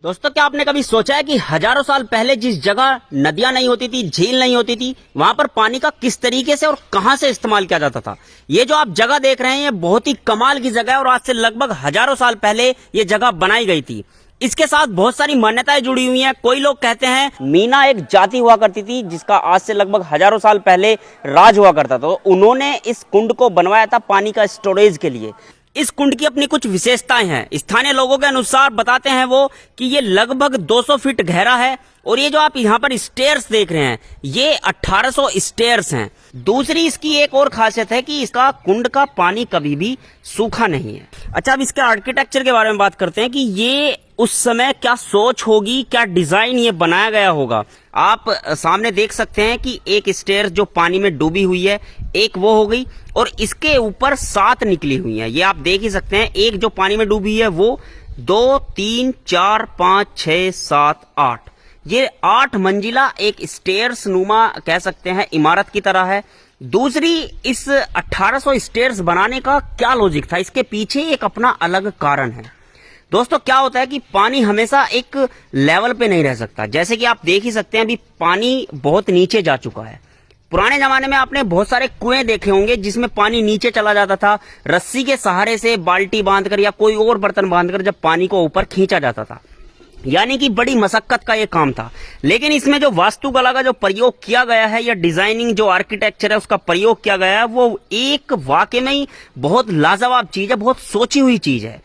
दोस्तों, क्या आपने कभी सोचा है कि हजारों साल पहले जिस जगह नदियां नहीं होती थी, झील नहीं होती थी, वहां पर पानी का किस तरीके से और कहां से इस्तेमाल किया जाता था। ये जो आप जगह देख रहे हैं, ये बहुत ही कमाल की जगह है और आज से लगभग हजारों साल पहले ये जगह बनाई गई थी। इसके साथ बहुत सारी मान्यताएं जुड़ी हुई हैं। कोई लोग कहते हैं मीना एक जाति हुआ करती थी जिसका आज से लगभग हजारों साल पहले राज हुआ करता था। तो उन्होंने इस कुंड को बनवाया था पानी का स्टोरेज के लिए। इस कुंड की अपनी कुछ विशेषताएं हैं। स्थानीय लोगों के अनुसार बताते हैं वो कि ये लगभग 200 फीट गहरा है और ये जो आप यहाँ पर स्टेयर्स देख रहे हैं, ये 1800 स्टेयर्स हैं। दूसरी इसकी एक और खासियत है कि इसका कुंड का पानी कभी भी सूखा नहीं है। अच्छा, अब इसके आर्किटेक्चर के बारे में बात करते हैं कि ये उस समय क्या सोच होगी, क्या डिजाइन ये बनाया गया होगा। आप सामने देख सकते हैं कि एक स्टेयर जो पानी में डूबी हुई है, एक वो हो गई और इसके ऊपर 7 निकली हुई हैं। ये आप देख ही सकते हैं। एक जो पानी में डूबी है वो 2, 3, 4, 5, 6, 7, 8, ये 8 मंजिला एक स्टेयर्स नुमा कह सकते हैं इमारत की तरह है। दूसरी, इस 1800 स्टेयर्स बनाने का क्या लॉजिक था, इसके पीछे एक अपना अलग कारण है। दोस्तों, क्या होता है कि पानी हमेशा एक लेवल पे नहीं रह सकता। जैसे कि आप देख ही सकते हैं, अभी पानी बहुत नीचे जा चुका है। पुराने जमाने में आपने बहुत सारे कुएं देखे होंगे जिसमें पानी नीचे चला जाता था। रस्सी के सहारे से बाल्टी बांधकर या कोई और बर्तन बांधकर जब पानी को ऊपर खींचा जाता था, यानी कि बड़ी मशक्कत का ये काम था। लेकिन इसमें जो वास्तुकला का जो प्रयोग किया गया है या डिजाइनिंग जो आर्किटेक्चर है उसका प्रयोग किया गया है, वो एक वाकई में ही बहुत लाजवाब चीज है, बहुत सोची हुई चीज है।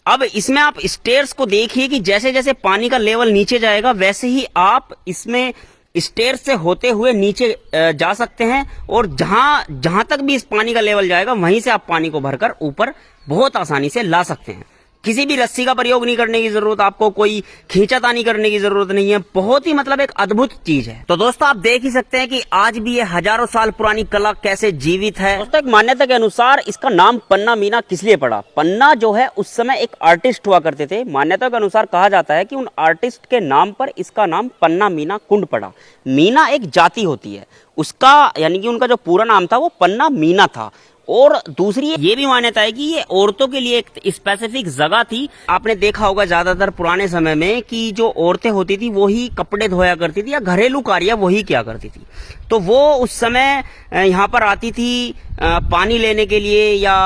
अब इसमें आप स्टेयर्स को देखिए कि जैसे जैसे पानी का लेवल नीचे जाएगा वैसे ही आप इसमें स्टेयर्स से होते हुए नीचे जा सकते हैं और जहां तक भी इस पानी का लेवल जाएगा वहीं से आप पानी को भरकर ऊपर बहुत आसानी से ला सकते हैं। किसी भी रस्सी का प्रयोग नहीं करने की जरूरत, आपको कोई खींचातानी करने की जरूरत नहीं है। बहुत ही मतलब एक अद्भुत चीज है। तो दोस्तों, आप देख ही सकते हैं कि आज भी ये हजारों साल पुरानी कला कैसे जीवित है। दोस्तों, एक मान्यता के अनुसार इसका नाम पन्ना मीना किस लिए पड़ा। पन्ना जो है उस समय एक आर्टिस्ट हुआ करते थे। मान्यता के अनुसार कहा जाता है कि उन आर्टिस्ट के नाम पर इसका नाम पन्ना मीना कुंड पड़ा। मीना एक जाति होती है, उसका यानी कि उनका जो पूरा नाम था वो पन्ना मीना था। और दूसरी ये भी मान्यता है कि ये औरतों के लिए एक स्पेसिफिक जगह थी। आपने देखा होगा ज्यादातर पुराने समय में कि जो औरतें होती थी वो ही कपड़े धोया करती थी या घरेलू कार्य वही किया करती थी। तो वो उस समय यहाँ पर आती थी पानी लेने के लिए या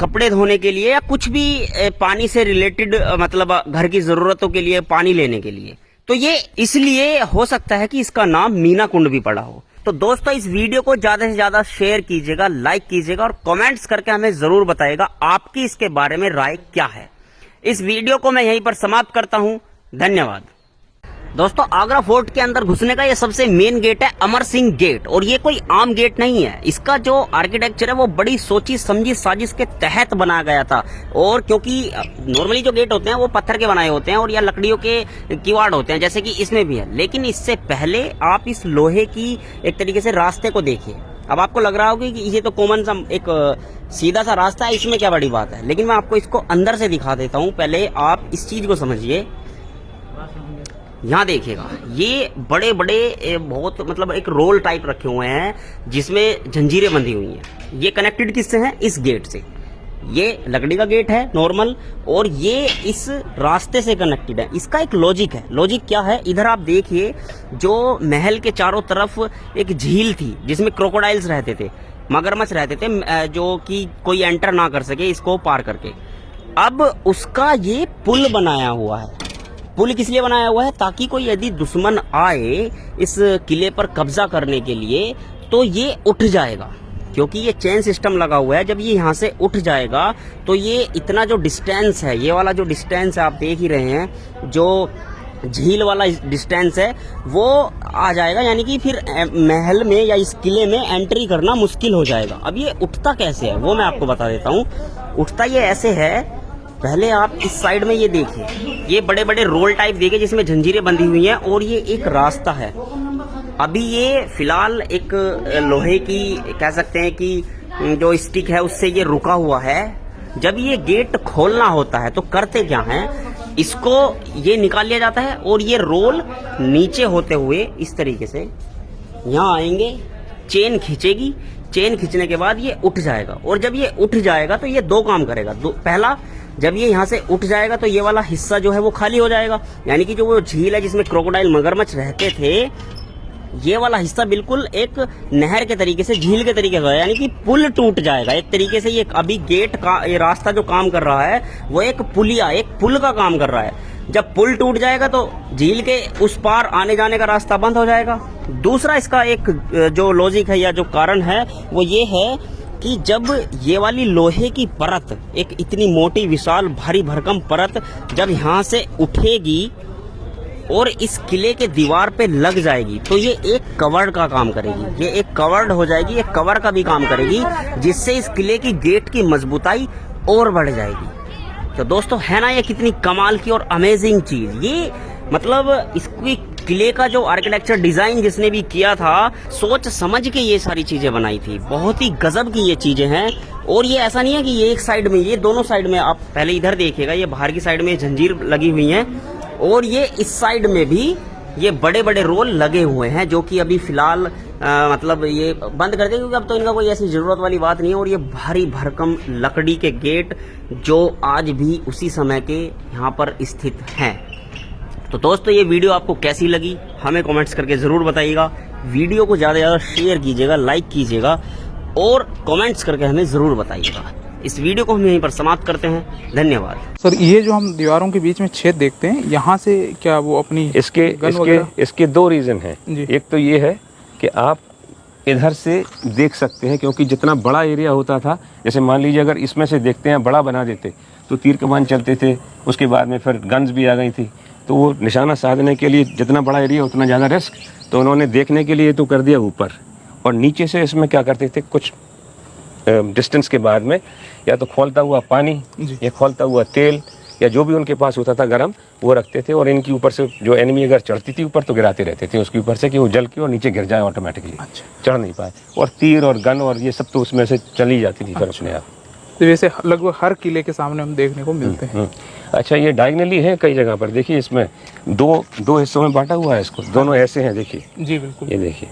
कपड़े धोने के लिए या कुछ भी पानी से रिलेटेड मतलब घर की जरूरतों के लिए पानी लेने के लिए। तो ये इसलिए हो सकता है कि इसका नाम मीना कुंड भी पड़ा हो। तो दोस्तों, इस वीडियो को ज्यादा से ज्यादा शेयर कीजिएगा, लाइक कीजिएगा और कमेंट्स करके हमें जरूर बताइएगा आपकी इसके बारे में राय क्या है। इस वीडियो को मैं यहीं पर समाप्त करता हूं। धन्यवाद। दोस्तों, आगरा फोर्ट के अंदर घुसने का ये सबसे मेन गेट है अमर सिंह गेट और ये कोई आम गेट नहीं है। इसका जो आर्किटेक्चर है वो बड़ी सोची समझी साजिश के तहत बनाया गया था। और क्योंकि नॉर्मली जो गेट होते हैं वो पत्थर के बनाए होते हैं और या लकड़ियों के किवाड़ होते हैं जैसे कि इसमें भी है, लेकिन इससे पहले आप इस लोहे की एक तरीके से रास्ते को देखिए। अब आपको लग रहा होगा कि ये तो कॉमन सा एक सीधा सा रास्ता है, इसमें क्या बड़ी बात है, लेकिन मैं आपको इसको अंदर से दिखा देता हूँ। पहले आप इस चीज को समझिए। यहाँ देखिएगा, ये बड़े बड़े बहुत मतलब एक रोल टाइप रखे हुए हैं जिसमें जंजीरें बंधी हुई हैं। ये कनेक्टेड किससे हैं? इस गेट से। ये लकड़ी का गेट है नॉर्मल और ये इस रास्ते से कनेक्टेड है। इसका एक लॉजिक है। लॉजिक क्या है? इधर आप देखिए, जो महल के चारों तरफ एक झील थी जिसमें क्रोकोडाइल्स रहते थे, मगरमच्छ रहते थे, जो कि कोई एंटर ना कर सके इसको पार करके। अब उसका ये पुल बनाया हुआ है। पुल किस लिए बनाया हुआ है? ताकि कोई यदि दुश्मन आए इस किले पर कब्जा करने के लिए तो ये उठ जाएगा, क्योंकि ये चेन सिस्टम लगा हुआ है। जब ये यहाँ से उठ जाएगा तो ये इतना जो डिस्टेंस है, ये वाला जो डिस्टेंस है आप देख ही रहे हैं, जो झील वाला डिस्टेंस है वो आ जाएगा, यानी कि फिर महल में या इस किले में एंट्री करना मुश्किल हो जाएगा। अब ये उठता कैसे है वो मैं आपको बता देता हूँ। उठता ये ऐसे है, पहले आप इस साइड में ये देखिए, ये बड़े बड़े रोल टाइप देखिए जिसमें जंजीरें बंधी हुई हैं और ये एक रास्ता है। अभी ये फिलहाल एक लोहे की कह सकते हैं कि जो स्टिक है उससे ये रुका हुआ है। जब ये गेट खोलना होता है तो करते क्या है, इसको ये निकाल लिया जाता है और ये रोल नीचे होते हुए इस तरीके से यहाँ आएंगे, चेन खींचेगी, चेन खींचने के बाद ये उठ जाएगा और जब ये उठ जाएगा तो ये दो काम करेगा। पहला, जब ये यहाँ से उठ जाएगा तो ये वाला हिस्सा जो है वो खाली हो जाएगा, यानी कि जो वो झील है जिसमें क्रोकोडाइल मगरमच्छ रहते थे, ये वाला हिस्सा बिल्कुल एक नहर के तरीके से, झील के तरीके से, यानी कि पुल टूट जाएगा एक तरीके से। ये अभी गेट का ये रास्ता जो काम कर रहा है वो एक पुलिया, एक पुल का काम कर रहा है। जब पुल टूट जाएगा तो झील के उस पार आने जाने का रास्ता बंद हो जाएगा। दूसरा इसका एक जो लॉजिक है या जो कारण है वो ये है कि जब ये वाली लोहे की परत, एक इतनी मोटी विशाल भारी भरकम परत जब यहाँ से उठेगी और इस किले के दीवार पे लग जाएगी तो ये एक कवर्ड का काम करेगी, ये एक कवर्ड हो जाएगी, एक कवर का भी काम करेगी, जिससे इस किले की गेट की मजबूताई और बढ़ जाएगी। तो दोस्तों है ना ये कितनी कमाल की और अमेजिंग चीज। ये मतलब इसकी किले का जो आर्किटेक्चर डिजाइन जिसने भी किया था, सोच समझ के ये सारी चीजें बनाई थी। बहुत ही गजब की ये चीजें हैं। और ये ऐसा नहीं है कि ये एक साइड में, ये दोनों साइड में, आप पहले इधर देखिएगा, ये बाहर की साइड में जंजीर लगी हुई है और ये इस साइड में भी ये बड़े बड़े रोल लगे हुए हैं, जो कि अभी फिलहाल मतलब ये बंद कर देंगे क्योंकि अब तो इनका कोई ऐसी जरूरत वाली बात नहीं है। और ये भारी भरकम लकड़ी के गेट जो आज भी उसी समय के यहाँ पर स्थित हैं। तो दोस्तों ये वीडियो आपको कैसी लगी हमें कमेंट्स करके ज़रूर बताइएगा। वीडियो को ज़्यादा से ज़्यादा शेयर कीजिएगा, लाइक कीजिएगा और कमेंट्स करके हमें ज़रूर बताइएगा। इस वीडियो को हम यहीं पर समाप्त करते हैं। धन्यवाद। सर ये जो हम दीवारों के बीच में छेद देखते हैं, यहाँ से क्या वो अपनी इसके दो रीज़न हैं। एक तो ये है कि आप इधर से देख सकते हैं, क्योंकि जितना बड़ा एरिया होता था, जैसे मान लीजिए अगर इसमें से देखते हैं बड़ा बना देते तो तीर कमान चलते थे, उसके बाद में फिर गन्स भी आ गई थी, तो वो निशाना साधने के लिए जितना बड़ा एरिया उतना ज़्यादा रिस्क, तो उन्होंने देखने के लिए तो कर दिया ऊपर, और नीचे से इसमें क्या करते थे, कुछ डिस्टेंस के बाद में या तो खौलता हुआ पानी या खौलता हुआ तेल या जो भी उनके पास होता था गर्म, वो रखते थे और इनके ऊपर से जो एनिमी अगर चढ़ती थी ऊपर तो गिराते रहते थे उसके ऊपर से कि वो जल के और नीचे गिर जाए ऑटोमेटिकली। चढ़ नहीं पाए, और तीर और गन और ये सब तो उसमें से चली जाती थी फिर अपने आप। तो वैसे लगभग हर किले के सामने हम देखने को मिलते हैं। अच्छा, ये डायगनली है कई जगह पर, देखिए इसमें दो हिस्सों में बांटा हुआ है इसको, दोनों ऐसे हैं, देखिए जी बिल्कुल, ये देखिए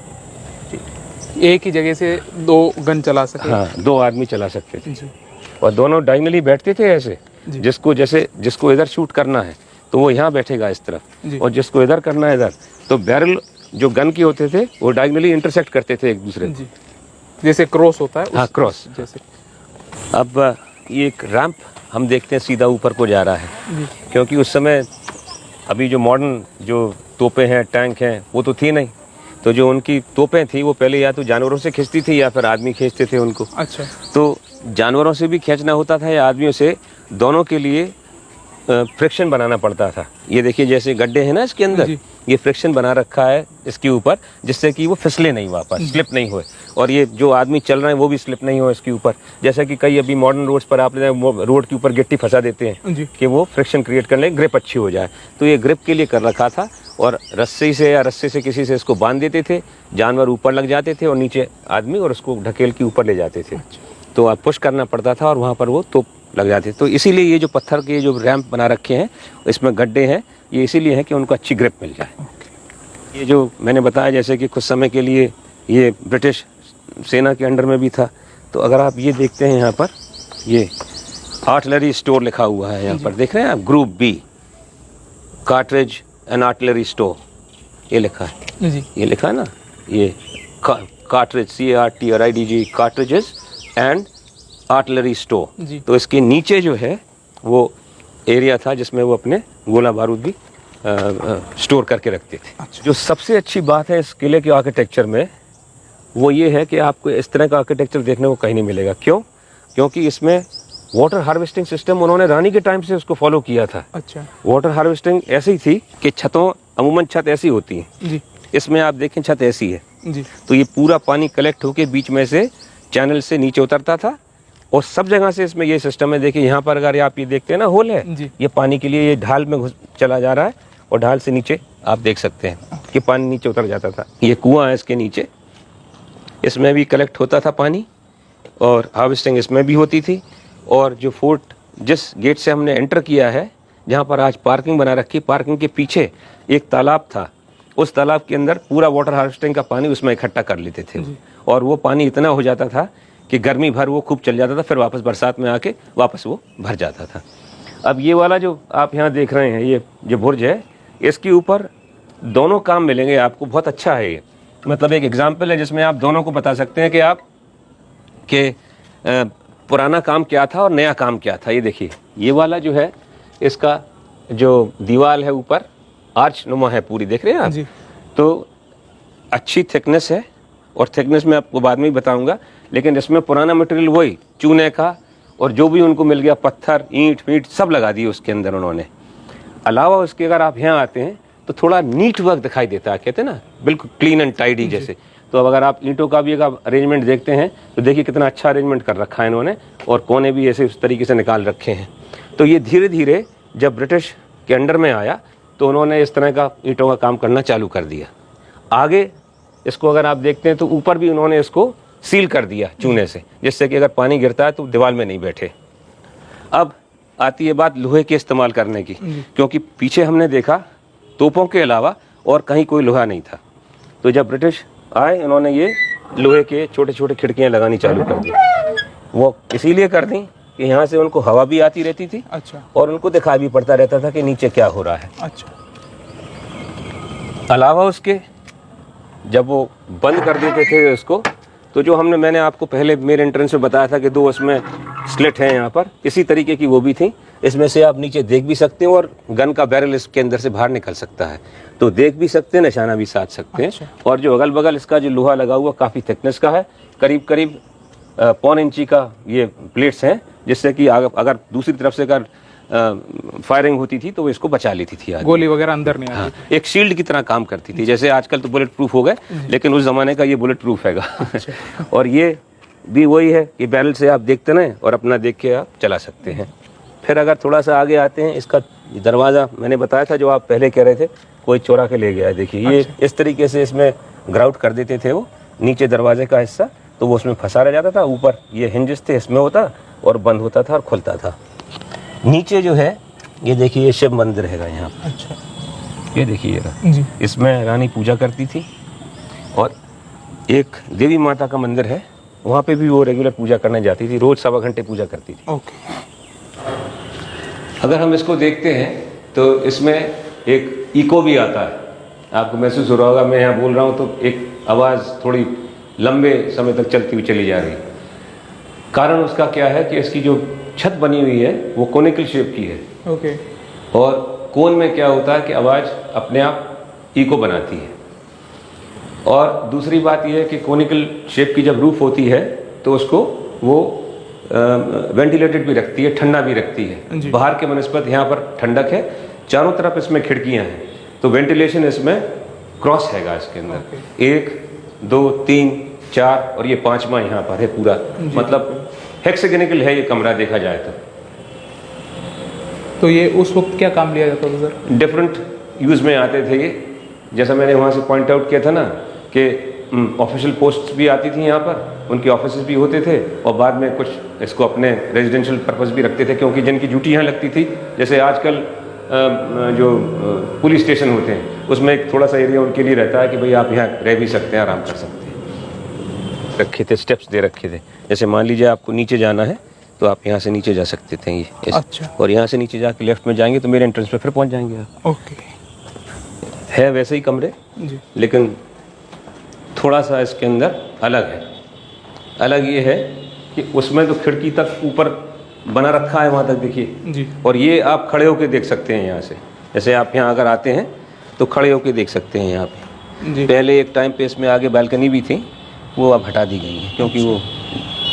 एक ही जगह से दो गन चला सकते, हाँ 2 आदमी चला सकते थे, और दोनों डायगनली बैठते थे ऐसे, जिसको इधर शूट करना है तो वो यहाँ बैठेगा इस तरफ, और जिसको इधर करना है इधर, तो बैरल जो गन के होते थे वो डायगनली इंटरसेक्ट करते थे एक दूसरे, जैसे क्रॉस होता है। हाँ क्रॉस जैसे। अब ये एक रैंप हम देखते हैं सीधा ऊपर को जा रहा है, क्योंकि उस समय अभी जो मॉडर्न जो तोपें हैं, टैंक हैं, वो तो थी नहीं, तो जो उनकी तोपें थी वो पहले या तो जानवरों से खींचती थी या फिर आदमी खींचते थे उनको। अच्छा। तो जानवरों से भी खींचना होता था या आदमियों से, दोनों के लिए फ्रिक्शन बनाना पड़ता था। ये देखिए जैसे गड्ढे हैं ना इसके अंदर, ये फ्रिक्शन बना रखा है इसके ऊपर, जिससे कि वो फिसले नहीं, वापस स्लिप नहीं होए, और ये जो आदमी चल रहे हैं वो भी स्लिप नहीं हो इसके ऊपर। जैसा कि कई अभी मॉडर्न रोड्स पर आप रोड के ऊपर गिट्टी फंसा देते हैं कि वो फ्रिक्शन क्रिएट करने, ग्रिप अच्छी हो जाए, तो ये ग्रिप के लिए कर रखा था, और रस्सी से या रस्से से किसी से इसको बांध देते थे, जानवर ऊपर लग जाते थे और नीचे आदमी, और उसको ढकेल के ऊपर ले जाते थे। तो आप पुश करना पड़ता था और वहाँ पर वो तोप लग जाती। तो इसीलिए ये जो पत्थर के जो रैंप बना रखे हैं इसमें गड्ढे हैं, ये इसीलिए है कि उनको अच्छी ग्रिप मिल जाए। ये जो मैंने बताया जैसे कि कुछ समय के लिए ये ब्रिटिश सेना के अंडर में भी था, तो अगर आप ये देखते हैं यहाँ पर, ये आर्टिलरी स्टोर लिखा हुआ है यहाँ पर, देख रहे हैं आप, group B, cartridge and artillery store, ये लिखा है जी, ये लिखा है ना, ये cartridge, CARTRIDG, cartridges and artillery store. तो इसके नीचे जो है वो एरिया था जिसमें वो अपने गोला बारूद भी स्टोर करके रखते थे। अच्छा। जो सबसे अच्छी बात है इस किले के आर्किटेक्चर में वो ये है कि आपको इस तरह का आर्किटेक्चर देखने को कहीं नहीं मिलेगा। क्यों? क्योंकि इसमें वाटर हार्वेस्टिंग सिस्टम उन्होंने रानी के टाइम से उसको फॉलो किया था। अच्छा। वाटर हार्वेस्टिंग ऐसी थी कि छतों, अमूमन छत ऐसी होती है जी, इसमें आप देखें छत ऐसी है जी, तो ये पूरा पानी कलेक्ट होके बीच में से चैनल से नीचे उतरता था, और सब जगह से इसमें ये सिस्टम है। देखिए यहाँ पर अगर आप ये देखते हैं ना, होल है, ये पानी के लिए ये ढाल में चला जा रहा है, और ढाल से नीचे आप देख सकते हैं कि पानी नीचे उतर जाता था। ये कुआं है इसके नीचे, इसमें भी कलेक्ट होता था पानी, और हार्वेस्टिंग इसमें भी होती थी। और जो फोर्ट जिस गेट से हमने एंटर किया है, जहाँ पर आज पार्किंग बना रखी, पार्किंग के पीछे एक तालाब था, उस तालाब के अंदर पूरा वाटर हार्वेस्टिंग का पानी उसमें इकट्ठा कर लेते थे, और वो पानी इतना हो जाता था कि गर्मी भर वो खूब चल जाता था, फिर वापस बरसात में आके वापस वो भर जाता था। अब ये वाला जो आप यहाँ देख रहे हैं, ये जो बुर्ज है, इसके ऊपर दोनों काम मिलेंगे आपको। बहुत अच्छा है ये, मतलब एक एग्जाम्पल है जिसमें आप दोनों को बता सकते हैं कि आप के पुराना काम क्या था और नया काम क्या था। ये देखिए, ये वाला जो है, इसका जो दीवार है ऊपर आर्च नुमा है पूरी, देख रहे हैं आप जी। तो अच्छी थिकनेस है, और थिकनेस मैं आपको बाद में ही बताऊंगा। लेकिन इसमें पुराना मटेरियल वही चूने का, और जो भी उनको मिल गया पत्थर ईंट वींट सब लगा दिए उसके अंदर उन्होंने। अलावा उसके अगर आप यहाँ आते हैं तो थोड़ा नीट वर्क दिखाई देता है, कहते हैं ना, बिल्कुल क्लीन एंड टाइडी जैसे। तो अब अगर आप ईंटों का भी अगर अरेंजमेंट देखते हैं तो देखिए कितना अच्छा अरेंजमेंट कर रखा है इन्होंने, और कोने भी ऐसे उस तरीके से निकाल रखे हैं। तो ये धीरे धीरे जब ब्रिटिश के अंडर में आया तो उन्होंने इस तरह का ईंटों का काम करना चालू कर दिया। आगे इसको अगर आप देखते हैं तो ऊपर भी उन्होंने इसको सील कर दिया चूने से, जिससे कि अगर पानी गिरता है तो दीवार में नहीं बैठे। अब आती है बात लोहे के इस्तेमाल करने की, क्योंकि पीछे हमने देखा तोपों के अलावा और कहीं कोई लोहा नहीं था। तो जब ब्रिटिश आए उन्होंने ये लोहे के छोटे छोटे खिड़कियां लगानी चालू कर दी। वो इसीलिए कर दी कि यहाँ से उनको हवा भी आती रहती थी, अच्छा, और उनको दिखाई भी पड़ता रहता था कि नीचे क्या हो रहा है। अच्छा। अलावा उसके जब वो बंद कर देते थे उसको, तो जो मैंने आपको पहले मेरे एंट्रेंस में बताया था कि दो उसमें स्लिट हैं यहाँ पर, इसी तरीके की वो भी थी। इसमें से आप नीचे देख भी सकते हैं, और गन का बैरल इसके अंदर से बाहर निकल सकता है, तो देख भी सकते हैं, निशाना भी साध सकते हैं। अच्छा। और जो अगल बगल इसका जो लोहा लगा हुआ काफ़ी थिकनेस का है, करीब करीब 1.25 इंची का ये प्लेट्स हैं, जिससे कि अगर दूसरी तरफ से अगर फायरिंग होती थी तो वो इसको बचा लेती थी आगे। गोली वगैरह अंदर नहीं हाँ, आती। एक शील्ड की तरह काम करती थी। जैसे आजकल तो बुलेट प्रूफ हो गए, लेकिन उस जमाने का ये बुलेट प्रूफ हैगा। और ये भी वही है कि बैरल से आप देखते ना, और अपना देख के आप चला सकते हैं। फिर अगर थोड़ा सा आगे आते हैं, इसका दरवाज़ा मैंने बताया था जो आप पहले कह रहे थे कोई चोरा के ले गया है, देखिए ये इस तरीके से इसमें ग्राउट कर देते थे वो, नीचे दरवाजे का हिस्सा, तो वो उसमें फंसा रह जाता था। ऊपर ये हिंजेस थे, इसमें होता और बंद होता था और खुलता था। नीचे जो है ये देखिए, ये शिव मंदिर है यहाँ। अच्छा, ये देखिए जी। इसमें रानी पूजा करती थी, और एक देवी माता का मंदिर है, वहाँ पे भी वो रेगुलर पूजा करने जाती थी, रोज 1.25 घंटे पूजा करती थी। ओके। अगर हम इसको देखते हैं तो इसमें एक इको भी आता है, आपको महसूस हो रहा होगा, मैं यहाँ बोल रहा हूँ तो एक आवाज़ थोड़ी लंबे समय तक चलती हुई चली जा रही है। कारण उसका क्या है कि इसकी जो छत बनी हुई है वो कोनिकल शेप की है, ओके। और कोन में क्या होता है कि आवाज़ अपने आप इको बनाती है। और दूसरी बात यह है कि कोनिकल शेप की जब रूफ होती है तो उसको वो वेंटिलेटेड भी रखती है, ठंडा भी रखती है। बाहर के बनस्पत यहाँ पर ठंडक है, चारों तरफ इसमें खिड़कियाँ हैं, तो वेंटिलेशन इसमें क्रॉस हैगा इसके अंदर। 1 2 3 4 और ये 5वां यहाँ पर है पूरा, मतलब हेक्सागोनिकल है ये कमरा देखा जाए तो ये उस वक्त क्या काम लिया जाता था सर? डिफरेंट यूज़ में आते थे ये, जैसा मैंने वहाँ से पॉइंट आउट किया था ना कि ऑफिशियल पोस्ट भी आती थी यहाँ पर, उनके ऑफिस भी होते थे, और बाद में कुछ इसको अपने रेजिडेंशियल पर्पस भी रखते थे, क्योंकि जिनकी ड्यूटी यहाँ लगती थी, जैसे आजकल जो पुलिस स्टेशन होते हैं उसमें एक थोड़ा सा एरिया उनके लिए रहता है कि भाई आप यहाँ रह भी सकते हैं, आराम कर सकते हैं। रखे थे, स्टेप्स दे रखे थे, जैसे मान लीजिए आपको नीचे जाना है तो आप यहाँ से नीचे जा सकते थे ये। अच्छा। और यहाँ से नीचे जाके लेफ्ट में जाएंगे तो मेरे एंट्रेंस पे फिर पहुँच जाएंगे आप। ओके। है वैसे ही कमरे जी। लेकिन थोड़ा सा इसके अंदर अलग है। अलग ये है कि उसमें तो खिड़की तक ऊपर बना रखा है, वहाँ तक देखिए जी। और ये आप खड़े होके देख सकते हैं यहाँ से, जैसे आप यहाँ अगर आते हैं तो खड़े होके देख सकते हैं यहाँ पे। जी। पहले एक टाइम पे इसमें आगे बालकनी भी थी, वो अब हटा दी गई है क्योंकि वो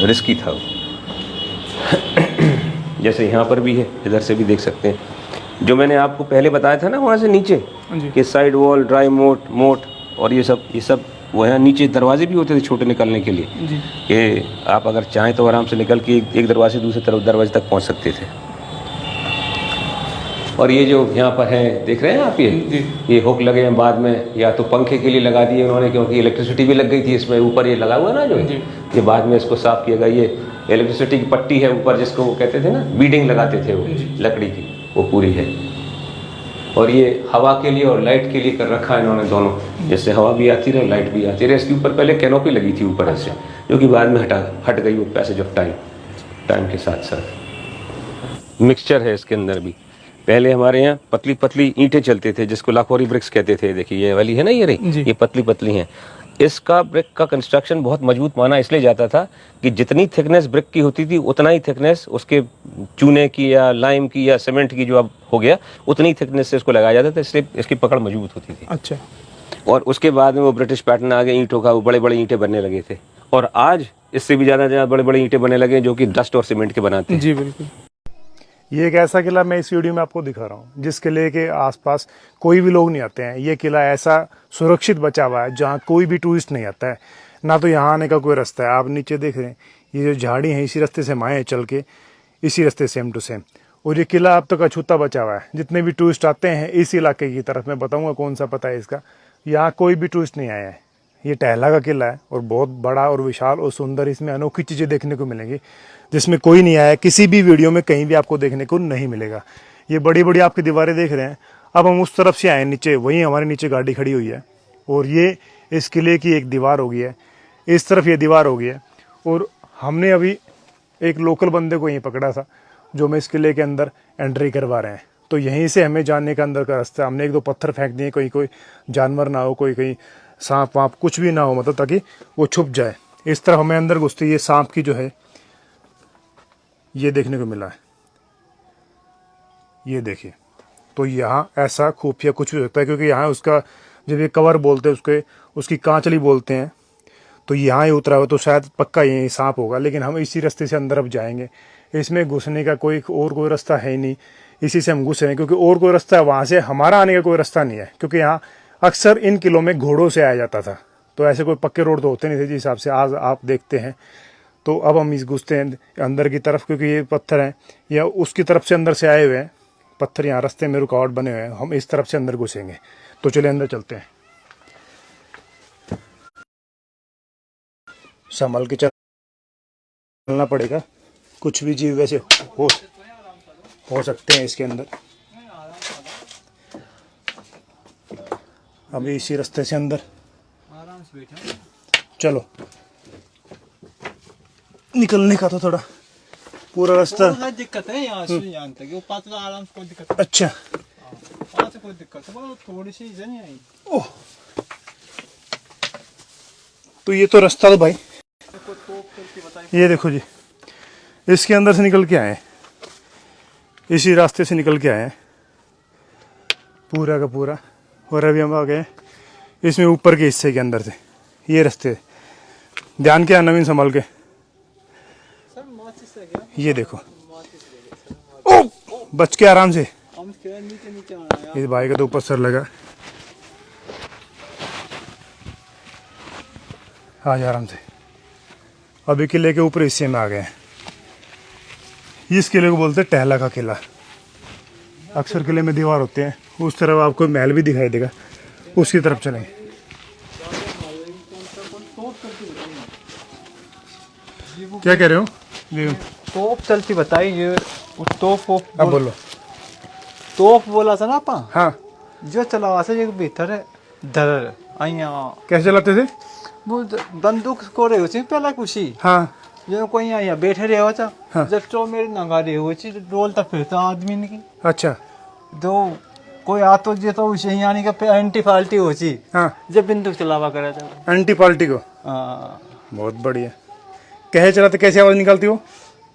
रिस्की था वो। जैसे यहाँ पर भी है, इधर से भी देख सकते हैं। जो मैंने आपको पहले बताया था ना वहाँ से नीचे कि साइड वॉल, ड्राई मोट और ये सब वो यहाँ नीचे दरवाजे भी होते थे छोटे निकलने के लिए कि आप अगर चाहें तो आराम से निकल के एक दरवाजे से दूसरे तरफ दरवाजे तक पहुँच सकते थे। और ये जो यहाँ पर है देख रहे हैं आप, ये हुक लगे हैं बाद में, या तो पंखे के लिए लगा दिए उन्होंने क्योंकि इलेक्ट्रिसिटी भी लग गई थी इसमें। ऊपर ये लगा हुआ ना जो ये बाद में इसको साफ किया गया, ये इलेक्ट्रिसिटी की पट्टी है ऊपर जिसको वो कहते थे ना, बीडिंग लगाते थे वो लकड़ी की, वो पूरी है। और ये हवा के लिए और लाइट के लिए कर रखा है इन्होंने दोनों, जिससे हवा भी आती रहे लाइट भी आती रहे। इसके ऊपर पहले कैनोपी लगी थी ऊपर से, जो कि बाद में हट गई वो पैसेज ऑफ टाइम के साथ साथ। मिक्सचर है इसके अंदर भी। पहले हमारे यहाँ पतली पतली ईंटें चलते थे जिसको लाखोरी ब्रिक्स कहते थे। देखिए ये वाली है ना, ये रही, ये पतली पतली हैं। इसका ब्रिक का कंस्ट्रक्शन बहुत मजबूत माना इसलिए जाता था कि जितनी थिकनेस ब्रिक की होती थी उतना ही थिकनेस उसके चूने की या लाइम की या सीमेंट की जो अब हो गया उतनी थिकनेस से इसको लगाया जाता था, इसलिए इसकी पकड़ मजबूत होती थी। अच्छा। और उसके बाद में वो ब्रिटिश पैटर्न आ गए ईंटों का, वो बड़े बड़े ईंटें बनने लगे थे और आज इससे भी ज़्यादा बड़े बड़े ईंटें बनने लगे जो कि डस्ट और सीमेंट के बनाते हैं। जी बिल्कुल। ये एक ऐसा किला मैं इस वीडियो में आपको दिखा रहा हूँ जिस किले के आसपास कोई भी लोग नहीं आते हैं। ये किला ऐसा सुरक्षित बचा हुआ है जहाँ कोई भी टूरिस्ट नहीं आता है, ना तो यहाँ आने का कोई रास्ता है। आप नीचे देख रहे हैं ये जो झाड़ी है इसी रास्ते से हम आए हैं चल के, इसी रास्ते सेम टू सेम। और ये किला अब तक अछूता बचा हुआ है। जितने भी टूरिस्ट आते हैं इस इलाके की तरफ, मैं बताऊँगा कौन सा पता है इसका, यहाँ कोई भी टूरिस्ट नहीं आया है। ये टहला का किला है और बहुत बड़ा और विशाल और सुंदर, इसमें अनोखी चीज़ें देखने को मिलेंगी जिसमें कोई नहीं आया, किसी भी वीडियो में कहीं भी आपको देखने को नहीं मिलेगा। ये बड़ी बड़ी आपकी दीवारें देख रहे हैं। अब हम उस तरफ से आए नीचे, वहीं हमारे नीचे गाड़ी खड़ी हुई है और ये इस किले की एक दीवार हो गई है, इस तरफ ये दीवार हो गई है। और हमने अभी एक लोकल बंदे को यहीं पकड़ा था जो हमें इस किले के अंदर एंट्री करवा रहे हैं। तो यहीं से हमें जानने का अंदर का रास्ता, हमने एक दो पत्थर फेंक दिए, कोई जानवर ना हो, कोई कहीं सांप वाप कुछ भी ना हो, मतलब ताकि वो छुप जाए। इस तरफ हमें अंदर घुसते ये सांप की जो है ये देखने को मिला है, ये देखिए। तो यहाँ ऐसा खुफिया कुछ भी हो सकता है क्योंकि यहाँ उसका जब ये कवर बोलते हैं उसकी कांचली बोलते हैं, तो यहाँ ही उतरा हो तो शायद पक्का यही सांप होगा। लेकिन हम इसी रास्ते से अंदर अब जाएंगे, इसमें घुसने का कोई रास्ता है ही नहीं, इसी से हम घुस रहे हैं क्योंकि और कोई रास्ता है वहाँ से हमारा आने का कोई रास्ता नहीं है। क्योंकि यहाँ अक्सर इन किलों में घोड़ों से आया जाता था, तो ऐसे कोई पक्के रोड तो होते नहीं थे जिस हिसाब से आज आप देखते हैं। तो अब हम इस घुसते हैं अंदर की तरफ क्योंकि ये पत्थर हैं या उसकी तरफ से अंदर से आए हुए हैं पत्थर, यहाँ रास्ते में रुकावट बने हुए हैं। हम इस तरफ से अंदर घुसेंगे, तो चलिए अंदर चलते हैं। संभल के चलना पड़ेगा, कुछ भी जीव वैसे हो सकते हैं इसके अंदर। अभी इसी रास्ते से अंदर चलो, निकलने का तो थोड़ा पूरा रास्ता दिक्कत है यहाँ से यहाँ तक, वो पातला आराम से कोई दिक्कत नहीं। अच्छा, वहाँ से कोई दिक्कत है, थोड़ी सी इधर नहीं आई। ओह, तो ये तो रास्ता तो भाई ये देखो जी, इसके अंदर से निकल के आए, इसी रास्ते से निकल के आए पूरा का पूरा। और अभी हम आ गए इसमें ऊपर के हिस्से के अंदर से, ये रास्ते ध्यान के नवीन संभाल के। ये देखो, ओ बच के आराम से, इस भाई का तो ऊपर सर लगा। आज आराम से अभी किले के ऊपर हिस्से में आ गए हैं। इस किले को बोलते हैं टहला का किला। अक्सर किले में दीवार होते हैं, उस तरफ आपको महल भी दिखाई देगा, उसकी तरफ चलेंगे। क्या कह रहे हो? तोप चलती बताई ये तोप अब बोलो। तोप बोला था ना आपा, हाँ, जो चलावा से एक भीतर है धर आइया कैसे चलाते थे? वो बंदूक को रहे होती पहला कुछ हाँ, जो कोई आइया बैठे रहे होता, हाँ। जब तो मेरी नगा रही हो डोलता फिरता आदमी की, अच्छा, तो कोई आ तो जे तो उसे यानी कि एंटी फाल्टी होची, हाँ, जब बंदूक चलावा करे था एंटी पार्टी को। बहुत बढ़िया। कैसे चलाते, कैसे आवाज निकालती हो?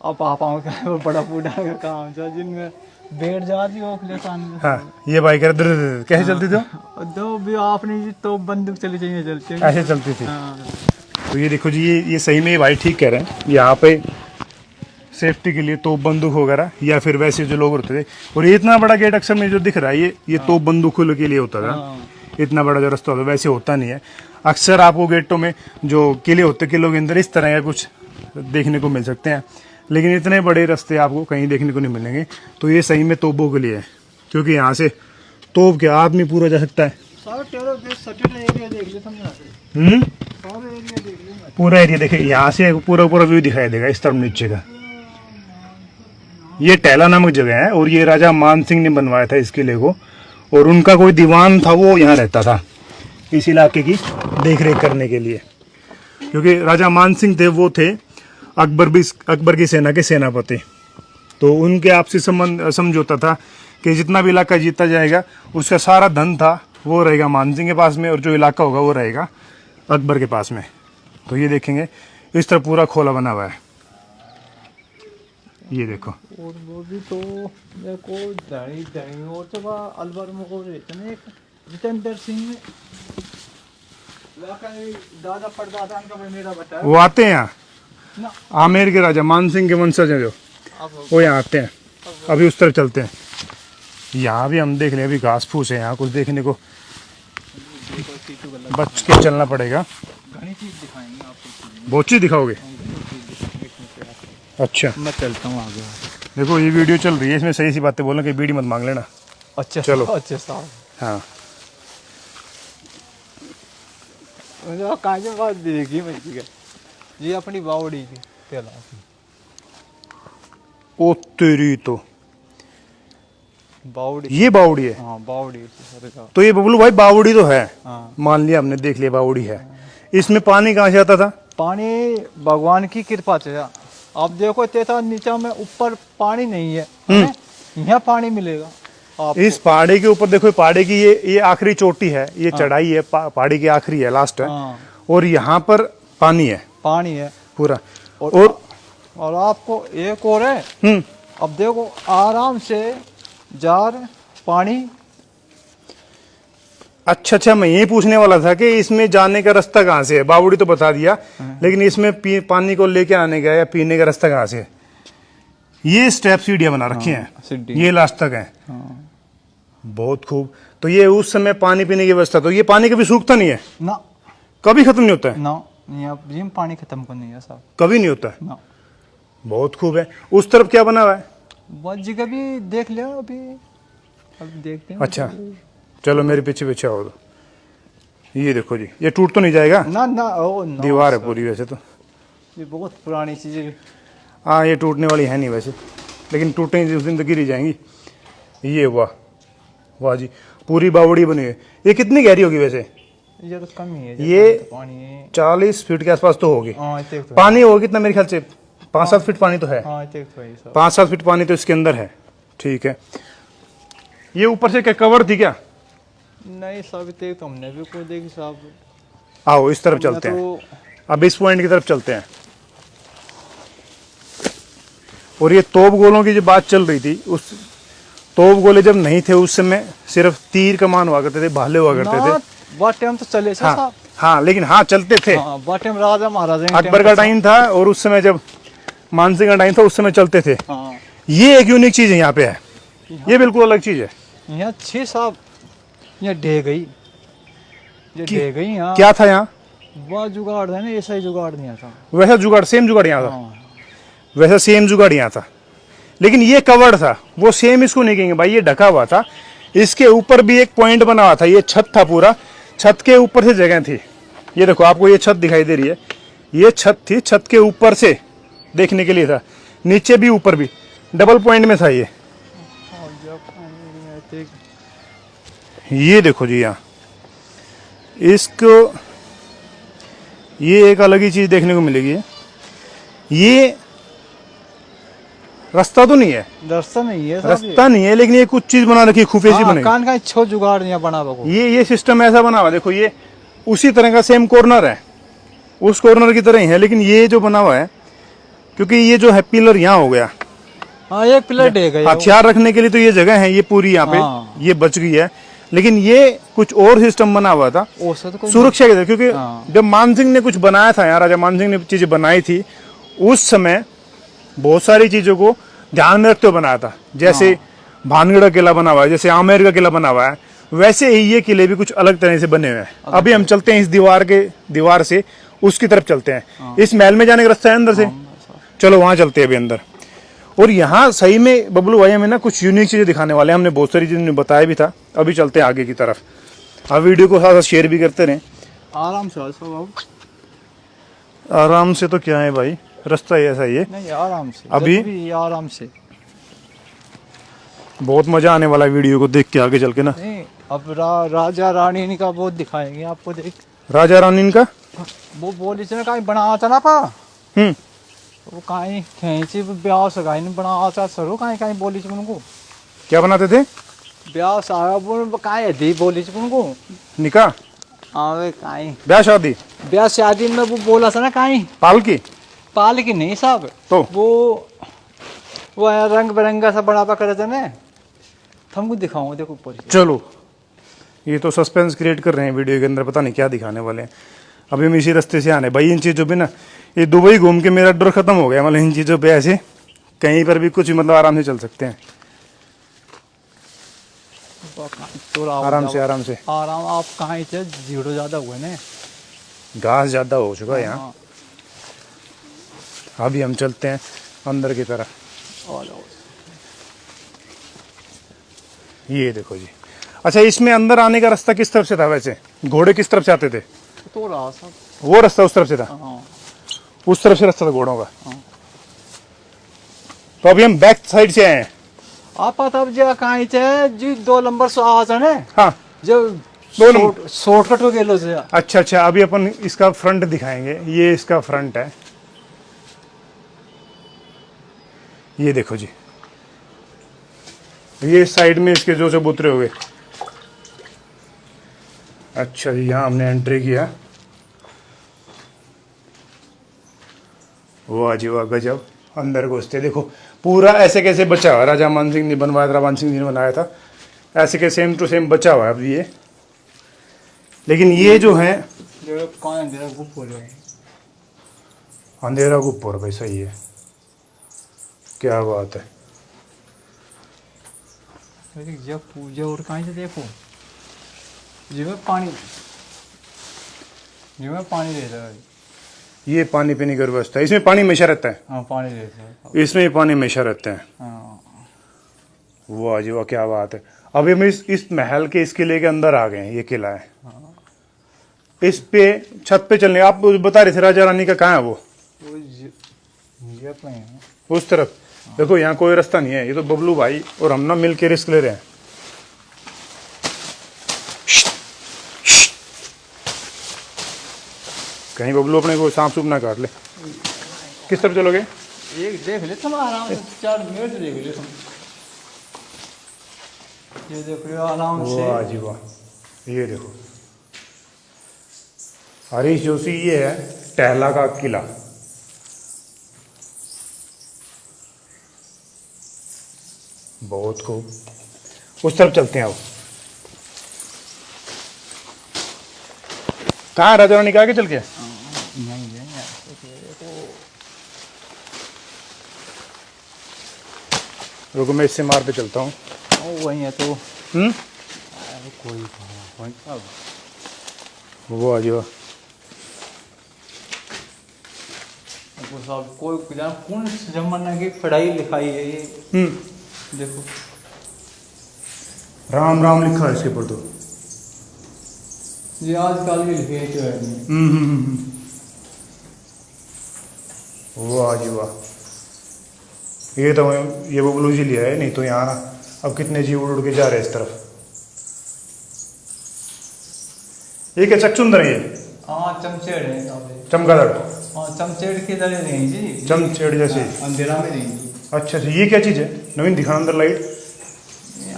अब पापाओं का वो बड़ा बूढ़ा का काम था जिनमें बैठ जाती हो सामने। हाँ, ये भाई कह रहे कैसे चलती थी? दो भी आपने तो बंदूक चली चाहिए चलते ऐसे चलती थी। तो ये देखो जी, ये सही में ये भाई ठीक कह रहे हैं। यहाँ पे सेफ्टी के लिए तोप बंदूक वगैरह या फिर वैसे जो लोग होते थे। और ये इतना बड़ा गेट अक्सर में जो दिख रहा है ये तोप बंदूकों के लिए होता था। इतना बड़ा जो रास्ता होता है वैसे होता नहीं है। अक्सर आपको गेटों में जो किले होते, किलों के अंदर इस तरह का कुछ देखने को मिल सकते हैं, लेकिन इतने बड़े रास्ते आपको कहीं देखने को नहीं मिलेंगे। तो ये सही में तोपों के लिए है, क्योंकि यहाँ से तोप के आदमी पूरा जा सकता है। पूरा एरिया देखिए, यहाँ से पूरा व्यू दिखाई देगा इस तरफ नीचे का। ये टहला नामक जगह है और ये राजा मान सिंह ने बनवाया था इस किले को, और उनका कोई दीवान था वो यहाँ रहता था इस इलाके की देख रेख करने के लिए। क्योंकि राजा मान सिंह थे, वो थे अकबर की सेना के सेनापति। तो उनके आपसी संबंध समझौता था कि जितना भी इलाका जीता जाएगा उसका सारा धन था वो रहेगा मान सिंह के पास में, और जो इलाका होगा वो रहेगा अकबर के पास में। तो ये देखेंगे इस तरह पूरा खोला बना हुआ है, ये देखो। और वो भी तो देखो दही दही और तो बा अलवर में को रहते हैं एक जितेंद्र सिंह में लाका दादा परदादा का भी मेरा बता वो आते हैं यहाँ, ना आमेर के राजा मान सिंह के वंशज हैं जो, वो यहाँ आते हैं। अभी उस तरफ चलते हैं। यहाँ भी हम देख लें, अभी घास फूस है यहाँ कुछ देखने को, बच के चलना पड़ेगा। घनी चीज दिखाएंगे आपको, बहुत चीज दिखाओगे? अच्छा मैं चलता हूँ आगे। देखो ये वीडियो चल रही है, इसमें सही सी बातें बोलना कि बीड़ी मत मांग लेना। अच्छा चलो। अच्छा साहब हाँ मुझे काजे बात देखी मैं जी अपनी बावड़ी की तेला ओ तेरी, तो बावड़ी ये बावड़ी है। हाँ बावड़ी अरे साहब। तो ये बबलू भाई बावड़ी तो है, हाँ मान लिया हमने, देख लिया बावड़ी है। इसमें पानी कहाँ से आता था? पानी भगवान की कृपा से आप देखो तेता नीचा में ऊपर पानी नहीं है, यहाँ पानी मिलेगा आप। इस पहाड़ी के ऊपर देखो, पहाड़ी की ये आखिरी चोटी है, ये चढ़ाई है, पहाड़ी की आखिरी है, लास्ट है। हाँ और यहाँ पर पानी है पानी है पूरा। और आपको एक और है, अब देखो आराम से जार पानी। अच्छा, मैं यही पूछने वाला था कि इसमें जाने का रास्ता कहाँ से है? बावड़ी तो बता दिया, लेकिन इसमें पानी को लेके आने का या पीने का रास्ता कहाँ से है? ये स्टेप सीढ़ियां बना रखी हैं, सीढ़ी। ये लास्ट तक है। बहुत खूब। तो ये उस समय पानी पीने की व्यवस्था, तो ये पानी कभी सूखता नहीं है, ना कभी खत्म नहीं होता है? ना यहाँ जिम पानी खत्म करनी है साहब, कभी नहीं होता है। ना बहुत खूब है। उस तरफ क्या बना हुआ है? बस जगह भी देख लिया अभी, अब देखते हैं। अच्छा चलो मेरे पीछे पीछे आओ। तो ये देखो जी, ये टूट तो नहीं जाएगा? ना ना ओ ना दीवार है पूरी वैसे तो। ये बहुत पुरानी चीज है। हाँ ये टूटने वाली है नहीं वैसे, लेकिन टूटेंगी उस दिन तो गिरी जाएंगी। ये वाह वाह जी, पूरी बावड़ी बनी है। ये कितनी गहरी होगी वैसे? ये तो कम ही है, ये तो पानी है। 40 फीट के आसपास तो होगी। हाँ इतने तो है। पानी होगा कितना? मेरे ख्याल से 5-7 फीट पानी तो है। हाँ इतने तो है साहब। 5-7 फीट पानी तो इसके अंदर है। ठीक है। ये ऊपर से क्या कवर थी क्या? नहीं साहब इतने तो हमने भी कोई देखी साहब। आओ इस तरफ चलते हैं, तो अब इस पॉइंट की तरफ चलते हैं। और ये तोप गोलों की जो बात चल रही थी, उस तोप गोले जब नहीं थे उस समय सिर्फ तीर कमान हुआ करते थे, भाले हुआ करते थे। बहुत टाइम तो चले थे हाँ साहब। हाँ, लेकिन हाँ चलते थे। हाँ बहुत टाइम राजा महाराजा के अकबर का टाइम था और उस समय जब मानसिंह का टाइम था उस समय चलते थे। हाँ ये एक यूनिक चीज है यहाँ पे है, ये बिल्कुल अलग चीज है। यहाँ 6 साहब ये ढह गई, ये ढह गई यहाँ। क्या था यहाँ? वह जुगाड़ है ना, ऐसा ही जुगाड़ नहीं था। वैसा जुगाड़, सेम जुगाड़ यहाँ था। हाँ वैसा सेम जुगाड़ यहाँ था, लेकिन ये कवर्ड था, वो सेम इसको नहीं कहेंगे भाई, ये ढका हुआ था। इसके ऊपर भी एक पॉइंट बना हुआ था, ये छत था पूरा, छत के ऊपर से जगह थी। ये देखो आपको ये छत दिखाई दे रही है, ये छत थी, छत के ऊपर से देखने के लिए था, नीचे भी ऊपर भी डबल पॉइंट में था ये देखो जी यहाँ इसको, ये एक अलग ही चीज देखने को मिलेगी। ये रास्ता तो नहीं है, रास्ता नहीं है साहब, रास्ता नहीं है, लेकिन ये कुछ चीज बना रखी है, खुफिया सी बनाई। कान का छो जुगाड़ यहाँ बना बको। ये सिस्टम ऐसा बना हुआ, देखो ये उसी तरह का सेम कॉर्नर है, उस कॉर्नर की तरह ही है, लेकिन ये जो बना हुआ है, क्योंकि ये जो है पिलर यहाँ हो गया। हाँ एक पिलर डे गया। हथियार रखने के लिए तो ये जगह है, ये पूरी यहाँ पे हाँ। ये बच गई है, लेकिन ये कुछ और सिस्टम बना हुआ था तो सुरक्षा के लिए, क्योंकि हाँ। जब मानसिंह ने कुछ बनाया था यहाँ, राजा मानसिंह ने चीजें बनाई थी, उस समय बहुत सारी चीजों को ध्यान में रखते हुए बनाया था। जैसे भानगढ़ का किला बना हुआ है, जैसे आमेर का किला बना हुआ है, वैसे ही ये किले भी कुछ अलग तरह से बने हुए हैं। अभी हम चलते हैं इस दीवार से उसकी तरफ चलते हैं। इस महल में जाने का रास्ता है अंदर से, चलो वहां चलते हैं अभी अंदर। और यहाँ सही में बबलू भाई हमें ना कुछ यूनिक चीजें दिखाने वाले हैं, हमने बहुत सारी चीजें बताया भी था। अभी चलते हैं आगे की तरफ, अब वीडियो को साथ साथ शेयर भी करते रहें। आराम से आराम से तो क्या है भाई, रास्ता ही ऐसा ही है। नहीं आराम से, अभी भी आराम से बहुत मजा आने वाला है वीडियो को देख के आगे चल के ना। नहीं अब राजा रानी का बहुत दिखाएंगे आपको। देख राजा रानी का वो बोली से कहीं बना था ना पा, वो कहीं खेची ब्याह सगाई नहीं बना आचा सरो कहीं कहीं बोली च उनको क्या बनाते थे? ब्याह सारा बोल कहीं दी बोली च उनको निकाह, आवे कहीं ब्याह शादी, ब्याह शादी में वो बोला था ना कहीं पालकी पाल की नहीं साहब तो वो रंग बिरंगा सा बड़ा पा करे थे ना तुमको दिखाऊं देखो ऊपर से। चलो, ये तो सस्पेंस क्रिएट कर रहे हैं वीडियो के अंदर, पता नहीं क्या दिखाने वाले हैं। अभी हम इसी रास्ते से आने भाई, इन चीज़ों पे ना, ये दुबई घूम के मेरा डर खत्म हो गया। मतलब इन चीज़ों पे ऐसे कहीं पर भी कुछ भी मतलब आराम से चल सकते हैं, आराम से आराम से। आराम आप कहाँ से जीरो ज्यादा हुए ने घास ज़्यादा हो चुका है यहाँ। अभी हम चलते हैं अंदर की तरफ। ये देखो जी। अच्छा, इसमें अंदर आने का रास्ता किस तरफ से था वैसे? घोड़े किस तरफ से आते थे? तो रहा सब वो रास्ता उस तरफ से था? हाँ उस तरफ से रास्ता था घोड़ों का। तो अभी हम बैक साइड से आए हैं। आप तब जो कहीं से जी 2 नंबर से आ जाने हाँ, जो 2 नंबर शॉर्टकट हो गेलो से अच्छा अच्छा, अभी अपन इसका फ्रंट दिखाएंगे। ये इसका फ्रंट है, ये देखो जी। ये साइड में इसके जो चबूतरे हो गए। अच्छा जी, यहाँ हमने एंट्री किया। वाह जी वाह, गजब। अंदर घुसते देखो पूरा ऐसे कैसे बचा हुआ, राजा मान सिंह ने बनवाया था, रामान सिंह जी ने बनाया था, ऐसे के सेम टू सेम बचा हुआ है अभी ये। लेकिन ये जो है जो कौन अंधेरा गुप्त हो रहे अंधेरा गुप्पोर भाई, सही है, क्या बात है। जब पूजा और कहीं से देखो जिसमें पानी रहता है। ये पानी पीने की व्यवस्था है, इसमें पानी हमेशा रहता है। हाँ पानी रहता है इसमें पानी हमेशा रहता है। हाँ। वाह जी वाह, क्या बात है। अभी हम इस महल के, इस किले के अंदर आ गए हैं। ये किला है, इस पे छत पे चलने, आप बता रहे थे राजा रानी का, कहाँ है वो? ये पे है। उस तरफ देखो, यहाँ कोई रास्ता नहीं है। ये तो बबलू भाई और हम ना मिल के रिस्क ले रहे हैं। कहीं बबलू अपने को सांप सूप ना काट ले। किस तरफ चलोगे? एक देख ले तुम आराम से 4 मिनट देख ले तुम। ये देख रहे हो आराम से। वाह जी वाह, ये देखो हरीश जोशी, ये है टहला का किला। बहुत खूब, उस तरफ चलते हैं। अब कहाँ राजा रानी के आगे चल के? नहीं है रुको, मैं इससे मार पे चलता हूँ। वही है तो कोई वाह जी वाह, सब कोई कौन जमाना की पढ़ाई लिखाई है ये। देखो राम राम लिखा है इसके ऊपर तो। ये आजकल की लिखे तो है वाह जी वाह, ये तो ये बबलू जी लिया है, नहीं तो यहाँ ना अब कितने जीव उड़ उड़ के जा रहे हैं इस तरफ। ये क्या चकचुंदर है ये? हाँ चमचेड़ है। चमगादड़? हाँ चमचेड़ की तरह नहीं जी, चमचेड़ जैसे? अंधेरा में नहीं जी। अच्छा अच्छा, ये क्या चीज़ है? नवीन दिखा अंदर लाइट।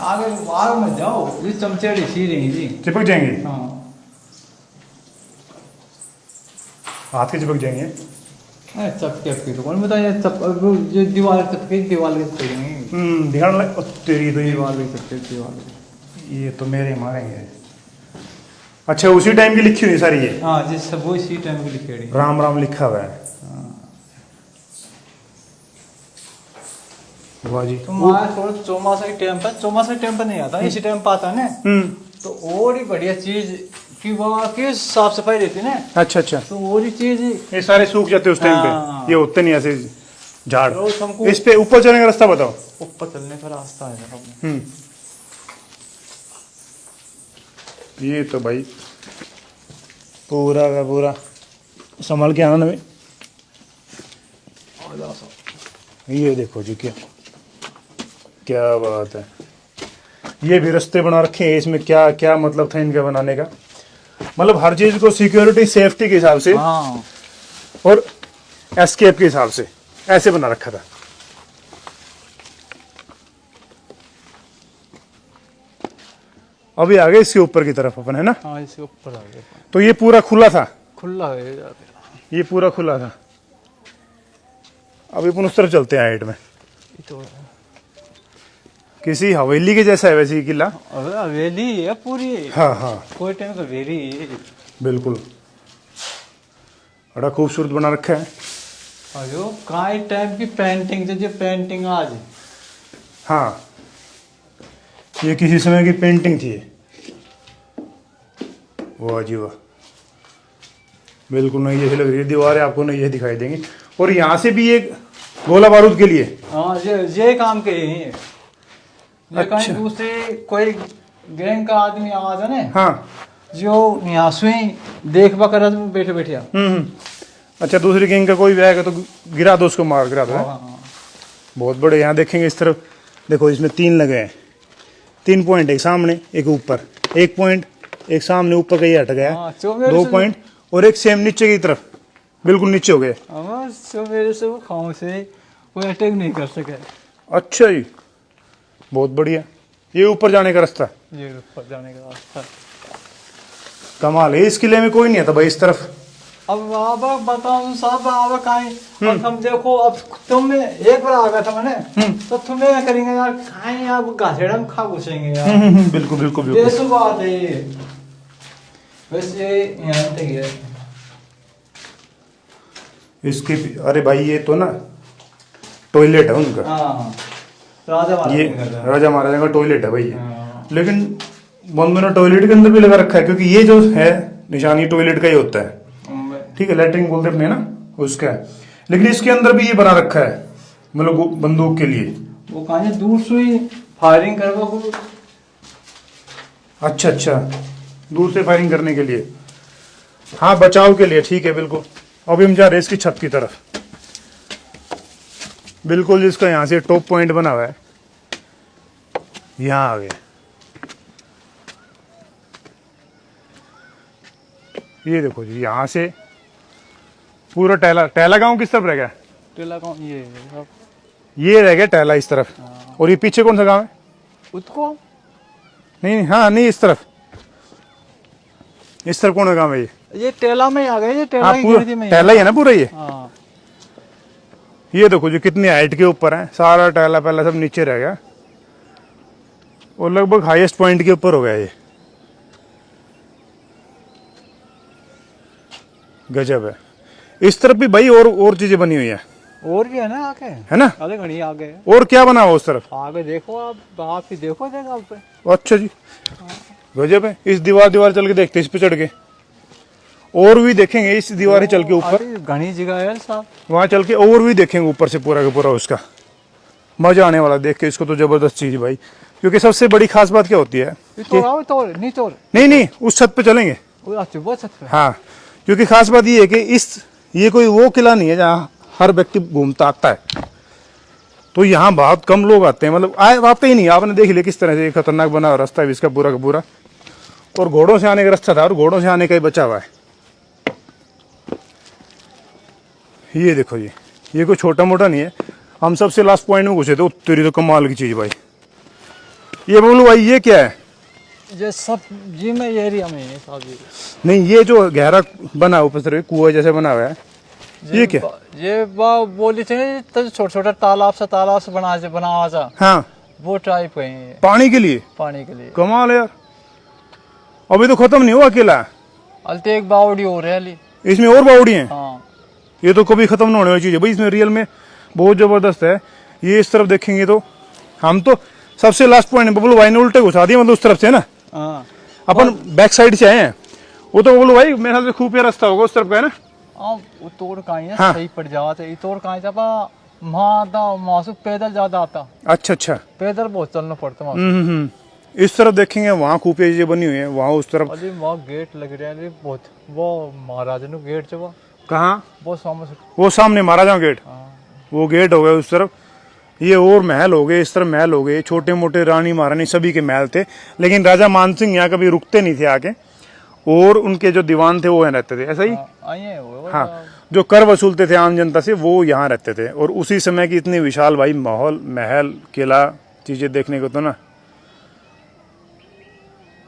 आगे आग में जाओ, ये चमचेड़ इसी रही जी। चिपक जाएंगे? हाँ हाथ के चिपक जाएंगे? चपके की तो कौन बताइए, जो दीवार चपके दीवार के चपकेंगे। दिखाने लाइट तेरी तो ये दीवार के चपके दीवार। ये तो मेरे मारेंगे। अच्छा, उसी टाइम की लिखी हुई सारी ये? हाँ जी, सब वो इसी टाइम की लिखेड़ी। राम राम लिखा हुआ है। वाह जी। तुम्हारा थोड़ा चौमासा टाइम पर नहीं आता, इसी टाइम पर आता है ना, तो और ही बढ़िया चीज कि वहाँ की साफ सफाई रहती है ना। अच्छा अच्छा, तो और ही चीज ये सारे सूख जाते उस टाइम हाँ। पे, ये होते नहीं ऐसे झाड़। रोज हमको इस पे ऊपर चलने का रास्ता बताओ। ऊपर चलने का रास्ता है साहब। ये तो भाई पूरा का पूरा संभाल के आना में। ये देखो जी, क्या क्या बात है। ये भी रास्ते बना रखे हैं, इसमें क्या क्या मतलब था इनका बनाने का। मतलब हर चीज को सिक्योरिटी सेफ्टी के हिसाब से हाँ और एस्केप के हिसाब से। ऐसे बना रखा था। अभी आ गए इसके ऊपर की तरफ अपन, है ना? हाँ इसके ऊपर आ गए, तो ये पूरा खुला था, खुला है इधर। ये पूरा खुला था। अभी अपन उस तरफ चलते हैं हाइट में। ये तो किसी हवेली के जैसा है वैसे ये किला। अबे हवेली है पूरी, हाँ हाँ कोई टाइम का हवेली है। बिल्कुल, बड़ा खूबसूरत बना रखा है। अयो काई टाइम की पेंटिंग जो पेंटिंग आज। हाँ, ये किसी समय की पेंटिंग थी। वाह जी वाह, बिल्कुल नई जैसी लग रही है। दीवारें आपको नई जैसी दिखाई देंगी। और यहाँ से भी एक गोला बारूद के लिए। हाँ ये काम के ही है। ये अच्छा। कहीं दूसरे कोई गैंग का आदमी आ जाए ना, हाँ, जो यहाँ से देखबा कर बैठे बैठे। अच्छा, दूसरी किंग का कोई भी आएगा तो गिरा दो उसको, मार गिरा दो। हाँ। बहुत बड़े। यहाँ देखेंगे इस तरफ, देखो इसमें 3 लगे हैं, 3 पॉइंट, एक सामने एक ऊपर, 1 पॉइंट, एक सामने ऊपर का ये हट गया, हाँ, जो मेरे 2 से- पॉइंट, और एक सेम नीचे की तरफ, बिल्कुल नीचे हो गए। मेरे से वो खाओ से कोई अटैक नहीं कर सके। अच्छा जी, बहुत बढ़िया। ये ऊपर जाने का रास्ता, ये ऊपर जाने का रास्ता। कमाल है। इस किले में कोई नहीं आता भाई इस तरफ। अब अब बताऊं साहब, अब कहीं और हम देखो, अब तुम एक बार आ गया था मैंने, तो तुम्हें क्या करेंगे यार, कहीं अब गाछेड़ा में खा घुसेंगे यार। बिल्कुल बिल्कुल ये बिल्कुल। बात है ये। वैसे यहाँ तक है इसके, अरे भाई ये तो ना टॉयलेट है उनका। हाँ, राजा महाराजा ये का घर है। राजा महाराजा का टॉयलेट है भाई ये। हाँ। लेकिन बंदों ने टॉयलेट के अंदर भी लगा रखा है, क्योंकि ये जो है निशान ये टॉयलेट का ही होता है। ठीक है, लैट्रिन बोलते अपने ना, उसका है। लेकिन इसके अंदर भी ये बना रखा है, मतलब बंदूक के लिए। वो कहीं दूर से ही फायरिंग करवा को। अच्छा अच्छा, दूर से फायरिंग करने के लिए। हाँ, बचाव के लिए, ठीक है बिल्कुल। अभी हम जा रहे हैं इसकी छत की तरफ, बिल्कुल जिसका यहाँ से टॉप पॉइंट बना हुआ है। यहाँ आ गए। ये देखो जी, यहाँ से पूरा टहला गांव किस तरफ रह गया? टेला कौन ये रह गया टहला इस तरफ। और ये पीछे कौन सा गांव है? उसको नहीं, हाँ नहीं, इस तरफ कौन सा गांव है? ये टेला में आ गए, ये टेला हाँ, की पूरा गिरदी में टहला ही है ना पूरा ये। हाँ। ये देखो जी कितनी हाइट के ऊपर है, सारा टहला पहला सब नीचे रह गया, और लगभग हाईएस्ट पॉइंट के ऊपर हो गया ये। गजब है। इस तरफ भी भाई और चीजें बनी हुई है और भी है ना आगे, है ना? अरे घड़ी आगे और क्या बना हुआ उस तरफ? आगे देखो, आप ही देखो देखो आप पे। अच्छा जी, गजब है। इस दीवार चल के देखते, इस पे चढ़ के, और भी देखेंगे इस दीवार ही चल के ऊपर, अरे घनी जगह है साहब। वहां चल के और भी देखेंगे ऊपर से पूरा का पूरा। उसका मजा आने वाला देख के इसको तो, जबरदस्त चीज भाई। क्योंकि सबसे बड़ी खास बात क्या होती है नहीं तोड़ नहीं उस छत पे चलेंगे। अच्छा वो छत पे। हाँ, क्योंकि खास बात ये है कि ये कोई वो किला नहीं है जहाँ हर व्यक्ति घूमता आता है। तो यहाँ बहुत कम लोग आते हैं, मतलब आते ही नहीं। आपने देख लिया किस तरह से खतरनाक बना हुआ रास्ता है इसका पूरा का पूरा, और घोड़ों से आने का रास्ता था, और घोड़ों से आने का ही बचा हुआ है। ये देखो जी, ये कोई छोटा मोटा नहीं है। हम सबसे लास्ट पॉइंट में घुसे थे। तेरी तो कमाल की चीज भाई। ये बोलो भाई, ये क्या है? ये सब जी में एरिया में है साहब। नहीं, ये जो गहरा बना ऊपर से कुआं जैसे बना हुआ है, ये क्या? ये बोली थी तो छोटा छोटा तालाब से बना जा। हाँ, वो टाइप है, पानी के लिए। पानी के लिए। कमाल है यार। अभी तो खत्म नहीं हुआ अकेला, अलते एक बावड़ी हो रही है इसमें और बावड़ी हैं। हाँ। ये तो कभी खत्म ना होने वाली चीज है भाई। इसमें रियल में बहुत जबरदस्त है। ये इस तरफ देखेंगे तो, हम तो सबसे लास्ट पॉइंट बबलू भाई ने उल्टे घुसा दिया, मतलब उस तरफ से ना, हाँ। अपन बैक साइड से आए हैं। वो तो बबलू भाई मेरे ख्याल से खूब रास्ता होगा उस तरफ का, है ना? वो तोड़ कहीं है, हाँ। सही पड़ जाता है। ये तोड़ कहीं जब मासू पैदल ज्यादा आता, अच्छा अच्छा। पैदल बहुत चलना पड़ता वहाँ। इस तरफ देखेंगे, वहाँ खूबे चीजें बनी हुई है, वहाँ उस तरफ। अरे वहाँ गेट लग रहा है बहुत, वो महाराजा ने गेट जो कहाँ? वो सामने से। वो सामने महाराजा गेट, हाँ। वो गेट हो गए उस तरफ। ये और महल हो गए, इस तरफ महल हो गए, छोटे मोटे रानी महारानी सभी के महल थे। लेकिन राजा मानसिंह यहाँ कभी रुकते नहीं थे आके, और उनके जो दीवान थे वो यहाँ रहते थे, ऐसा ही। आइए वो हाँ, जो कर वसूलते थे आम जनता से वो यहाँ रहते थे। और उसी समय की इतनी विशाल भाई माहौल, महल, किला, चीज़ें देखने को तो ना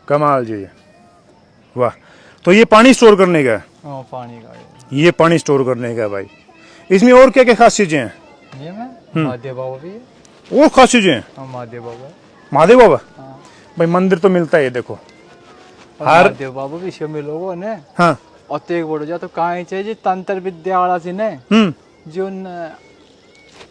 कमाल जी। वाह। तो ये पानी स्टोर करने का है? हाँ, पानी का ये पानी स्टोर करने का है भाई। इसमें और क्या क्या खास चीज़ें हैं? ये में महादेव बाबा भी है। और खास चीज़ें हैं? हाँ, महादेव बाबा। महादेव बाबा? हाँ। भाई मंदिर तो मिलता है ये देखो और हर। महादेव बाबा भी शिव में लोगों ने हाँ। और तेग बोल जा तो कहाँ चाहिए जी तंत्र विद्या वाला सी ने जो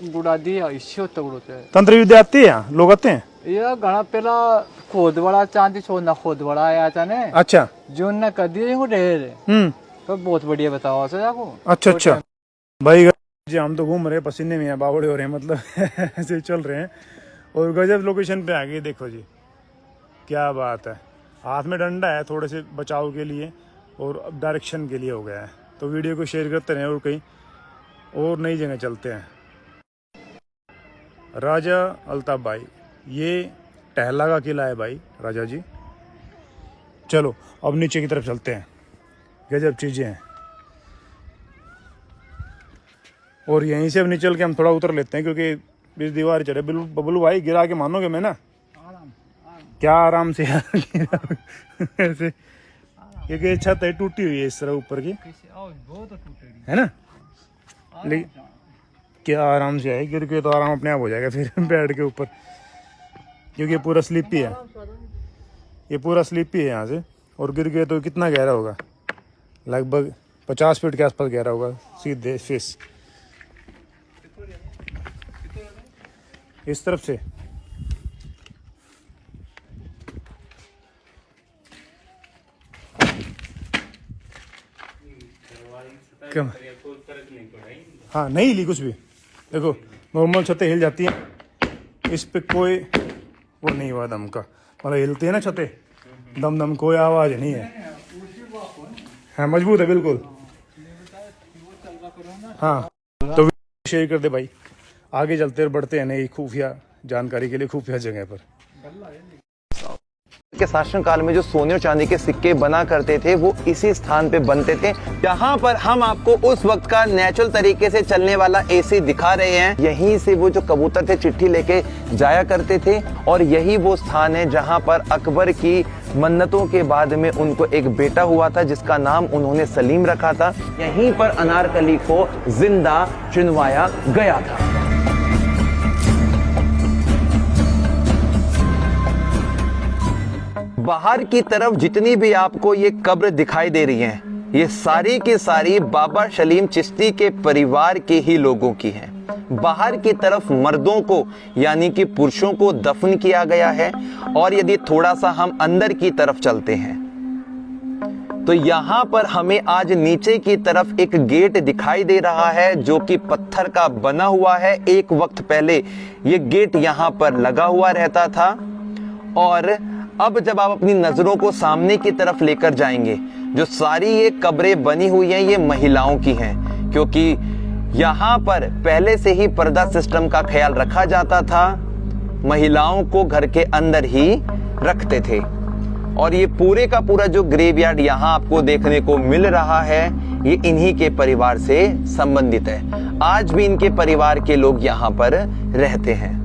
गुड़ा दिया इससे तगड़ो थे। तंत्र विद्या आती है यहाँ, लोग आते हैं? ये घना पहला खोद बड़ा चांदी छोड़ना खोद बड़ा आया था ने। अच्छा। जो ने कर दिया इनको ढेर। तो बहुत बढ़िया बताओ ऐसे जाको। अच्छा अच्छा भाई जी, हम तो घूम रहे पसीने में बावड़े हो रहे हैं, मतलब ऐसे चल रहे हैं और गजब लोकेशन पे आ गए। देखो जी क्या बात है, हाथ में डंडा है थोड़े से बचाव के लिए और अब डायरेक्शन के लिए हो गया है। तो वीडियो को शेयर करते रहें और कहीं और नई जगह चलते हैं। राजा अल्ताफ भाई, ये टहला का किला है भाई राजा जी। चलो अब नीचे की तरफ चलते हैं, गजब चीज़ें हैं। और यहीं से अब निचल के हम थोड़ा उतर लेते हैं क्योंकि इस दीवार चढ़े। बबलू भाई गिरा के मानोगे मैं ना, क्या आराम से यार ऐसे, क्योंकि छत है टूटी हुई है इस तरह ऊपर की, है ना, लेकिन क्या आराम से है। गिर के तो आराम अपने आप हो जाएगा फिर बेड के ऊपर, क्योंकि ये पूरा स्लीपी है, ये पूरा स्लीपी है यहाँ से। और गिर गए तो कितना गहरा होगा, लगभग 50 फीट के आसपास गहरा होगा सीधे फेस इस तरफ से। कम हाँ नहीं ली कुछ भी। देखो नॉर्मल छतें हिल जाती हैं, इस पे कोई वो नहीं हुआ दम का, मतलब हिलती है ना छतें, दम दम कोई आवाज नहीं है। हाँ मजबूत है बिल्कुल। हाँ तो शेयर कर दे भाई, आगे चलते और बढ़ते हैं नई खुफिया जानकारी के लिए खुफिया जगह पर। के शासन काल में जो सोने और चांदी के सिक्के बना करते थे वो इसी स्थान पे बनते थे। यहाँ पर हम आपको उस वक्त का नेचुरल तरीके से चलने वाला एसी दिखा रहे हैं। यहीं से वो जो कबूतर थे चिट्ठी लेके जाया करते थे और यही वो स्थान है जहाँ पर अकबर की मन्नतों के बाद में उनको एक बेटा हुआ था जिसका नाम उन्होंने सलीम रखा था। यहीं पर अनारकली को जिंदा चुनवाया गया था। बाहर की तरफ जितनी भी आपको ये कब्र दिखाई दे रही हैं, ये सारी की सारी बाबा सलीम चिश्ती के परिवार के ही लोगों की हैं। बाहर की तरफ मर्दों को यानी कि पुरुषों को दफन किया गया है। और यदि थोड़ा सा हम अंदर की तरफ चलते हैं तो यहाँ पर हमें आज नीचे की तरफ एक गेट दिखाई दे रहा है जो कि पत्थर का बना हुआ है। एक वक्त पहले ये गेट यहाँ पर लगा हुआ रहता था और अब जब आप अपनी नजरों को सामने की तरफ लेकर जाएंगे, जो सारी ये कब्रें बनी हुई हैं ये महिलाओं की हैं, क्योंकि यहाँ पर पहले से ही पर्दा सिस्टम का ख्याल रखा जाता था। महिलाओं को घर के अंदर ही रखते थे और ये पूरे का पूरा जो ग्रेवयार्ड यहाँ आपको देखने को मिल रहा है ये इन्हीं के परिवार से संबंधित है। आज भी इनके परिवार के लोग यहाँ पर रहते हैं।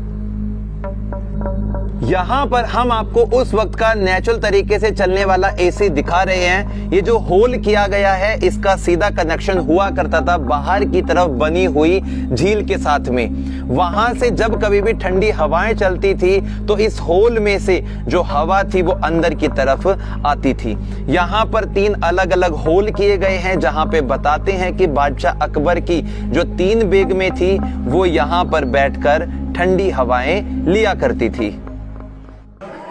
यहाँ पर हम आपको उस वक्त का नेचुरल तरीके से चलने वाला एसी दिखा रहे हैं। ये जो होल किया गया है इसका सीधा कनेक्शन हुआ करता था बाहर की तरफ बनी हुई झील के साथ में। वहां से जब कभी भी ठंडी हवाएं चलती थी तो इस होल में से जो हवा थी वो अंदर की तरफ आती थी। यहाँ पर 3 अलग अलग होल किए गए हैं जहां पे बताते हैं कि बादशाह अकबर की जो 3 बेगमें थी वो यहाँ पर बैठकर ठंडी हवाएं लिया करती थी।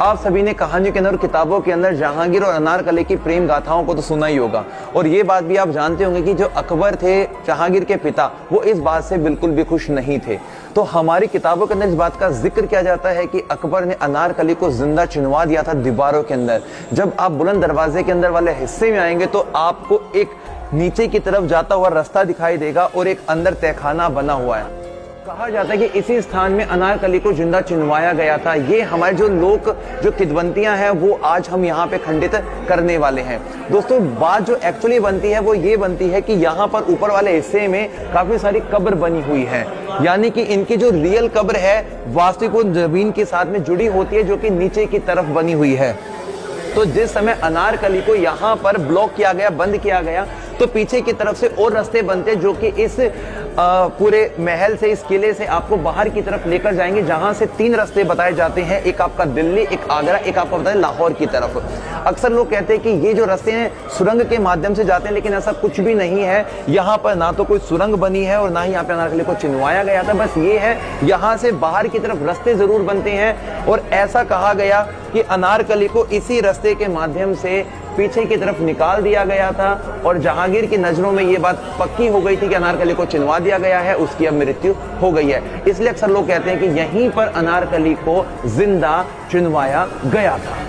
आप सभी ने कहानियों के अंदर, किताबों के अंदर जहांगीर और अनारकली की प्रेम गाथाओं को तो सुना ही होगा और ये बात भी आप जानते होंगे कि जो अकबर थे जहांगीर के पिता, वो इस बात से बिल्कुल भी खुश नहीं थे। तो हमारी किताबों के अंदर इस बात का जिक्र किया जाता है कि अकबर ने अनारकली को जिंदा चुनवा दिया था दीवारों के अंदर। जब आप बुलंद दरवाजे के अंदर वाले हिस्से में आएंगे तो आपको एक नीचे की तरफ जाता हुआ रास्ता दिखाई देगा और एक अंदर तहखाना बना हुआ है। कहा जाता है कि इसी स्थान में अनारकली को जिंदा चिनवाया गया था। ये हमारे जो किदवंतियां हैं वो आज हम यहाँ पे खंडित करने वाले हैं। दोस्तों बात जो एक्चुअली बनती है वो ये बनती है कि यहाँ पर ऊपर वाले हिस्से में काफी सारी कब्र बनी हुई है, यानी कि इनकी जो रियल कब्र है वास्तविक वो जमीन के साथ में जुड़ी होती है, जो कि नीचे की तरफ बनी हुई है। तो जिस समय अनारकली को यहाँ पर ब्लॉक किया गया, बंद किया गया, तो पीछे की तरफ से और रास्ते बनते जो कि इस पूरे महल से, इस किले से आपको बाहर की तरफ लेकर जाएंगे, जहां से 3 रास्ते बताए जाते हैं, एक आपका दिल्ली, एक आगरा, एक आपको बताए लाहौर की तरफ। अक्सर लोग कहते हैं कि ये जो रास्ते हैं सुरंग के माध्यम से जाते हैं, लेकिन ऐसा कुछ भी नहीं है। यहाँ पर ना तो कोई सुरंग बनी है और ना ही यहाँ पे अनारकली को चिनवाया गया था। बस ये है यहाँ से बाहर की तरफ रास्ते जरूर बनते हैं, और ऐसा कहा गया कि अनारकली को इसी रास्ते के माध्यम से पीछे की तरफ निकाल दिया गया था, और जहांगीर की नजरों में ये बात पक्की हो गई थी कि अनारकली को चिनवा दिया गया है, उसकी अब मृत्यु हो गई है। इसलिए अक्सर लोग कहते हैं कि यहीं पर अनारकली को जिंदा चिनवाया गया था।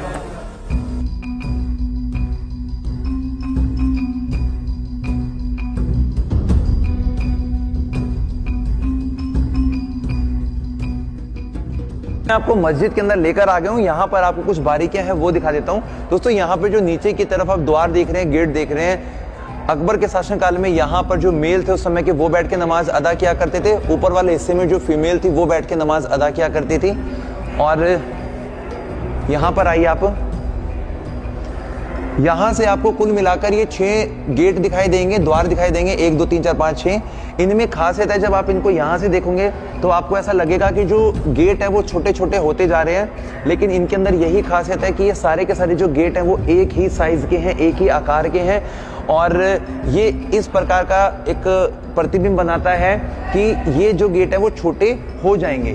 मैं आपको मस्जिद के अंदर लेकर आ गया हूँ। यहाँ पर आपको कुछ बारीकियां हैं वो दिखा देता हूँ। दोस्तों यहाँ पे जो नीचे की तरफ आप द्वार देख रहे हैं, गेट देख रहे हैं, अकबर के शासनकाल में यहाँ पर जो मेल थे उस समय के वो बैठ के नमाज अदा किया करते थे। ऊपर वाले हिस्से में जो फीमेल थी वो बैठ के नमाज अदा किया करती थी। और यहाँ पर आइए आप, यहाँ से आपको कुल मिलाकर ये 6 गेट दिखाई देंगे, द्वार दिखाई देंगे, 1 2 3 4 5 6। इनमें खासियत है, जब आप इनको यहाँ से देखोगे तो आपको ऐसा लगेगा कि जो गेट है वो छोटे छोटे होते जा रहे हैं, लेकिन इनके अंदर यही खासियत है कि ये सारे के सारे जो गेट हैं वो एक ही साइज के हैं, एक ही आकार के हैं, और ये इस प्रकार का एक प्रतिबिंब बनाता है कि ये जो गेट है वो छोटे हो जाएंगे।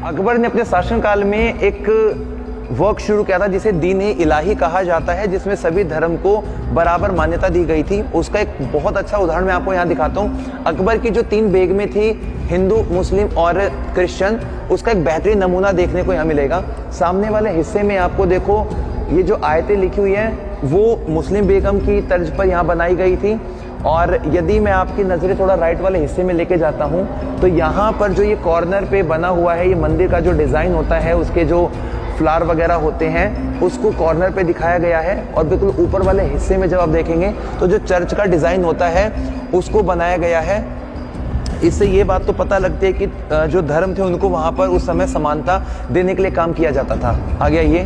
अकबर ने अपने शासनकाल में एक वर्क शुरू किया था जिसे दीन-ए इलाही कहा जाता है, जिसमें सभी धर्म को बराबर मान्यता दी गई थी। उसका एक बहुत अच्छा उदाहरण मैं आपको यहाँ दिखाता हूँ। अकबर की जो 3 बेगमें थी, हिंदू, मुस्लिम और क्रिश्चियन, उसका एक बेहतरीन नमूना देखने को यहाँ मिलेगा। सामने वाले हिस्से में आपको देखो ये जो आयतें लिखी हुई हैं वो मुस्लिम बेगम की तर्ज पर यहाँ बनाई गई थी। और यदि मैं आपकी नज़रें थोड़ा राइट वाले हिस्से में लेके जाता हूँ तो यहाँ पर जो ये कॉर्नर पे बना हुआ है, ये मंदिर का जो डिज़ाइन होता है, उसके जो फ्लावर वगैरह होते हैं उसको कॉर्नर पे दिखाया गया है। और बिल्कुल ऊपर वाले हिस्से में जब आप देखेंगे तो जो चर्च का डिज़ाइन होता है उसको बनाया गया है। इससे ये बात तो पता लगती है कि जो धर्म थे उनको वहाँ पर उस समय समानता देने के लिए काम किया जाता था। आ गया ये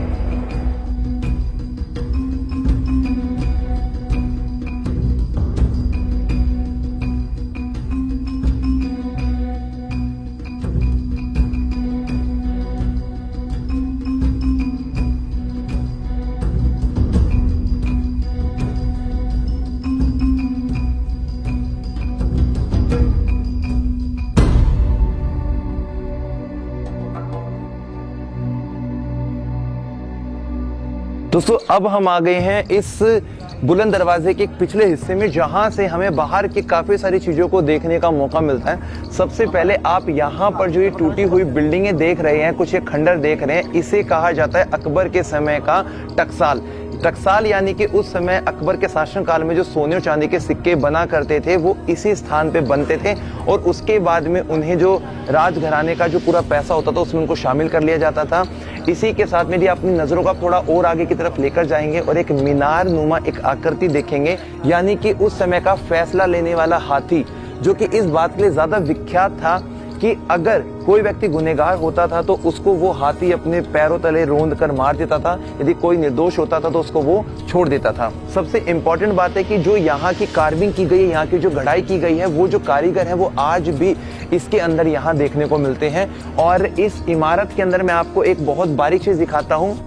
दोस्तों, अब हम आ गए हैं इस बुलंद दरवाजे के एक पिछले हिस्से में, जहां से हमें बाहर की काफी सारी चीजों को देखने का मौका मिलता है। सबसे पहले आप यहां पर जो ये टूटी हुई बिल्डिंगें देख रहे हैं, कुछ ये खंडर देख रहे हैं, इसे कहा जाता है अकबर के समय का टकसाल। टकसाल यानी कि उस समय अकबर के शासनकाल में जो सोने और चांदी के सिक्के बना करते थे वो इसी स्थान पे बनते थे, और उसके बाद में उन्हें जो राजघराने का जो पूरा पैसा होता था उसमें उनको शामिल कर लिया जाता था। इसी के साथ में यदि अपनी नजरों का थोड़ा और आगे की तरफ लेकर जाएंगे और एक मीनार नुमा एक आकृति देखेंगे, यानी कि उस समय का फैसला लेने वाला हाथी, जो कि इस बात के लिए ज्यादा विख्यात था कि अगर कोई व्यक्ति गुनहगार होता था तो उसको वो हाथी अपने पैरों तले रोंद कर मार देता था, यदि कोई निर्दोष होता था तो उसको वो छोड़ देता था। सबसे इम्पोर्टेंट बात है कि जो यहाँ की कार्विंग की गई है, यहाँ की जो गढ़ाई की गई है, वो जो कारीगर है वो आज भी इसके अंदर यहाँ देखने को मिलते हैं। और इस इमारत के अंदर मैं आपको एक बहुत बारीक चीज दिखाता हूँ,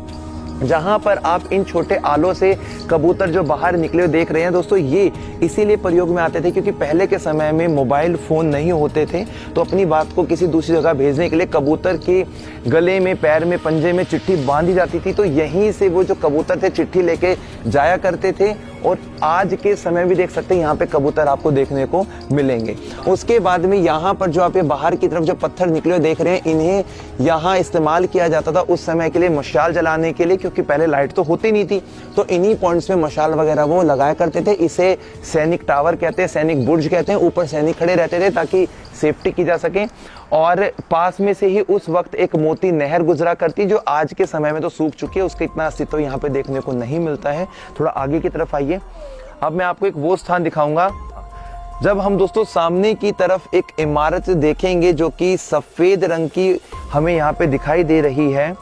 जहां पर आप इन छोटे आलों से कबूतर जो बाहर निकले हुए देख रहे हैं। दोस्तों, ये इसीलिए प्रयोग में आते थे क्योंकि पहले के समय में मोबाइल फोन नहीं होते थे, तो अपनी बात को किसी दूसरी जगह भेजने के लिए कबूतर के गले में, पैर में, पंजे में चिट्ठी बांधी जाती थी। तो यहीं से वो जो कबूतर थे चिट्ठी लेके जाया करते थे, और आज के समय भी देख सकते हैं यहाँ पे कबूतर आपको देखने को मिलेंगे। उसके बाद में यहाँ पर जो आप ये बाहर की तरफ जो पत्थर निकले देख रहे हैं, इन्हें यहाँ इस्तेमाल किया जाता था उस समय के लिए मशाल जलाने के लिए, क्योंकि पहले लाइट तो होती नहीं थी, तो इन्हीं पॉइंट्स में मशाल वगैरह वो लगाया करते थे। इसे सैनिक टावर कहते हैं, सैनिक बुर्ज कहते हैं। ऊपर सैनिक खड़े रहते थे ताकि सेफ्टी की जा सके। और पास में से ही उस वक्त एक मोती नहर गुजरा करती, जो आज के समय में तो सूख चुकी है, उसका इतना अस्तित्व यहाँ पे देखने को नहीं मिलता है। थोड़ा आगे की तरफ आइए। अब मैं आपको एक वो स्थान दिखाऊंगा जब हम दोस्तों सामने की तरफ एक इमारत देखेंगे जो कि सफेद रंग की हमें यहाँ पे दिखाई दे रही है।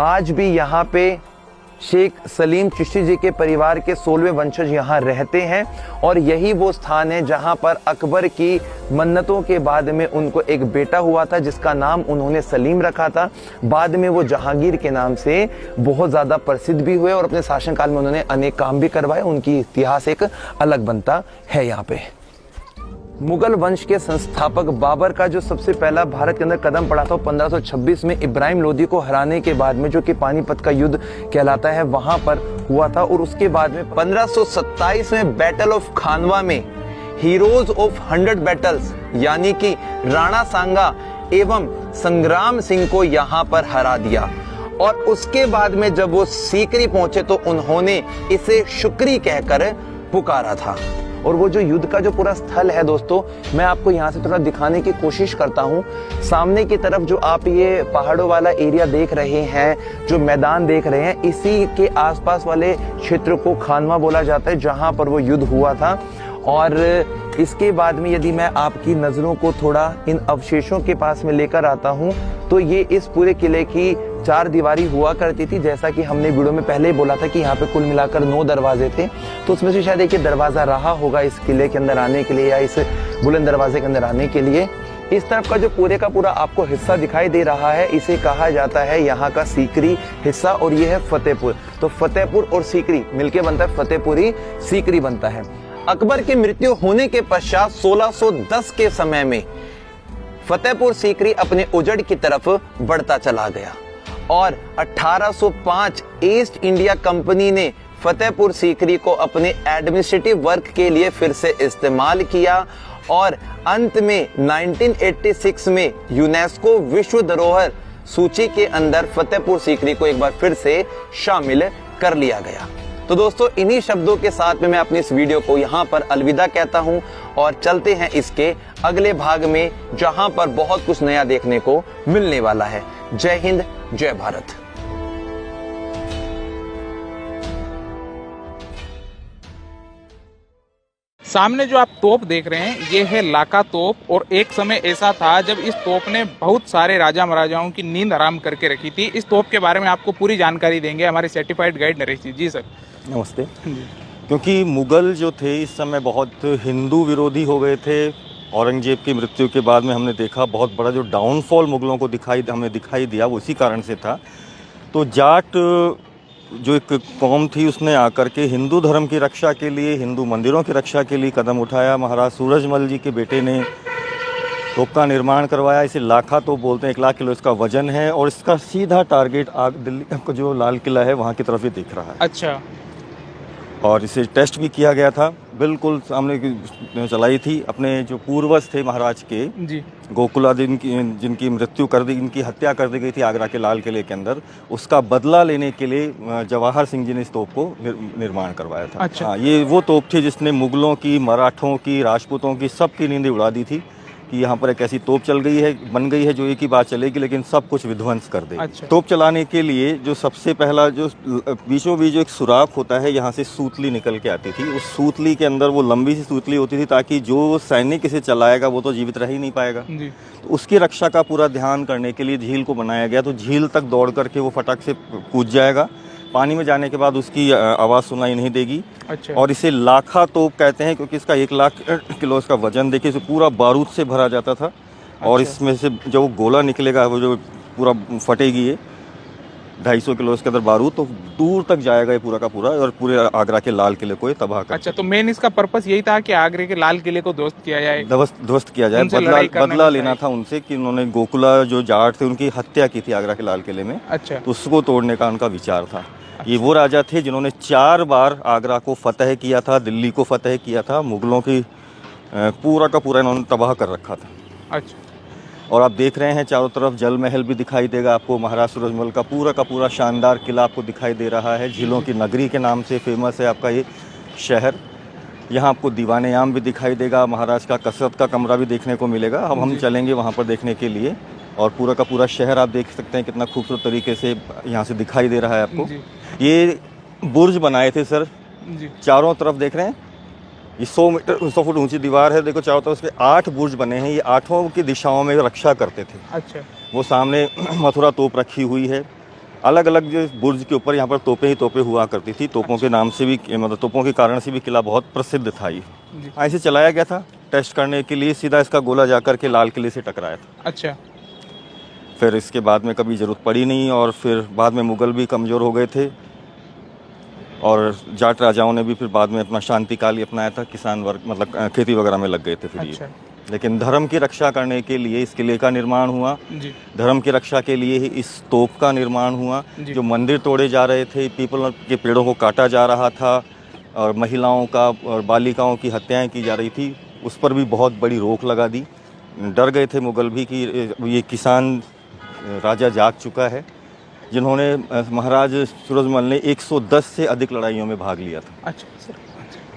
आज भी यहाँ पे शेख सलीम चिश्ती जी के परिवार के 16वें वंशज यहाँ रहते हैं और यही वो स्थान है जहाँ पर अकबर की मन्नतों के बाद में उनको एक बेटा हुआ था जिसका नाम उन्होंने सलीम रखा था। बाद में वो जहांगीर के नाम से बहुत ज़्यादा प्रसिद्ध भी हुए और अपने शासनकाल में उन्होंने अनेक काम भी करवाए। उनकी इतिहास एक अलग बनता है। यहाँ पे मुगल वंश के संस्थापक बाबर का जो सबसे पहला भारत के अंदर कदम पड़ा था 1526 में इब्राहिम लोदी को हराने के बाद में, जो कि पानीपत का युद्ध कहलाता है, वहां पर हुआ था। और उसके बाद में 1527 में बैटल ऑफ खानवा में हीरोज ऑफ 100 बैटल्स यानी कि राणा सांगा एवं संग्राम सिंह को यहां पर हरा दिया। और उसके बाद में जब वो सीकरी पहुंचे तो उन्होंने इसे शुक्री कहकर पुकारा था। और वो जो युद्ध का जो पूरा स्थल है दोस्तों, मैं आपको यहाँ से थोड़ा दिखाने की कोशिश करता हूँ। सामने की तरफ जो आप ये पहाड़ों वाला एरिया देख रहे हैं, जो मैदान देख रहे हैं, इसी के आसपास वाले क्षेत्र को खानवा बोला जाता है जहाँ पर वो युद्ध हुआ था। और इसके बाद में यदि मैं आपकी नजरों को थोड़ा इन अवशेषों के पास में लेकर आता हूँ तो ये इस पूरे किले की 4 दीवारी हुआ करती थी। जैसा कि हमने वीडियो में पहले ही बोला था कि यहाँ पे कुल मिलाकर 9 दरवाजे थे, तो उसमें से शायद एक दरवाजा रहा होगा इस किले के अंदर आने के लिए या इस बुलंद दरवाजे के अंदर आने के लिए। इस तरफ का जो पूरे का पूरा आपको हिस्सा दिखाई दे रहा है, इसे कहा जाता है यहाँ का सीकरी हिस्सा और ये है फतेहपुर। तो फतेहपुर और सीकरी मिलके बनता है फतेहपुरी सीकरी बनता है। अकबर की मृत्यु होने के पश्चात 1610 के समय में फतेहपुर सीकरी अपने उजड़ की तरफ बढ़ता चला गया और 1805 ईस्ट इंडिया कंपनी ने फतेहपुर सीकरी को अपने एडमिनिस्ट्रेटिव वर्क के लिए फिर से इस्तेमाल किया और अंत में 1986 में यूनेस्को विश्व धरोहर सूची के अंदर फतेहपुर सीकरी को एक बार फिर से शामिल कर लिया गया। तो दोस्तों इन्हीं शब्दों के साथ में मैं अपनी इस वीडियो को यहाँ पर अलविदा कहता हूँ और चलते हैं इसके अगले भाग में जहाँ पर बहुत कुछ नया देखने को मिलने वाला है। जय हिंद, जय भारत। सामने जो आप तोप देख रहे हैं ये है लाका तोप और एक समय ऐसा था जब इस तोप ने बहुत सारे राजा महाराजाओं की नींद हराम करके रखी थी। इस तोप के बारे में आपको पूरी जानकारी देंगे हमारे सर्टिफाइड गाइड नरेश जी। जी सर नमस्ते। क्योंकि मुगल जो थे इस समय बहुत हिंदू विरोधी हो गए थे। औरंगजेब की मृत्यु के बाद में हमने देखा बहुत बड़ा जो डाउनफॉल मुगलों को हमें दिखाई दिया वो इसी कारण से था। तो जाट जो एक कौम थी उसने आकर के हिंदू धर्म की रक्षा के लिए, हिंदू मंदिरों की रक्षा के लिए कदम उठाया। महाराज सूरजमल जी के बेटे ने तोप का निर्माण करवाया। इसे लाखा तोप बोलते हैं। 1 लाख किलो इसका वजन है और इसका सीधा टारगेट दिल्ली का जो लाल किला है वहाँ की तरफ ही दिख रहा है। अच्छा। और इसे टेस्ट भी किया गया था, बिल्कुल सामने चलाई थी। अपने जो पूर्वज थे महाराज के जी, गोकुला जिनकी मृत्यु कर दी, इनकी हत्या कर दी गई थी आगरा के लाल किले के अंदर, उसका बदला लेने के लिए जवाहर सिंह जी ने इस तोप को निर्माण करवाया था। अच्छा। हाँ, ये वो तोप थी जिसने मुगलों की, मराठों की, राजपूतों की सबकी नींद उड़ा दी थी कि यहाँ पर एक ऐसी तोप बन गई है जो एक ही बात चलेगी लेकिन सब कुछ विध्वंस कर देगी। अच्छा। तोप चलाने के लिए जो सबसे पहला जो बीचों बीच जो एक सुराख होता है, यहाँ से सूतली निकल के आती थी। उस सूतली के अंदर वो लंबी सी सूतली होती थी ताकि जो सैनिक इसे चलाएगा वो तो जीवित रह ही नहीं पाएगा। तो उसकी रक्षा का पूरा ध्यान करने के लिए झील को बनाया गया। तो झील तक दौड़ करके वो फटक से कूद जाएगा। पानी में जाने के बाद उसकी आवाज़ सुनाई नहीं देगी। अच्छा। और इसे लाखा तोप कहते हैं क्योंकि इसका 1 लाख किलो इसका वजन देखिए, इसे पूरा बारूद से भरा जाता था। और अच्छा। इसमें से जो गोला निकलेगा वो जो पूरा फटेगी ये 250 किलो इसके अंदर बारूद, तो दूर तक जाएगा ये पूरा का पूरा और पूरे आगरा के लाल किले को ये तबाह कर। अच्छा, तो मेन इसका पर्पस यही था कि आगरे के लाल किले को ध्वस्त किया जाए, ध्वस्त किया जाए, बदला लेना था उनसे कि उन्होंने गोकुला जो जाट थे उनकी हत्या की थी आगरा के लाल किले में। अच्छा। तो उसको तोड़ने का उनका विचार था। ये वो राजा थे जिन्होंने 4 बार आगरा को फतह किया था, दिल्ली को फतह किया था। मुगलों की पूरा का पूरा इन्होंने तबाह कर रखा था। अच्छा। और आप देख रहे हैं चारों तरफ जल महल भी दिखाई देगा आपको। महाराज सूरजमल का पूरा शानदार किला आपको दिखाई दे रहा है। झीलों की नगरी के नाम से फेमस है आपका ये शहर। यहाँ आपको दीवाने आम भी दिखाई देगा, महाराज का कसरत का कमरा भी देखने को मिलेगा। अब हम चलेंगे वहाँ पर देखने के लिए, और पूरा का पूरा शहर आप देख सकते हैं कितना खूबसूरत तरीके से यहाँ से दिखाई दे रहा है आपको। ये बुर्ज बनाए थे सर, चारों तरफ देख रहे हैं, ये 100 फुट ऊंची दीवार है, देखो चारों तरफ उसके 8 बुर्ज बने हैं। ये 8 की दिशाओं में रक्षा करते थे। अच्छा, वो सामने मथुरा तोप रखी हुई है, अलग अलग जो बुर्ज के ऊपर यहाँ पर तोपें ही तोपें हुआ करती थी। तोपों के नाम से भी, मतलब तोपों के कारण से भी किला बहुत प्रसिद्ध था। ये ऐसे चलाया गया था टेस्ट करने के लिए, सीधा इसका गोला जाकर के लाल किले से टकराया था। अच्छा, फिर इसके बाद में कभी ज़रूरत पड़ी नहीं, और फिर बाद में मुग़ल भी कमज़ोर हो गए थे, और जाट राजाओं ने भी फिर बाद में अपना शांति काल ही अपनाया था। किसान वर्ग मतलब खेती वगैरह में लग गए थे फिर अच्छा। ये। लेकिन धर्म की रक्षा करने के लिए इस किले का निर्माण हुआ। जी, धर्म की रक्षा के लिए ही इस तोप का निर्माण हुआ। जी। जो मंदिर तोड़े जा रहे थे, पीपल के पेड़ों को काटा जा रहा था, और महिलाओं का और बालिकाओं की हत्याएं की जा रही थी, उस पर भी बहुत बड़ी रोक लगा दी। डर गए थे मुग़ल भी कि ये किसान राजा जाग चुका है, जिन्होंने महाराज सूरजमल ने 110 से अधिक लड़ाइयों में भाग लिया था। अच्छा सर।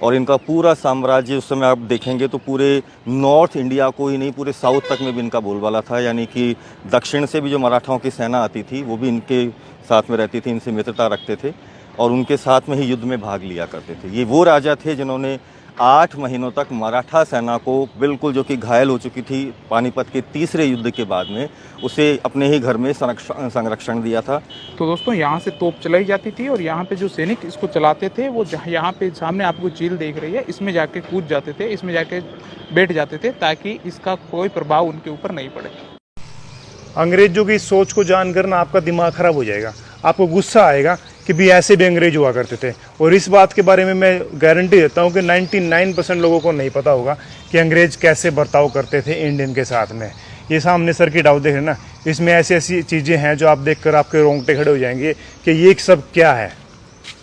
और इनका पूरा साम्राज्य उस समय आप देखेंगे तो पूरे नॉर्थ इंडिया को ही नहीं, पूरे साउथ तक में भी इनका बोलबाला था। यानी कि दक्षिण से भी जो मराठाओं की सेना आती थी वो भी इनके साथ में रहती थी, इनसे मित्रता रखते थे, और उनके साथ में ही युद्ध में भाग लिया करते थे। ये वो राजा थे जिन्होंने 8 महीनों तक मराठा सेना को बिल्कुल, जो कि घायल हो चुकी थी पानीपत के तीसरे युद्ध के बाद में, उसे अपने ही घर में संरक्षण दिया था। तो दोस्तों यहाँ से तोप चलाई जाती थी, और यहाँ पे जो सैनिक इसको चलाते थे वो यहाँ पे सामने आपको झील देख रही है, इसमें जाके कूद जाते थे, इसमें जाके बैठ जाते थे, ताकि इसका कोई प्रभाव उनके ऊपर नहीं पड़े। अंग्रेजों की सोच को जानकर ना आपका दिमाग खराब हो जाएगा, आपको गुस्सा आएगा कि भी ऐसे भी अंग्रेज हुआ करते थे। और इस बात के बारे में मैं गारंटी देता हूँ कि 99% लोगों को नहीं पता होगा कि अंग्रेज कैसे बर्ताव करते थे इंडियन के साथ में। ये सामने सर्किट हाउस देख रहे हैं ना, इसमें ऐसी ऐसी चीज़ें हैं जो आप देखकर आपके रोंगटे खड़े हो जाएंगे कि ये सब क्या है।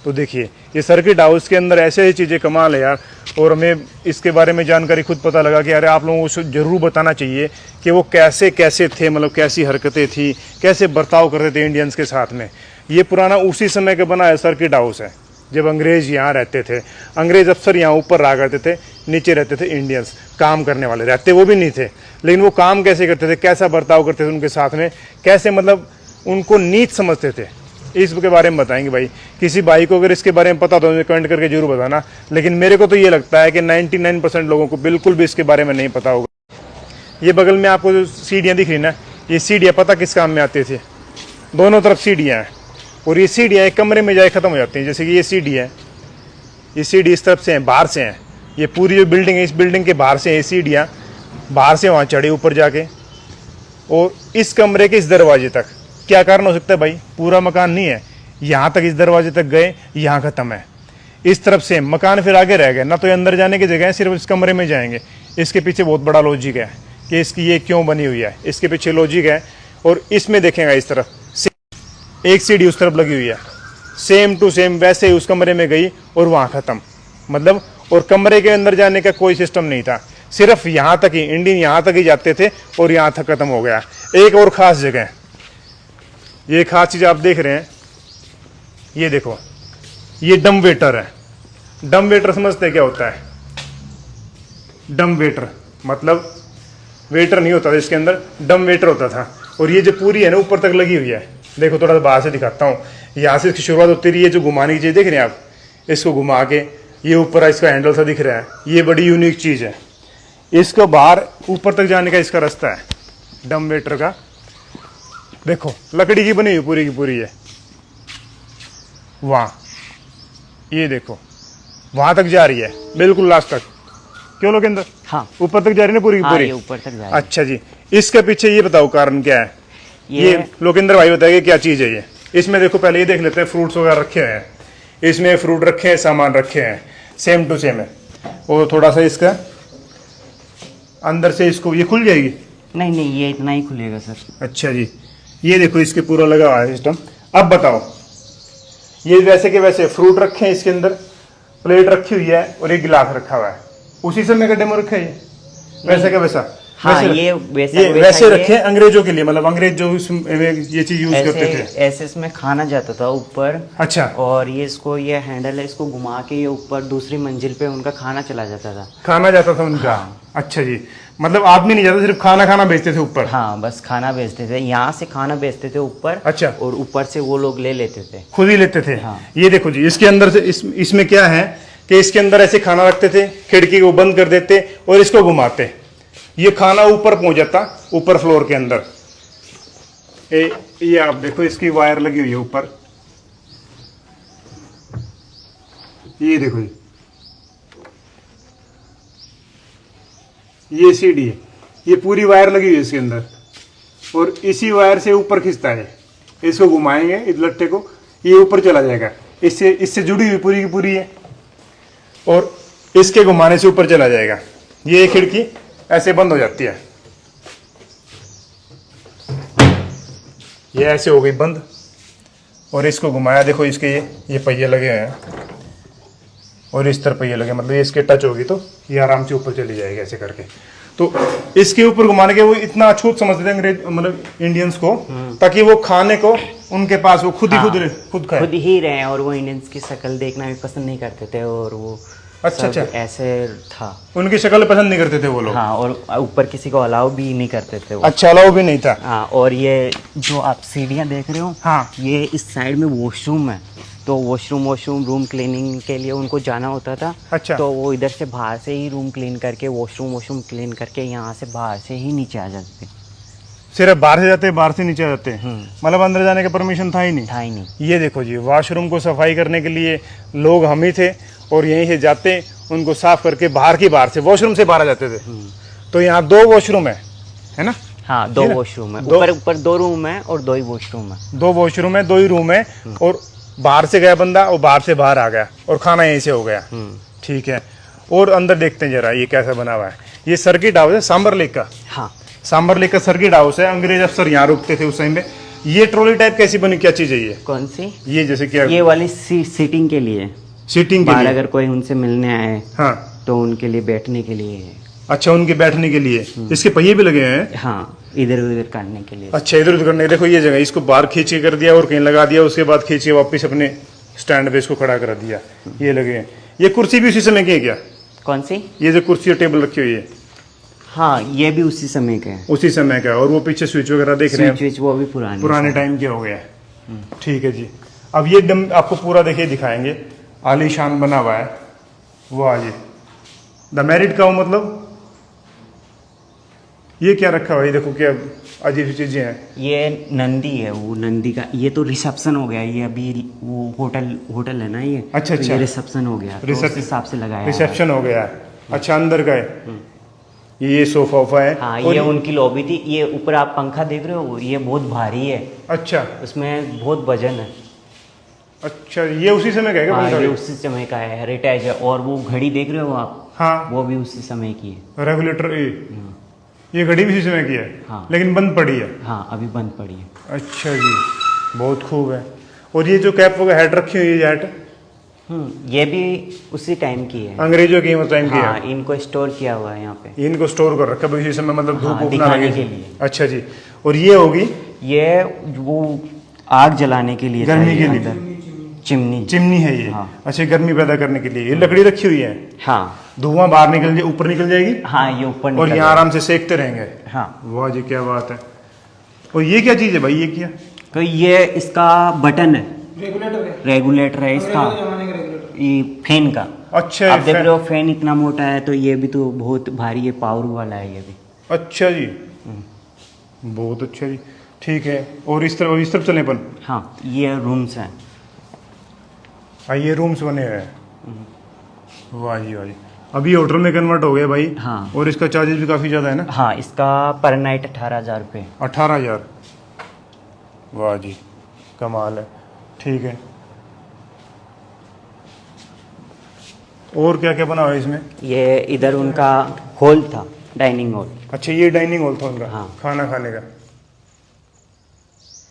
तो देखिए, ये सर्किट हाउस के अंदर ऐसे ही चीज़ें कमाल है यार। और हमें इसके बारे में जानकारी खुद पता लगा कि अरे आप लोगों को ज़रूर बताना चाहिए कि वो कैसे कैसे थे, मतलब कैसी हरकतें थी, कैसे बर्ताव करते थे इंडियंस के साथ में। ये पुराना उसी समय का बना है सर्किट हाउस है, जब अंग्रेज यहाँ रहते थे। अंग्रेज अफसर यहाँ ऊपर रहा करते थे, नीचे रहते थे इंडियंस, काम करने वाले रहते वो भी नहीं थे। लेकिन वो काम कैसे करते थे, कैसा बर्ताव करते थे उनके साथ में, कैसे मतलब उनको नीच समझते थे, इसके बारे में बताएंगे भाई। किसी भाई को अगर इसके बारे में पता तो मुझे कमेंट करके जरूर बताना। लेकिन मेरे को तो ये लगता है कि 99% लोगों को बिल्कुल भी इसके बारे में नहीं पता होगा। ये बगल में आपको जो सीढ़ियाँ दिख रही ना, ये सीढ़ियाँ पता किस काम में आती थी? दोनों तरफ सीढ़ियाँ हैं, और ये सीढ़ियाँ एक कमरे में जाए ख़त्म हो जाती हैं। जैसे कि ये सीढ़ी है, ये सीढ़ी इस तरफ से हैं, बाहर से हैं। ये पूरी जो बिल्डिंग है, इस बिल्डिंग के बाहर से ये सीढ़ियाँ बाहर से वहाँ चढ़े ऊपर जाके, और इस कमरे के इस दरवाजे तक। क्या कारण हो सकता है भाई? पूरा मकान नहीं है, यहाँ तक इस दरवाजे तक गए, यहाँ ख़त्म है। इस तरफ से मकान फिर आगे रह गए ना, तो ये अंदर जाने की जगह है, सिर्फ इस कमरे में जाएंगे। इसके पीछे बहुत बड़ा लॉजिक है कि इसकी ये क्यों बनी हुई है, इसके पीछे लॉजिक है। और इसमें देखेंगे इस तरफ एक सीढ़ी उस तरफ लगी हुई है, सेम टू सेम वैसे ही उस कमरे में गई और वहाँ ख़त्म। मतलब और कमरे के अंदर जाने का कोई सिस्टम नहीं था, सिर्फ यहाँ तक ही इंडियन यहाँ तक ही जाते थे और यहाँ तक ख़त्म हो गया। एक और ख़ास जगह, ये खास चीज़ आप देख रहे हैं, ये देखो, ये डम वेटर है। डम वेटर समझते हैं क्या होता है? डम वेटर मतलब वेटर नहीं होता था इसके अंदर, डम वेटर होता था। और ये जो पूरी है ना ऊपर तक लगी हुई है, देखो थोड़ा सा बाहर से दिखाता हूँ। यहाँ से इसकी शुरुआत होती रही है, जो घुमाने की चीज़ देख रहे हैं आप, इसको घुमा के ये ऊपर इसका हैंडल सा दिख रहा है, ये बड़ी यूनिक चीज़ है। इसको बाहर ऊपर तक जाने का इसका रास्ता है डम वेटर का। देखो लकड़ी की बनी हुई पूरी की पूरी है, वहाँ ये देखो वहाँ तक जा रही है, बिल्कुल लास्ट तक। क्यों लोकेंद्र? हाँ, ऊपर तक जा रही है ना पूरी की हाँ, पूरी? ये ऊपर तक जा रही है। अच्छा जी, इसके पीछे ये बताओ कारण क्या है? ये लोकेंद्र भाई बताएंगे क्या चीज़ है ये। इसमें देखो पहले ये देख लेते हैं, फ्रूट्स वगैरह रखे हैं, इसमें फ्रूट रखे हैं, सामान रखे हैं, सेम टू सेम है। और थोड़ा सा इसका अंदर से इसको ये खुल जाएगी? नहीं नहीं, ये इतना ही खुलेगा सर। अच्छा जी, ये देखो इसके पूरा लगा हुआ है सिस्टम। अब बताओ, ये वैसे के वैसे फ्रूट रखे हैं इसके अंदर, प्लेट रखी हुई है और एक गिलास रखा हुआ है। उसी समय का डेमो रखा है ये, वैसे का वैसा? हाँ, वैसे ये ये वैसे रखे अंग्रेजों के लिए, मतलब अंग्रेज जो ये चीज यूज करते थे। ऐसे इसमें खाना जाता था ऊपर। अच्छा। और ये इसको, ये हैंडल है, इसको घुमा के ये ऊपर दूसरी मंजिल पे उनका खाना चला जाता था। खाना जाता था उनका। अच्छा जी, मतलब आदमी नहीं जाता, सिर्फ खाना बेचते थे ऊपर। हाँ, बस खाना बेचते थे, यहाँ से खाना बेचते थे ऊपर। अच्छा। और ऊपर से वो लोग ले लेते थे, खुद ही लेते थे। हाँ। ये देखो जी, इसके अंदर से इसमें क्या है कि इसके अंदर ऐसे खाना रखते थे, खिड़की को बंद कर देते और इसको घुमाते, ये खाना ऊपर पहुंच जाता, ऊपर फ्लोर के अंदर। ये आप देखो, इसकी वायर लगी हुई है ऊपर, ये देखो जी, ये सीढ़ी है, ये पूरी वायर लगी हुई है इसके अंदर, और इसी वायर से ऊपर खिंचता है। इसको घुमाएंगे इस लट्टे को, ये ऊपर चला जाएगा, इससे जुड़ी हुई पूरी की पूरी है, और इसके घुमाने से ऊपर चला जाएगा। ये खिड़की ऐसे बंद हो जाती है, ये ऐसे हो गई बंद, और इसको घुमाया, देखो इसके ये पहिए लगे हैं, और इस तरह पहिए लगे, मतलब ये इसके टच होगी तो ये आराम से ऊपर चली जाएगी ऐसे करके। तो इसके ऊपर घुमाने के वो इतना अछूत समझते थे अंग्रेज, मतलब इंडियंस को, ताकि वो खाने को उनके पास वो खुद खाए, खुद ही रहे, और वो इंडियंस की शक्ल देखना भी पसंद नहीं करते थे, और वो अच्छा ऐसे था, उनकी शक्ल पसंद नहीं करते थे वो लोग। हाँ, और ऊपर किसी को अलाउ भी नहीं करते थे वो। अच्छा, अलाउ भी नहीं था। हाँ, और ये जो आप सीढ़ियाँ देख रहे हो, हाँ, ये इस साइड में वॉशरूम है, तो वॉशरूम रूम क्लीनिंग के लिए उनको जाना होता था। अच्छा। तो वो इधर से बाहर से ही रूम क्लीन करके, वॉशरूम क्लीन करके यहाँ से बाहर से ही नीचे आ जाते। सिर्फ बाहर से जाते, बाहर से नीचे आ जाते, मतलब अंदर जाने का परमिशन था ही नहीं। ये देखो जी, वॉशरूम को सफाई करने के लिए लोग हम ही थे, और यहीं से जाते, उनको साफ करके बाहर से वॉशरूम से बाहर आ जाते थे। तो यहाँ 2 वॉशरूम है ना? हाँ, 2 वॉशरूम है, ऊपर 2 रूम है और 2 ही वॉशरूम है। 2 वॉशरूम है, 2 ही रूम है, और बाहर से गया बंदा और बाहर से बाहर आ गया, और खाना यहीं से हो गया। ठीक है, और अंदर देखते हैं जरा ये कैसा बना हुआ है। ये सर्किट हाउस है सांबर लेक का। हाँ, सांबर लेक का सर्किट हाउस है, अंग्रेज अफसर यहाँ रुकते थे उस टाइम में। ये ट्रॉली टाइप कैसी बनी, क्या चीज है ये? कौन सी? ये जैसे क्या? ये वाली सीटिंग के लिए, सीटिंग के बाहर लिए, अगर कोई उनसे मिलने आए, हाँ, तो उनके लिए बैठने के लिए है। अच्छा, उनके बैठने के लिए। इसके पहिए भी लगे हैं? हाँ, इधर उधर करने के लिए। अच्छा, इधर उधर करने। देखो ये जगह, इसको बाहर खींच के कर दिया और कहीं लगा दिया, उसके बाद खींच के वापस अपने स्टैंड पे इसको खड़ा कर दिया। ये लगे हैं। ये कुर्सी भी उसी समय की है क्या? कौन सी? ये जो कुर्सी और टेबल रखी हुई है? हाँ, ये भी उसी समय का है। उसी समय का। और वो पीछे स्विच वगैरह देख रहे हैं, स्विच वो भी पुराने टाइम के हो गया है। ठीक है जी। अब ये एकदम आपको पूरा देखिए दिखाएंगे, आलीशान बना हुआ है। वाह जी, द मैरिड काउ, मतलब ये क्या रखा हुआ है? ये देखो क्या अजीब सी चीजें हैं। ये नंदी है, वो नंदी का, ये तो रिसेप्शन हो गया। ये अभी वो होटल है ना ये। अच्छा, तो ये रिसेप्शन हो गया, तो उस हिसाब से लगाया। रिसेप्शन हो गया है। अच्छा, अंदर का है। ये सोफा वोफा है। हाँ, ये उनकी लॉबी थी। ये ऊपर आप पंखा देख रहे हो, ये बहुत भारी है। अच्छा, उसमें बहुत वजन है। अच्छा, ये उसी समय का है क्या? हाँ, ये उसी समय का है, हेरिटेज है। और वो घड़ी देख रहे हो आप? हाँ, वो भी उसी समय की है। रेगुलेटर ये घड़ी भी उसी समय की है। हाँ, लेकिन बंद पड़ी है। हाँ, अभी बंद पड़ी है। अच्छा जी, बहुत खूब है। और ये जो कैप वगैरह हेड रखी हुई है, हैट, ये भी उसी टाइम की है, अंग्रेजों की टाइम की हाँ, है। इनको स्टोर किया हुआ है यहाँ पे। इनको स्टोर कर रखा है इसी समय, मतलब धूप हाँ, वूप ना दिखाने लगे के लिए। अच्छा जी। और ये होगी, ये वो आग जलाने के लिए, गर्मी के लिए चिमनी है ये। हाँ। अच्छा, गर्मी पैदा करने के लिए ये लकड़ी रखी हुई है। हाँ, धुआं बाहर निकल जाए, ऊपर निकल जाएगी। हाँ, ये ऊपर और यहाँ आराम से सेकते रहेंगे। हाँ। वाह जी, क्या बात है। और ये क्या चीज़ है भाई, ये क्या? तो ये इसका बटन है, रेगुलेटर है इसका, ये फैन का। अच्छा, आप देख रहे हो फैन इतना मोटा है, तो ये भी तो बहुत भारी है, पावर वाला है ये भी। अच्छा जी, बहुत अच्छा जी। ठीक है, और इस तरफ चले अपन। हाँ, ये रूम्स हैं। हाँ, ये रूम्स बने हुए हैं। वाह जी, वाह जी। अभी होटल में कन्वर्ट हो गया भाई। हाँ। और इसका चार्जेस भी काफ़ी ज़्यादा है ना? हाँ, इसका पर नाइट 18,000 रुपये। 18,000। वाह जी, कमाल है। ठीक है, और क्या क्या बना हुआ है इसमें? ये इधर उनका हॉल था, डाइनिंग हॉल। अच्छा, ये डाइनिंग हॉल था उनका। हाँ। खाना खाने का।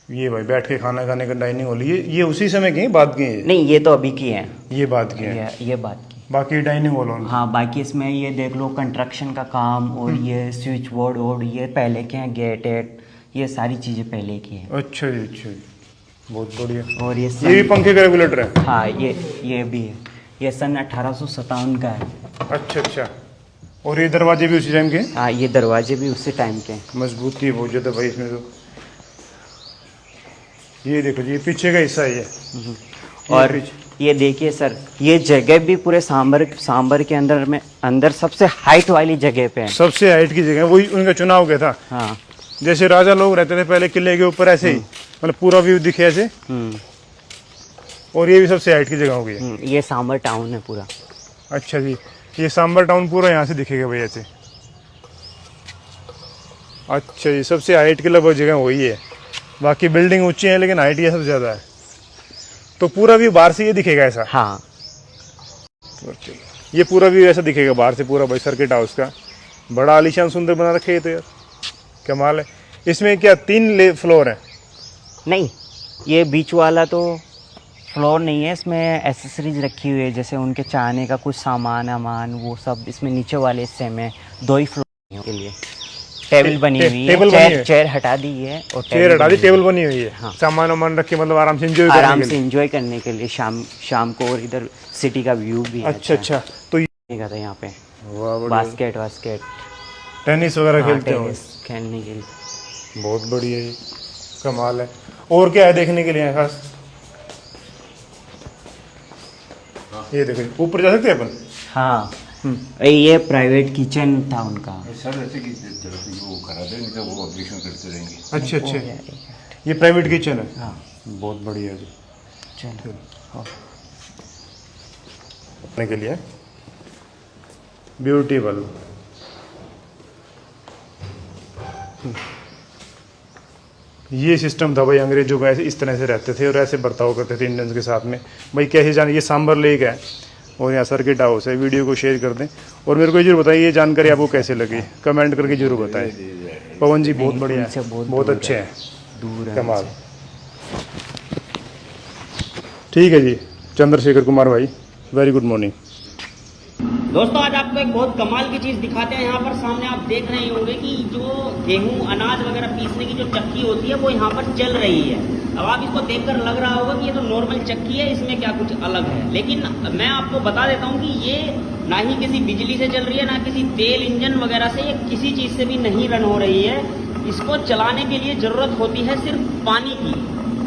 ये भाई बैठ के खाना खाने का डाइनिंग हॉल। ये उसी समय की है, बाद की है? नहीं, ये तो अभी की है। ये बात की है। ये बात की। बाकी डाइनिंग हॉल होंगे। हाँ, बाकी इसमें ये देख लो कंस्ट्रक्शन का काम और ये स्विच बोर्ड और ये पहले के हैं, गेट एट, ये सारी चीज़ें पहले की हैं। अच्छा जी, अच्छा जी, बहुत बढ़िया। और ये भी पंखे का रेगुलेटर है? हाँ, ये भी है, ये सन 1857 का है। अच्छा अच्छा। और ये दरवाजे भी उसी टाइम के हैं? हाँ, ये दरवाजे भी उसी टाइम के हैं। मजबूती है बहुत ज़्यादा भाई इसमें तो। ये देखो जी, ये पीछे का हिस्सा है ये। और ये देखिए सर, ये जगह भी पूरे सांबर के अंदर सबसे हाइट वाली जगह पे है। सबसे हाइट की जगह, वही उनका चुनाव गया था। हाँ। जैसे राजा लोग रहते थे पहले किले के ऊपर, ऐसे ही मतलब पूरा व्यू दिखे ऐसे। और ये भी सबसे हाइट की जगह हो गई है। ये सांबर टाउन है पूरा। अच्छा जी, ये सांबर टाउन पूरा यहाँ से दिखेगा भैया ऐसे। अच्छा जी, सबसे हाइट की लगभग जगह वही है। बाकी बिल्डिंग ऊंची है लेकिन हाइट ये सबसे ज़्यादा है। तो पूरा व्यू बाहर से ये दिखेगा ऐसा? हाँ, ये पूरा व्यू ऐसा दिखेगा बाहर से पूरा भाई, सर्किट हाउस का। बड़ा आलीशान सुंदर बना रखे है तो यार, कमाल है। इसमें क्या 3 फ्लोर है? नहीं, ये बीच वाला तो फ्लोर नहीं है, इसमें एसेसरीज रखी हुई है, जैसे उनके चाहने का कुछ सामान वो सब इसमें नीचे वाले हिस्से में 2 ही फ्लोर के लिए। टेबल बनी हुई है, चेयर हटा दी है और चेयर हटा दी, टेबल बनी हुई है। हाँ। सामान वामान रख के मतलब आराम से एंजॉय करने के लिए शाम को। और इधर सिटी का व्यू भी अच्छा अच्छा। तो था यहाँ पे बास्केट टेनिस वगैरह खेलते हो? खेलने के लिए बहुत बढ़िया जी, कमाल है। और क्या है देखने के लिए खास? ये देखो, ऊपर जा सकते हैं अपन? हाँ, ये प्राइवेट किचन था उनका। अच्छा अच्छा, ये प्राइवेट किचन है? हाँ, बहुत बढ़िया जी। चलो के लिए ब्यूटीफुल। ये सिस्टम था भाई, अंग्रेजों का ऐसे इस तरह से रहते थे और ऐसे बर्ताव करते थे इंडियंस के साथ में भाई। कैसे जाने, ये सांबर लेक है और यहाँ सर्किट हाउस है। वीडियो को शेयर कर दें और मेरे को ये जरूर बताइए ये जानकारी आपको कैसे लगी, कमेंट करके जरूर बताएं। पवन जी बहुत बढ़िया है, बहुत अच्छे हैं, कमाल। ठीक है जी, चंद्रशेखर कुमार भाई, वेरी गुड मॉर्निंग। दोस्तों आज आपको एक बहुत कमाल की चीज दिखाते हैं। यहाँ पर सामने आप देख रहे होंगे कि जो गेहूं अनाज वगैरह पीसने की जो चक्की होती है वो यहाँ पर चल रही है। अब आप इसको देखकर लग रहा होगा कि ये तो नॉर्मल चक्की है, इसमें क्या कुछ अलग है। लेकिन मैं आपको बता देता हूँ कि ये ना ही किसी बिजली से चल रही है, ना किसी तेल इंजन वगैरह से, ये किसी चीज से भी नहीं रन हो रही है। इसको चलाने के लिए जरूरत होती है सिर्फ पानी की।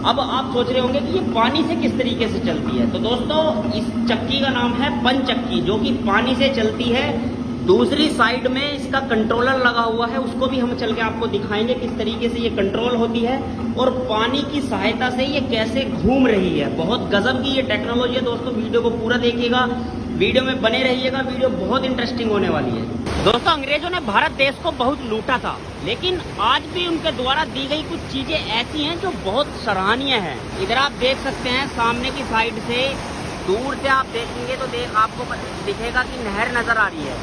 अब आप सोच रहे होंगे कि ये पानी से किस तरीके से चलती है। तो दोस्तों इस चक्की का नाम है पंचक्की, जो कि पानी से चलती है। दूसरी साइड में इसका कंट्रोलर लगा हुआ है, उसको भी हम चल के आपको दिखाएंगे किस तरीके से ये कंट्रोल होती है और पानी की सहायता से ये कैसे घूम रही है। बहुत गजब की ये टेक्नोलॉजी है दोस्तों। वीडियो को पूरा देखिएगा, वीडियो में बने रहिएगा, वीडियो बहुत इंटरेस्टिंग होने वाली है। दोस्तों अंग्रेजों ने भारत देश को बहुत लूटा था, लेकिन आज भी उनके द्वारा दी गई कुछ चीजें ऐसी हैं जो बहुत सराहनीय है। इधर आप देख सकते हैं सामने की साइड से, दूर से आप देखेंगे तो आपको दिखेगा कि नहर नजर आ रही है।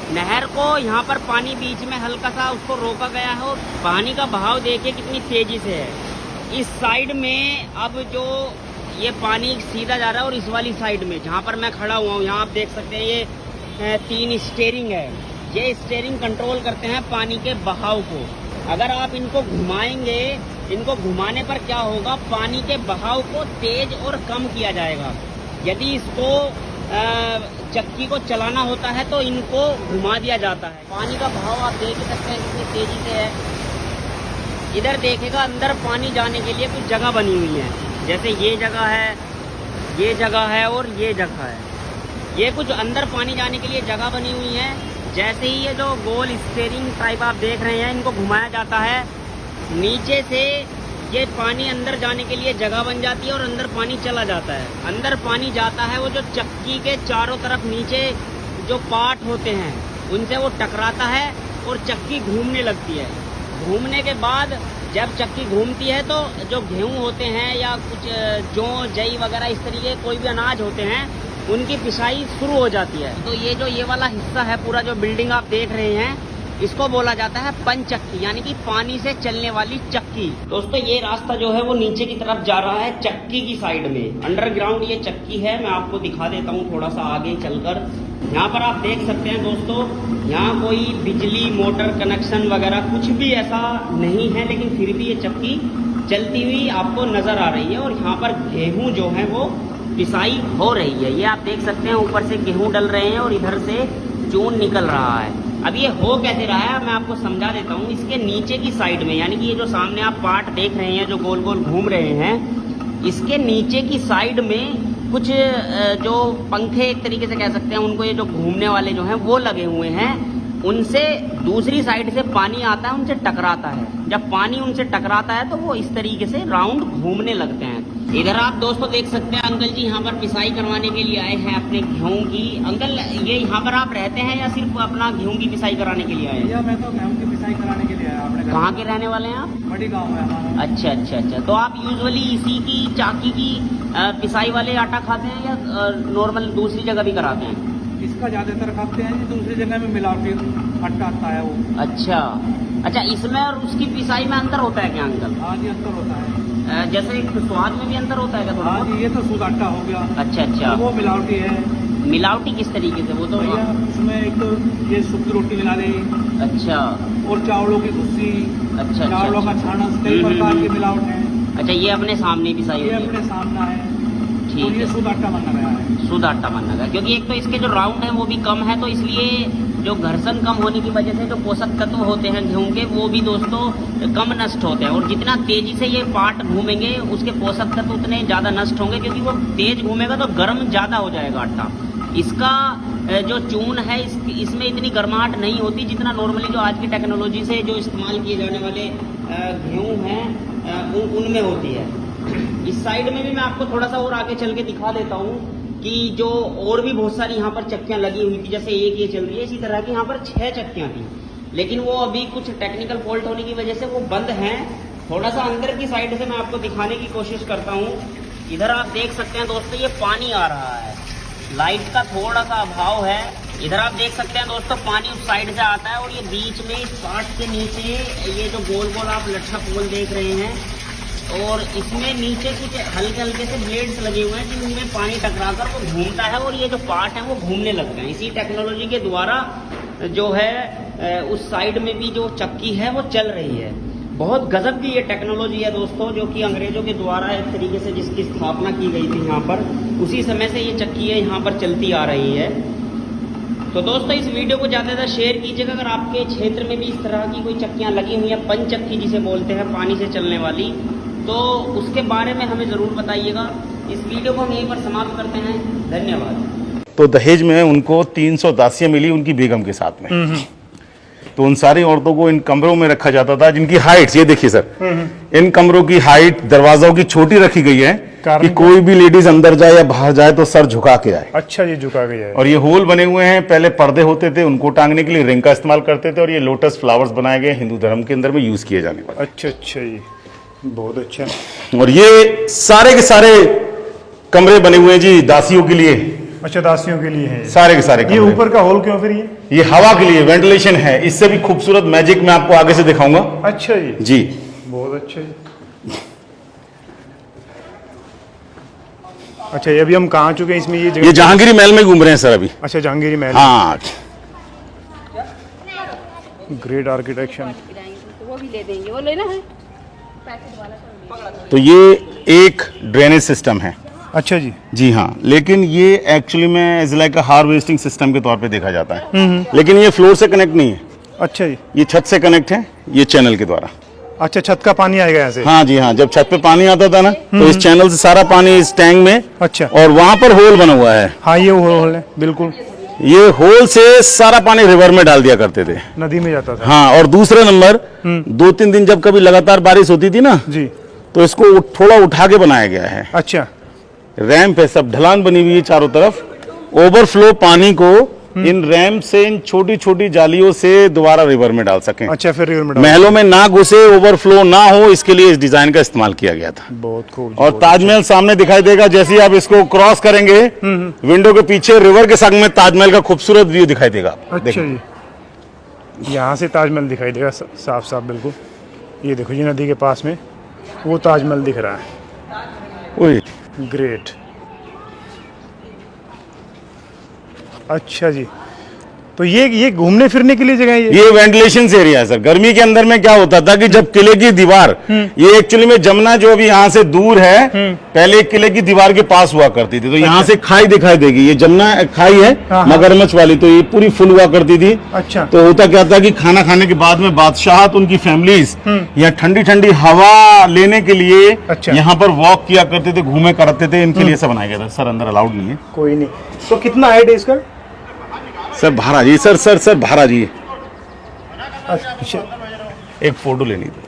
नहर को यहाँ पर पानी बीच में हल्का सा उसको रोका गया है और पानी का बहाव देखिए कितनी तेजी से है। इस साइड में अब जो ये पानी सीधा जा रहा है और इस वाली साइड में जहाँ पर मैं खड़ा हुआ हूँ, यहाँ आप देख सकते हैं ये 3 स्टीयरिंग है। ये स्टीयरिंग कंट्रोल करते हैं पानी के बहाव को। अगर आप इनको घुमाएंगे, इनको घुमाने पर क्या होगा, पानी के बहाव को तेज और कम किया जाएगा। यदि इसको चक्की को चलाना होता है तो इनको घुमा दिया जाता है। पानी का बहाव आप देख सकते हैं कितनी तेजी से है। इधर देखेगा अंदर पानी जाने के लिए कुछ जगह बनी हुई है, जैसे ये जगह है, ये जगह है और ये जगह है। ये कुछ अंदर पानी जाने के लिए जगह बनी हुई है। जैसे ही ये जो गोल स्टीयरिंग टाइप आप देख रहे हैं, इनको घुमाया जाता है, नीचे से ये पानी अंदर जाने के लिए जगह बन जाती है और अंदर पानी चला जाता है। अंदर पानी जाता है, वो जो चक्की के चारों तरफ नीचे जो पार्ट होते हैं उनसे वो टकराता है और चक्की घूमने लगती है। घूमने के बाद जब चक्की घूमती है तो जो गेहूं होते हैं या कुछ जौ जई वगैरह इस तरीके कोई भी अनाज होते हैं, उनकी पिसाई शुरू हो जाती है। तो ये जो ये वाला हिस्सा है पूरा, जो बिल्डिंग आप देख रहे हैं, इसको बोला जाता है पंचक्की, यानी कि पानी से चलने वाली चक्की। दोस्तों ये रास्ता जो है वो नीचे की तरफ जा रहा है चक्की की साइड में, अंडरग्राउंड ये चक्की है। मैं आपको दिखा देता हूँ थोड़ा सा आगे चलकर। यहाँ पर आप देख सकते हैं दोस्तों, यहाँ कोई बिजली मोटर कनेक्शन वगैरह कुछ भी ऐसा नहीं है, लेकिन फिर भी ये चक्की चलती हुई आपको नजर आ रही है। और यहाँ पर गेहूं जो है वो पिसाई हो रही है। ये आप देख सकते हैं ऊपर से गेहूं डल रहे हैं और इधर से चून निकल रहा है। अब ये हो कैसे रहा है मैं आपको समझा देता हूँ। इसके नीचे की साइड में, यानी कि ये जो सामने आप पार्ट देख रहे हैं जो गोल गोल घूम रहे हैं, इसके नीचे की साइड में कुछ जो पंखे एक तरीके से कह सकते हैं उनको, ये जो घूमने वाले जो हैं वो लगे हुए हैं। उनसे दूसरी साइड से पानी आता है, उनसे टकराता है। जब पानी उनसे टकराता है तो वो इस तरीके से राउंड घूमने लगते हैं। इधर आप दोस्तों देख सकते हैं अंकल जी यहाँ पर पिसाई करवाने के लिए आए हैं अपने गेहूं की। अंकल ये यहाँ पर आप रहते हैं या सिर्फ अपना गेहूं की पिसाई कराने के लिए आए हैं? मैं तो गेहूं की पिसाई कराने के लिए आया। आपने कहाँ के रहने वाले हैं आप? बड़ी गाँव है हमारा। अच्छा अच्छा अच्छा। तो आप यूजुअली इसी की चाकी की पिसाई वाले आटा खाते हैं या नॉर्मल दूसरी जगह भी कराते हैं? इसका ज्यादातर खाते हैं, दूसरी जगह में मिलावटी आटा आता है वो। अच्छा अच्छा। इसमें और उसकी पिसाई में अंतर होता है क्या अंकल? हाँ जी अंतर होता है। जैसे स्वाद में भी अंतर होता है क्या थोड़ा? हाँ जी, ये तो शुद्ध आटा हो गया। अच्छा अच्छा। वो मिलावटी है। मिलावटी किस तरीके से? वो तो भैया उसमें एक तो ये सूखी रोटी मिला दे। अच्छा। और चावलों की भुस्सी, अच्छा चावलों का छाना, कई प्रकार की मिलावट है। अच्छा, ये अपने सामने पिसाई ये होती है? अपने सामना है। ठीक और ये है। शुद्ध आटा माना गया है। शुद्ध आटा माना गया, क्योंकि एक तो इसके जो राउंड है वो भी कम है, तो इसलिए जो घर्षण कम होने की वजह से जो पोषक तत्व होते हैं गेहूं के वो भी दोस्तों कम नष्ट होते हैं। और जितना तेजी से ये पार्ट घूमेंगे उसके पोषक तत्व उतने ज़्यादा नष्ट होंगे, क्योंकि वो तेज घूमेगा तो गर्म ज़्यादा हो जाएगा आटा। इसका जो चून है इसमें इतनी गर्माहट नहीं होती जितना नॉर्मली जो आज की टेक्नोलॉजी से जो इस्तेमाल किए जाने वाले गेहूँ हैं उनमें होती है। इस साइड में भी मैं आपको थोड़ा सा और आगे चल के दिखा देता हूँ कि जो और भी बहुत सारी यहाँ पर चक्कियाँ लगी हुई थी। जैसे एक ये चल रही है, इसी तरह की यहाँ पर 6 चक्कियाँ थी, लेकिन वो अभी कुछ टेक्निकल फॉल्ट होने की वजह से वो बंद हैं। थोड़ा सा अंदर की साइड से मैं आपको दिखाने की कोशिश करता हूँ। इधर आप देख सकते हैं दोस्तों, ये पानी आ रहा है, लाइट का थोड़ा सा अभाव है। इधर आप देख सकते हैं दोस्तों, पानी उस साइड से आता है और ये बीच में इस पार्ट के नीचे ये जो गोल गोल आप लट्ठा पोल देख रहे हैं, और इसमें नीचे कुछ हल्के हल्के से ब्लेड्स लगे हुए हैं जिनमें पानी टकराकर वो घूमता है और ये जो पार्ट है वो घूमने लगते हैं। इसी टेक्नोलॉजी के द्वारा जो है उस साइड में भी जो चक्की है वो चल रही है। बहुत गजब की ये टेक्नोलॉजी है दोस्तों, जो कि अंग्रेजों के द्वारा एक तरीके से जिसकी स्थापना की गई थी यहाँ पर, उसी समय से ये चक्की है यहाँ पर चलती आ रही है। तो दोस्तों इस वीडियो को ज़्यादा से ज़्यादा शेयर कीजिएगा। अगर आपके क्षेत्र में भी इस तरह की कोई चक्कियाँ लगी हुई हैं, पंचक्की जिसे बोलते हैं, पानी से चलने वाली, तो उसके बारे में हमें ज़रूर बताइएगा। इस वीडियो को हम यहीं पर समाप्त करते हैं। धन्यवाद। तो दहेज में उनको 300 दासियां मिली उनकी बेगम के साथ में। तो उन सारी औरतों को इन कमरों में रखा जाता था जिनकी हाइट, ये देखिए सर, इन कमरों की हाइट दरवाजों की छोटी रखी गई है कि कोई भी लेडीज अंदर जाए या बाहर जाए तो सर झुका के आए। अच्छा, ये झुका के जाए। और ये होल बने हुए हैं, पहले पर्दे होते थे उनको टांगने के लिए रिंग का इस्तेमाल करते थे, और ये लोटस फ्लावर्स बनाए गए हिंदू धर्म के अंदर में यूज किए जाने वाले। अच्छा अच्छा, ये बहुत अच्छा। और ये सारे के सारे कमरे बने हुए हैं जी दासियों के लिए। अच्छा, दासियों के लिए है सारे के सारे ये ऊपर का होल क्यों फिर? ये हवा के लिए, वेंटिलेशन है। इससे भी खूबसूरत मैजिक मैं आपको आगे से दिखाऊंगा। अच्छा जी, बहुत अच्छा जी। अच्छा, ये अभी हम कहाँ चुके हैं इसमें? ये जहांगीरी महल में घूम रहे हैं सर अभी। अच्छा, जहांगीरी महल। हाँ, ग्रेट आर्किटेक्चर। वो भी ले देंगे, वो लेना है। तो ये एक ड्रेनेज सिस्टम है। अच्छा जी। जी हाँ, लेकिन ये एक्चुअली में एज लाइक हार्वेस्टिंग सिस्टम के तौर पे देखा जाता है, लेकिन ये फ्लोर से कनेक्ट नहीं है। अच्छा जी। ये छत से कनेक्ट है, ये चैनल के द्वारा। अच्छा, छत का पानी आएगा यहाँ से? हाँ जी हाँ, जब छत पे पानी आता था ना तो इस चैनल से सारा पानी इस टैंक में। अच्छा। और वहां पर होल बना हुआ है। हाँ, ये होल है बिल्कुल। ये होल से सारा पानी रिवर में डाल दिया करते थे, नदी में जाता था। हाँ। और दूसरा नंबर, 2-3 दिन जब कभी लगातार बारिश होती थी ना जी, तो इसको थोड़ा उठा के बनाया गया है। अच्छा। रैंप है, सब ढलान बनी हुई है चारों तरफ। ओवरफ्लो पानी को इन रैंप से, इन छोटी छोटी जालियों से दोबारा रिवर में डाल सकें। अच्छा, फिर रिवर में महलों में ना घुसे, ओवरफ्लो ना हो, इसके लिए इस डिजाइन का इस्तेमाल किया गया था। बहुत खूब। और ताजमहल सामने दिखाई देगा, जैसे ही आप इसको क्रॉस करेंगे विंडो के पीछे रिवर के संग में ताजमहल का खूबसूरत व्यू दिखाई देगा। अच्छा जी। यहाँ से ताजमहल दिखाई देगा साफ साफ बिल्कुल। ये देखो जी नदी के पास में वो ताजमहल दिख रहा है। ओए ग्रेट। अच्छा जी, तो ये घूमने फिरने के लिए जगह है ये वेंटिलेशन एरिया है सर। गर्मी के अंदर में क्या होता था कि जब किले की दीवार, ये एक्चुअली में जमुना जो अभी यहाँ से दूर है, पहले किले की दीवार के पास हुआ करती थी, तो यहाँ से खाई दिखाई देगी, ये जमुना खाई है मगरमच्छ वाली, तो ये पूरी फुल हुआ करती थी। अच्छा। तो होता क्या था कि खाना खाने के बाद में बादशाह उनकी फैमिलीज यहाँ ठंडी ठंडी हवा लेने के लिए यहाँ पर वॉक किया करते थे, घूमे करते थे, इनके लिए सब बनाया गया था सर। अंदर अलाउड नहीं है। कोई नहीं। तो कितना हाइट है इसका? सर बाहर आ जाइए सर, सर बाहर आ जाइए, अच्छा एक फोटो लेनी थी।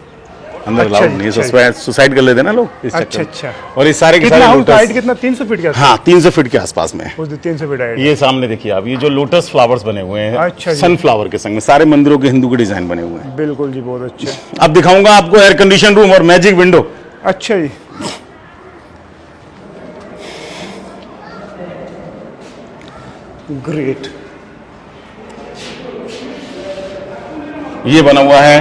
अंदर अच्छा अलाउड जी, नहीं अच्छा है, सुसाइड कर लेते हैं ना लोग इस चक्कर में। अच्छा। और ये सारे के कितना सारे हाइट लोटस, कितना? 300 फीट का? हाँ 300 फीट के आसपास में है। 300 फीट हाइट। ये सामने देखिए आप, ये जो लोटस फ्लावर्स बने हुए हैं, अच्छा जी। सनफ्लावर के संग में सारे मंदिरों के हिंदू के डिजाइन बने हुए हैं। बिल्कुल जी, बहुत अच्छे। अब दिखाऊंगा आपको एयर कंडीशन रूम और मैजिक विंडो। अच्छा जी। ग्रेट। ये बना हुआ है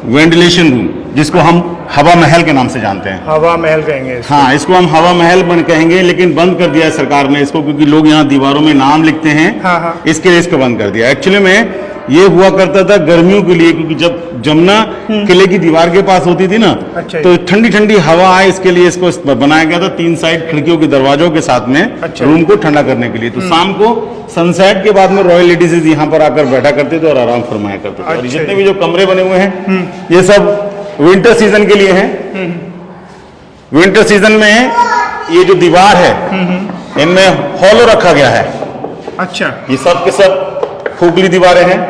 वेंटिलेशन रूम, जिसको हम हवा महल के नाम से जानते हैं। हवा महल कहेंगे इसको। हाँ, इसको हम हवा महल कहेंगे, लेकिन बंद कर दिया है सरकार ने इसको, क्योंकि लोग यहाँ दीवारों में नाम लिखते हैं। हाँ। इसके लिए इसको बंद कर दिया। एक्चुअली में ये हुआ करता था गर्मियों के लिए, क्योंकि जब जमुना किले की दीवार के पास होती थी ना, अच्छा। तो ठंडी ठंडी हवा आए, इसके लिए इसको बनाया गया था 3 साइड खिड़कियों के दरवाजों के साथ में। अच्छा। रूम को ठंडा करने के लिए। तो शाम को सनसेट के बाद में रॉयल लेडीज यहाँ पर आकर बैठा करते थे और आराम फरमाया करते थे। और अच्छा। जितने भी जो कमरे बने हुए हैं, ये सब विंटर सीजन के लिए हैं। विंटर सीजन में ये जो दीवार है, इनमें हॉलो रखा गया है। अच्छा। ये सब के सब खोखली दीवारें हैं।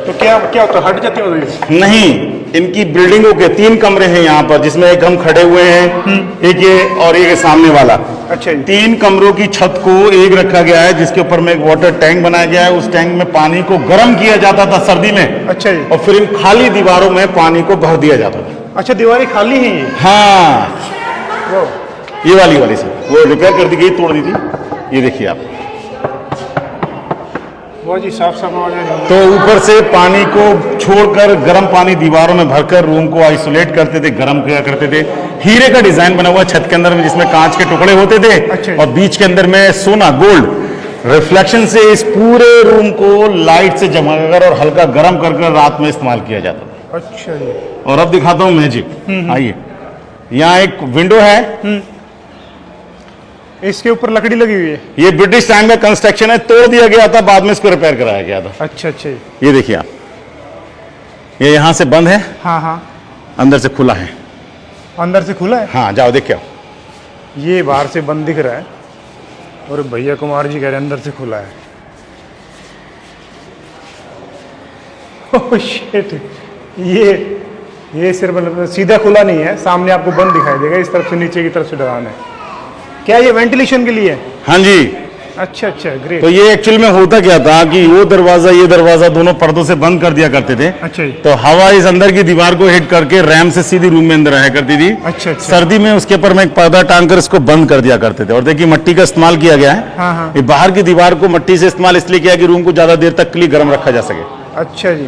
तो क्या होता है, हट जाती है? नहीं, इनकी बिल्डिंगों के 3 कमरे हैं यहाँ पर, जिसमें एक हम खड़े हुए हैं, एक ये और एक सामने वाला। अच्छा जी। 3 कमरों की छत को एक रखा गया है, जिसके ऊपर में एक वाटर टैंक बनाया गया है। उस टैंक में पानी को गर्म किया जाता था सर्दी में। अच्छा जी। और फिर इन खाली दीवारों में पानी को भर दिया जाता था। अच्छा, दीवारें खाली हैं ये? हाँ, वो ये वाली सर, वो रिपेयर कर दी गई, तोड़ दी थी। ये देखिए आप, वो जी साफ आवाज है। तो ऊपर से पानी को छोड़कर गर्म पानी दीवारों में भरकर रूम को आइसोलेट करते थे, गर्म किया करते थे। हीरे का डिजाइन बना हुआ छत के अंदर में, जिसमें कांच के टुकड़े होते थे। अच्छा। और बीच के अंदर में सोना गोल्ड रिफ्लेक्शन से इस पूरे रूम को लाइट से जमाकर और हल्का गर्म कर रात में इस्तेमाल किया जाता था। अच्छा जी। और अब दिखाता हूँ मैजिक। आइए, यहाँ एक विंडो है, इसके ऊपर लकड़ी लगी हुई है। ये ब्रिटिश टाइम में कंस्ट्रक्शन है, तोड़ दिया गया था, बाद में इसको रिपेयर कराया गया था। अच्छा। ये देखिए आप, ये यहाँ से बंद है। हाँ। अंदर से खुला है। अंदर से खुला है? हाँ, जाओ देख के आओ। ये बाहर से बंद दिख रहा है और भैया कुमार जी कह रहे हैं अंदर से खुला है। ओह शिट, ये सिर्फ मतलब सीधा खुला नहीं है, सामने आपको बंद दिखाई देगा, इस तरफ से नीचे की तरफ से ढलान है। क्या ये वेंटिलेशन के लिए है? हाँ जी। अच्छा, ग्रेट। तो ये एक्चुअल में होता क्या था कि वो दरवाजा ये दरवाजा दोनों पर्दों से बंद कर दिया करते थे। अच्छा जी। तो हवा इस अंदर की दीवार को हिट करके रैम से सीधी रूम में अंदर आया करती थी। अच्छा। सर्दी में उसके ऊपर में एक पर्दा टांग कर इसको बंद कर दिया करते थे। और देखिए मट्टी का इस्तेमाल किया गया है। हाँ। ये बाहर की दीवार को मट्टी से इस्तेमाल इसलिए किया कि रूम को ज्यादा देर तक के लिए गर्म रखा जा सके। अच्छा जी।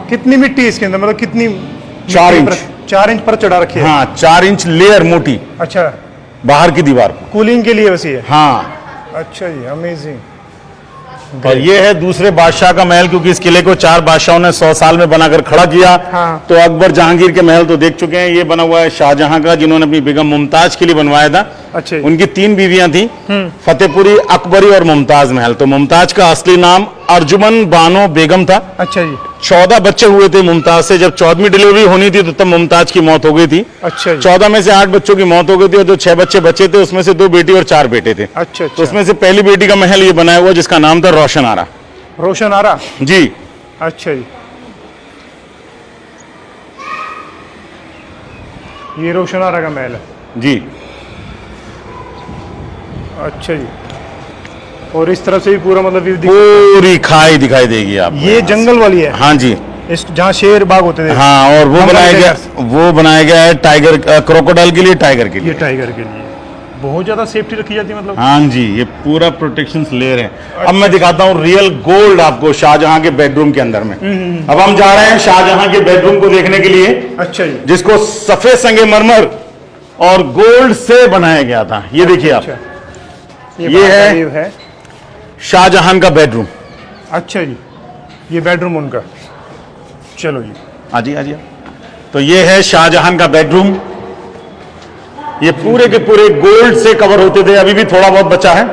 कितनी मिट्टी है इसके अंदर, मतलब कितनी? 4 इंच। 4 इंच पर चढ़ा रखी है? हाँ, 4 इंच लेयर मोटी अच्छा, बाहर की दीवार। कूलिंग के लिए वैसी है? हाँ। अच्छा जी, अमेजिंग। और ये है दूसरे बादशाह का महल, क्योंकि इस किले को 4 बादशाहों ने 100 साल में बनाकर खड़ा किया। हाँ। तो अकबर जहांगीर के महल तो देख चुके हैं। ये बना हुआ है शाहजहां का, जिन्होंने अपनी बेगम मुमताज के लिए बनवाया था। अच्छा। उनकी 3 बीवियां थी, फतेहपुरी, अकबरी और मुमताज महल। तो मुमताज का असली नाम अर्जुमन बानो बेगम था। अच्छा जी। 14 बच्चे हुए थे मुमताज से। जब 14वीं डिलीवरी होनी थी तो तब मुमताज की मौत हो गई थी। अच्छा जी। 14 में से 8 बच्चों की मौत हो गई थी, और जो 6 बच्चे बचे थे उसमें से 2 बेटी और 4 बेटे थे। अच्छा। तो उसमें से पहली बेटी का महल ये बनाया हुआ, जिसका नाम था रोशन आरा। रोशन आरा जी। अच्छा जी, ये रोशन आरा का महल है जी। अच्छा जी। और इस तरफ से भी पूरा मतलब व्यू पूरी खाई दिखाई देगी आपको। ये जंगल वाली है? हाँ जी। इस जहाँ शेर बाग होते थे? हाँ, और वो बनाया गया है टाइगर, क्रोकोडाइल के लिए, टाइगर के लिए। ये टाइगर के लिए। बहुत ज्यादा सेफ्टी रखी जाती है मतलब। हाँ जी, ये पूरा प्रोटेक्शन लेयर है। अब मैं दिखाता हूँ रियल गोल्ड आपको शाहजहां के बेडरूम के अंदर में। अब हम जा रहे हैं शाहजहां के बेडरूम को देखने के लिए, अच्छा जी। जिसको सफेद संगमरमर और गोल्ड से बनाया गया था। ये देखिए आप, ये है शाहजहां का बेडरूम। अच्छा जी, ये बेडरूम उनका। चलो जी, आजी आजी। तो ये है शाहजहां का बेडरूम। ये पूरे के पूरे गोल्ड से कवर होते थे, अभी भी थोड़ा बहुत बचा है।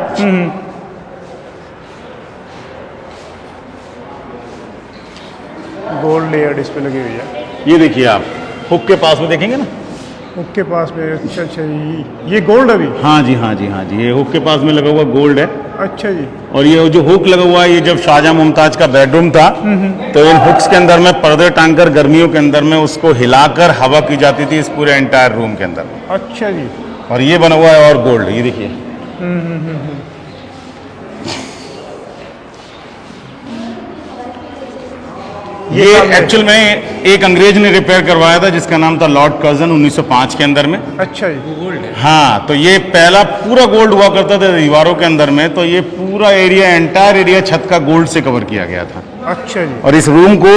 गोल्ड लेयर इस पे लगी हुई है। ये देखिए आप हुक के पास में देखेंगे ना, हुक के पास में। अच्छा अच्छा, ये गोल्ड अभी। हाँ जी हाँ जी हाँ जी, ये हुक के पास में लगा हुआ गोल्ड है। अच्छा जी। और ये जो हुक लगा हुआ है, ये जब शाहजहां मुमताज का बेडरूम था तो इन हुक्स के अंदर में पर्दे टांगकर गर्मियों के अंदर में उसको हिलाकर हवा की जाती थी इस पूरे एंटायर रूम के अंदर। अच्छा जी। और ये बना हुआ है और गोल्ड, ये देखिए। ये एक्चुअल में एक अंग्रेज ने रिपेयर करवाया था जिसका नाम था लॉर्ड कर्जन 1905 के अंदर में। अच्छा जी। हाँ, तो ये पहला पूरा गोल्ड हुआ करता था दीवारों के अंदर में, तो ये पूरा एरिया, एंटायर एरिया छत का गोल्ड से कवर किया गया था। अच्छा जी। और इस रूम को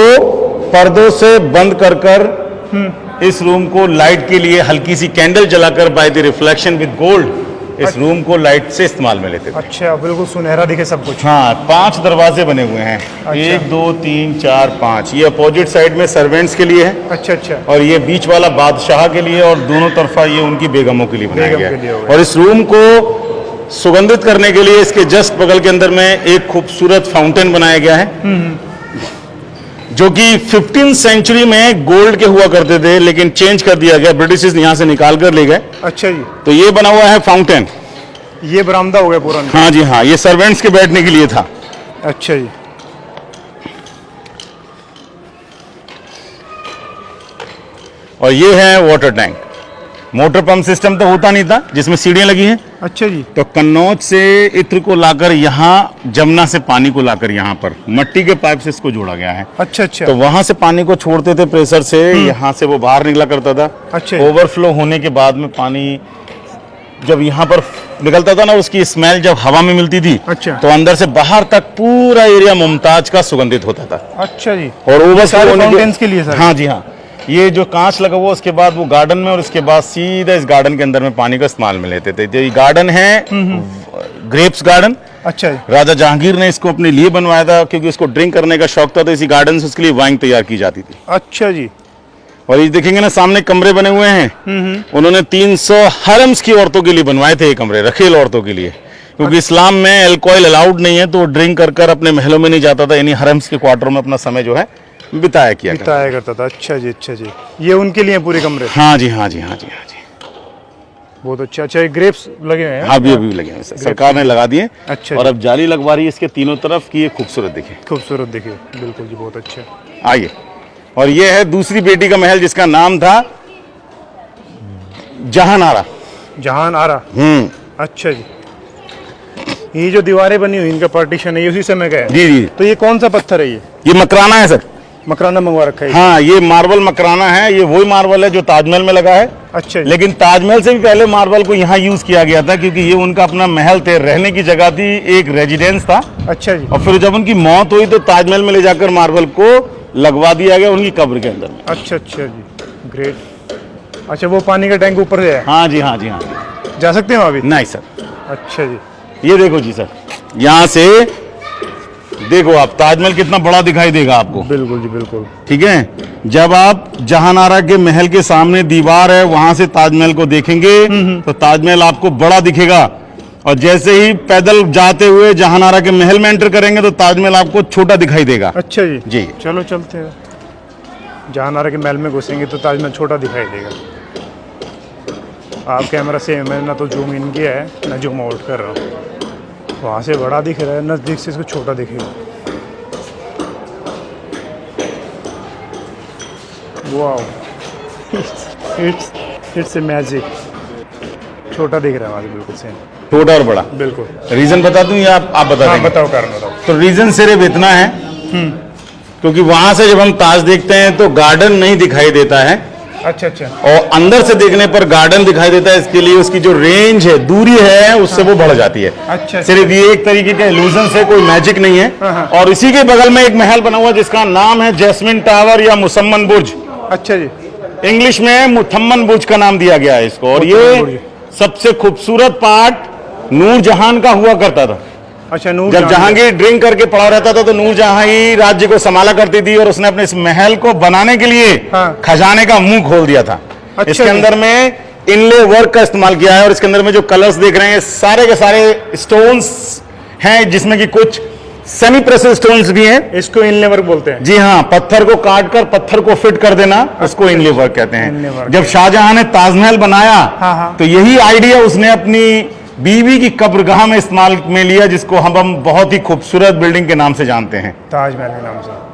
पर्दों से बंद कर इस रूम को लाइट के लिए हल्की सी कैंडल जलाकर by the reflection with gold इस रूम को लाइट से इस्तेमाल में लेते थे। अच्छा, बिल्कुल सुनहरा दिखे सब कुछ। हाँ, 5 दरवाजे बने हुए हैं। अच्छा। 1 2 3 4 5। ये अपोजिट साइड में सर्वेंट्स के लिए है। अच्छा अच्छा। और ये बीच वाला बादशाह के लिए, और दोनों तरफा ये उनकी बेगमों के लिए बनाया बेगम गया के लिए हो है। गया। और इस रूम को सुगंधित करने के लिए इसके जस्ट बगल के अंदर में एक खूबसूरत फाउंटेन बनाया गया है, जो कि 15th सेंचुरी में गोल्ड के हुआ करते थे, लेकिन चेंज कर दिया गया, ब्रिटिश यहाँ से निकाल कर ले गए। अच्छा जी। तो ये बना हुआ है फाउंटेन। ये बरामदा हो गया पूरा। हाँ जी हाँ, ये सर्वेंट्स के बैठने के लिए था। अच्छा जी। और ये है water tank. Motor pump system तो होता नहीं था जिसमें सीढ़ियां लगी हैं। अच्छा जी। तो कन्नौज से इत्र को लाकर यहाँ, जमुना से पानी को लाकर यहाँ पर मट्टी के पाइप से इसको जोड़ा गया है। अच्छा अच्छा। तो वहां से पानी को छोड़ते थे प्रेशर से, यहाँ से वो बाहर निकला करता था। अच्छा। ओवरफ्लो होने के बाद में पानी जब यहाँ पर निकलता था ना, उसकी स्मेल जब हवा में मिलती थी, अच्छा। तो अंदर से बाहर तक पूरा एरिया मुमताज का सुगंधित होता था। अच्छा जी। और ओवरफ्लो होने फाउंटेन्स के लिए सर। हाँ जी हाँ, ये जो कांच लगा हुआ उसके बाद वो गार्डन में, और उसके बाद सीधा इस गार्डन के अंदर में पानी का इस्तेमाल में लेते थे। ये गार्डन है ग्रेप्स गार्डन। अच्छा जी। राजा जहांगीर ने इसको अपने लिए बनवाया था, क्योंकि उसको ड्रिंक करने का शौक था, तो इसी गार्डन से उसके लिए वाइन तैयार की जाती थी। अच्छा जी। और ये देखेंगे ना, सामने कमरे बने हुए हैं, उन्होंने 300 हरम्स की औरतों के लिए बनवाए थे ये कमरे, रखेल औरतों के लिए, क्योंकि इस्लाम में अल्कोहल अलाउड नहीं है, तो ड्रिंक कर अपने महलों में नहीं जाता था, यानी हरम्स के क्वार्टर में अपना समय जो है बिताया करता था। अच्छा जी। अच्छा जी, ये उनके लिए पूरे कमरे। हाँ जी हाँ जी हाँ जी हाँ जी। बहुत अच्छा। अच्छा, ये ग्रेप्स लगे हुए हैं। हाँ, अभी लगे हैं, सरकार ने लगा दिए। अच्छा। और अब जाली लगवा रही है इसके तीनों तरफ की, ये खूबसूरत दिखे। खूबसूरत दिखे, बिल्कुल जी, बहुत अच्छा। आइए। और ये है दूसरी बेटी का महल, जिसका नाम था जहानारा। जहान आरा। अच्छा जी। ये जो दीवारें बनी हुई, इनका पार्टीशन है, ये उसी समय का है? जी जी। तो ये कौन सा पत्थर है? ये मकराना है सर। मकराना मंगवा रखा है? हाँ, ये मार्बल मकराना है। ये वही मार्बल है जो ताजमहल में लगा है। अच्छा। लेकिन ताजमहल से भी पहले मार्बल को यहाँ यूज किया गया था, क्योंकि ये उनका अपना महल थे, रहने की जगह थी, एक रेजिडेंस था। अच्छा जी। और फिर जब उनकी मौत हुई तो ताजमहल में ले जाकर मार्बल को लगवा दिया गया उनकी कब्र के अंदर में। अच्छा अच्छा जी, ग्रेट। अच्छा, वो पानी का टैंक ऊपर है? हाँ जी हाँ जी हाँ। जा सकते हैं अभी? नहीं सर। अच्छा जी। ये देखो जी सर, यहाँ से देखो आप, ताजमहल कितना बड़ा दिखाई देगा आपको। बिल्कुल जी, बिल्कुल। ठीक है, जब आप जहानारा के महल के सामने दीवार है, वहां से ताजमहल को देखेंगे तो ताजमहल आपको बड़ा दिखेगा, और जैसे ही पैदल जाते हुए जहानारा के महल में एंटर करेंगे तो ताजमहल आपको छोटा दिखाई देगा। अच्छा जी। जी। चलो चलते हैं। जहानारा के महल में घुसेंगे तो ताजमहल छोटा दिखाई देगा। आप कैमरा से, मैंने ना तो जूम इन किया है ना जूम आउट कर रहा हूँ। वहाँ से बड़ा दिख रहा है, नज़दीक से इसको छोटा दिखेगा। Wow, it's a magic. छोटा दिख रहा है वहाँ से, बिल्कुल सेम। छोटा और बड़ा, बिल्कुल। रीजन बता दूं या आप बता देंगे? बताओ, कारण बताओ। तो रीजन सिर्फ इतना है, क्योंकि वहां से जब हम ताज देखते हैं तो गार्डन नहीं दिखाई देता है, अच्छा अच्छा। और अंदर से देखने पर गार्डन दिखाई देता है, इसके लिए उसकी जो रेंज है, दूरी है, उससे वो बढ़ जाती है। अच्छा। सिर्फ ये एक तरीके का इल्यूजन से, कोई मैजिक नहीं है। और इसी के बगल में एक महल बना हुआ जिसका नाम है जैस्मिन टावर या मुसम्मन बुर्ज। अच्छा जी। इंग्लिश में मुथम्मन बुर्ज का नाम दिया गया है इसको। और ये सबसे खूबसूरत पार्ट नूरजहान का हुआ करता था। अच्छा, नूर जब जहांगीर ड्रिंक करके पड़ा रहता था तो नूरजहां ही राज्य को संभाला करती थी, और उसने अपने इस महल को बनाने के लिए खजाने का मुंह खोल दिया था। अच्छा। इसके अंदर में इनले वर्क का इस्तेमाल किया है, और इसके अंदर में जो कलर्स देख रहे हैं सारे के सारे स्टोन्स हैं, जिसमें कि कुछ सेमी प्रेसियस स्टोन्स भी हैं। इसको इनले वर्क बोलते हैं। जी हाँ, पत्थर को काट कर पत्थर को फिट कर देना, उसको इनले वर्क कहते हैं। जब शाहजहां ने ताजमहल बनाया तो यही आइडिया उसने अपनी बीवी की कब्रगाह में इस्तेमाल में लिया, जिसको हम बहुत ही खूबसूरत बिल्डिंग के नाम से जानते हैं, ताजमहल के नाम से।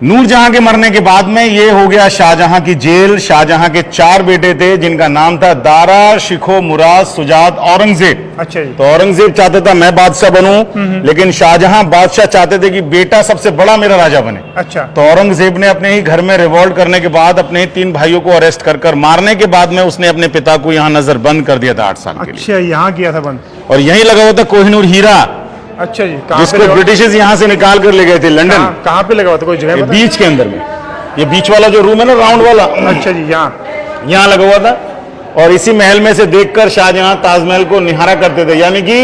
नूरजहां के मरने के बाद में ये हो गया शाहजहां की जेल। शाहजहां के 4 बेटे थे, जिनका नाम था दारा, शिखो, मुराद, सुजात, औरंगजेब। अच्छा जी। तो औरंगजेब चाहता था मैं बादशाह बनूं, लेकिन शाहजहां बादशाह चाहते थे कि बेटा सबसे बड़ा मेरा राजा बने। अच्छा। तो औरंगजेब ने अपने ही घर में रिवॉल्ट करने के बाद अपने 3 भाइयों को अरेस्ट कर मारने के बाद में उसने अपने पिता को यहाँ नजर बंद कर दिया था 8 साल के लिए। अच्छा, यहाँ किया था बंद। और यहीं लगा हुआ था कोहिनूर हीरा, अच्छा जी। जिसको ब्रिटिशर्स यहाँ से निकाल कर ले गए थे लंदन। कहाँ पे लगा हुआ था, कोई जगह? बीच के अंदर में, ये बीच वाला जो रूम है ना, राउंड वाला। अच्छा जी, यहाँ लगा हुआ था। और इसी महल में से देखकर शाहजहां ताजमहल को निहारा करते थे, यानी कि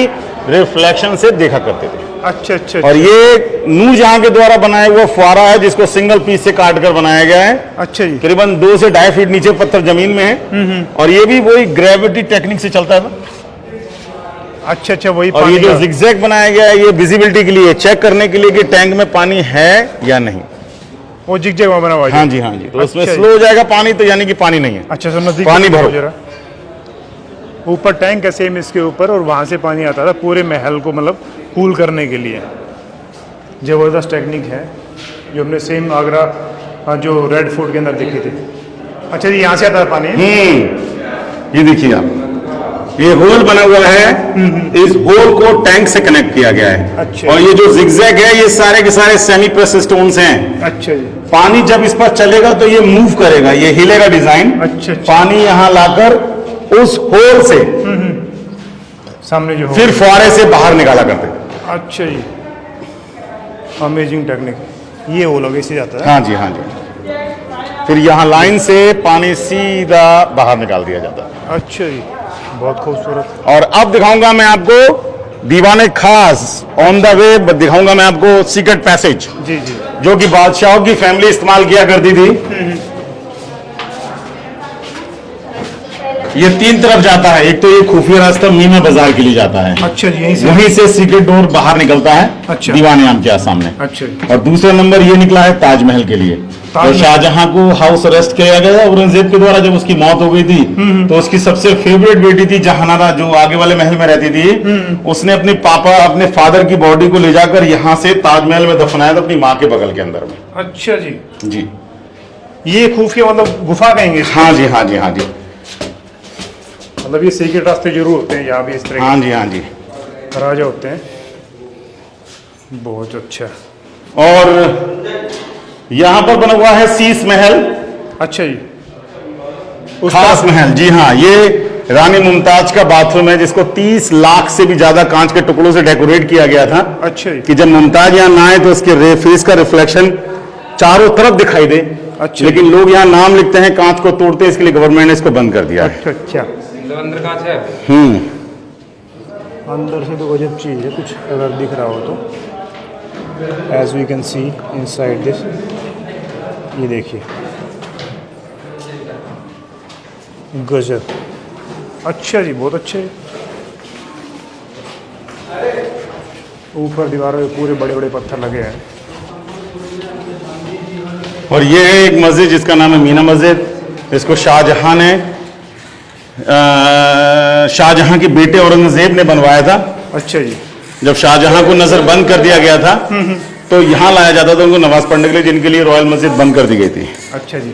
रिफ्लेक्शन से देखा करते थे। अच्छा अच्छा। और ये नूरजहां के द्वारा बनाया हुआ फुआरा है, जिसको सिंगल पीस से काट कर बनाया गया है। अच्छा जी। करीबन 2 से 2.5 फीट नीचे पत्थर जमीन में है, और ये भी वही ग्रेविटी टेक्निक से चलता है। अच्छा अच्छा, वही। और ये जो जिगजैग बनाया गया है, ये विजिबिलिटी के लिए, चेक करने के लिए कि टैंक में पानी है या नहीं। वो जिगजैग बना हुआ है। हाँ जी, हाँ जी। तो उसमें स्लो हो जाएगा पानी, तो यानी कि पानी नहीं है। अच्छा, तो नजदीक पानी भरो जरा। ऊपर टैंक है सेम इसके ऊपर, और वहां से पानी आता था पूरे महल को, मतलब कूल करने के लिए। जबरदस्त टेक्निक है, जो हमने सेम आगरा जो रेड फोर्ट के अंदर देखी थी। अच्छा जी, यहाँ से आता है पानी। ये देखिए आप, ये होल बना हुआ है, इस होल को टैंक से कनेक्ट किया गया है। अच्छा। और ये जो जिगजैग है, ये सारे के सारे सेमी प्रेस स्टोन्स हैं। अच्छा जी। पानी जब इस पर चलेगा तो ये मूव करेगा, ये हिलेगा डिजाइन। अच्छा। पानी यहाँ लाकर उस होल से सामने जो फिर फुआरे से बाहर निकाला करते। अच्छा जी, अमेजिंग टेक्निक। ये होल होगा, इससे जाता है। हाँ जी, हाँ जी। फिर यहाँ लाइन से पानी सीधा बाहर निकाल दिया जाता है। अच्छा जी, बहुत खूबसूरत। और अब दिखाऊंगा मैं आपको दीवाने खास, ऑन द वे दिखाऊंगा मैं आपको सीक्रेट पैसेज, जी जी, जो कि बादशाहों की फैमिली इस्तेमाल किया करती थी। ये 3 तरफ जाता है। एक तो ये खुफिया रास्ता मीना बाजार के लिए जाता है। अच्छा जी, यहीं से। वहीं से सीक्रेट डोर बाहर निकलता है। अच्छा। दीवाने आम के सामने। अच्छा। और दूसरा नंबर ये निकला है ताजमहल के लिए। तो शाहजहां को हाउस अरेस्ट किया गया औरंगजेब के द्वारा। जब उसकी मौत हो गई थी तो उसकी सबसे फेवरेट बेटी थी जहानारा, जो आगे वाले महल में रहती थी, उसने अपने पापा, अपने फादर की बॉडी को ले जाकर यहाँ से ताजमहल में दफनाया था, अपनी माँ के बगल के अंदर में। अच्छा जी। जी, ये खुफिया मतलब गुफा कहेंगे इसको? हाँ जी, हाँ जी, हाँ जी। मतलब ये सीक्रेट रास्ते जरूर होते हैं यहाँ भी इस तरह। हाँ जी, हाँ जी। राजा होते हैं। बहुत अच्छा। और यहाँ पर बना हुआ है शीश महल। अच्छा जी, खास महल। जी हाँ, ये रानी मुमताज का बाथरूम है, जिसको 30 लाख से भी ज्यादा कांच के टुकड़ों से डेकोरेट किया गया था। अच्छा जी। कि जब मुमताज यहाँ ना आए तो उसके फेस का रिफ्लेक्शन चारों तरफ दिखाई दे। अच्छा। लेकिन लोग यहाँ नाम लिखते हैं, कांच को तोड़ते हैं, इसके लिए गवर्नमेंट ने इसको बंद कर दिया है। अच्छा अच्छा। अंदर कांच है। अंदर से तो गजब चीज है, कुछ अगर दिख रहा हो तो। As we can see inside this, ये देखिए, गजब। अच्छा जी, बहुत अच्छे। ऊपर दीवारों पे पूरे बड़े बड़े पत्थर लगे हैं। और ये है एक मस्जिद जिसका नाम है मीना मस्जिद। इसको शाहजहां ने शाहजहां के बेटे औरंगजेब ने बनवाया था। अच्छा जी। जब शाहजहां को नजर बंद कर दिया गया था तो यहाँ लाया जाता था उनको नमाज पढ़ने के लिए, जिनके लिए रॉयल मस्जिद बंद कर दी गई थी। अच्छा जी।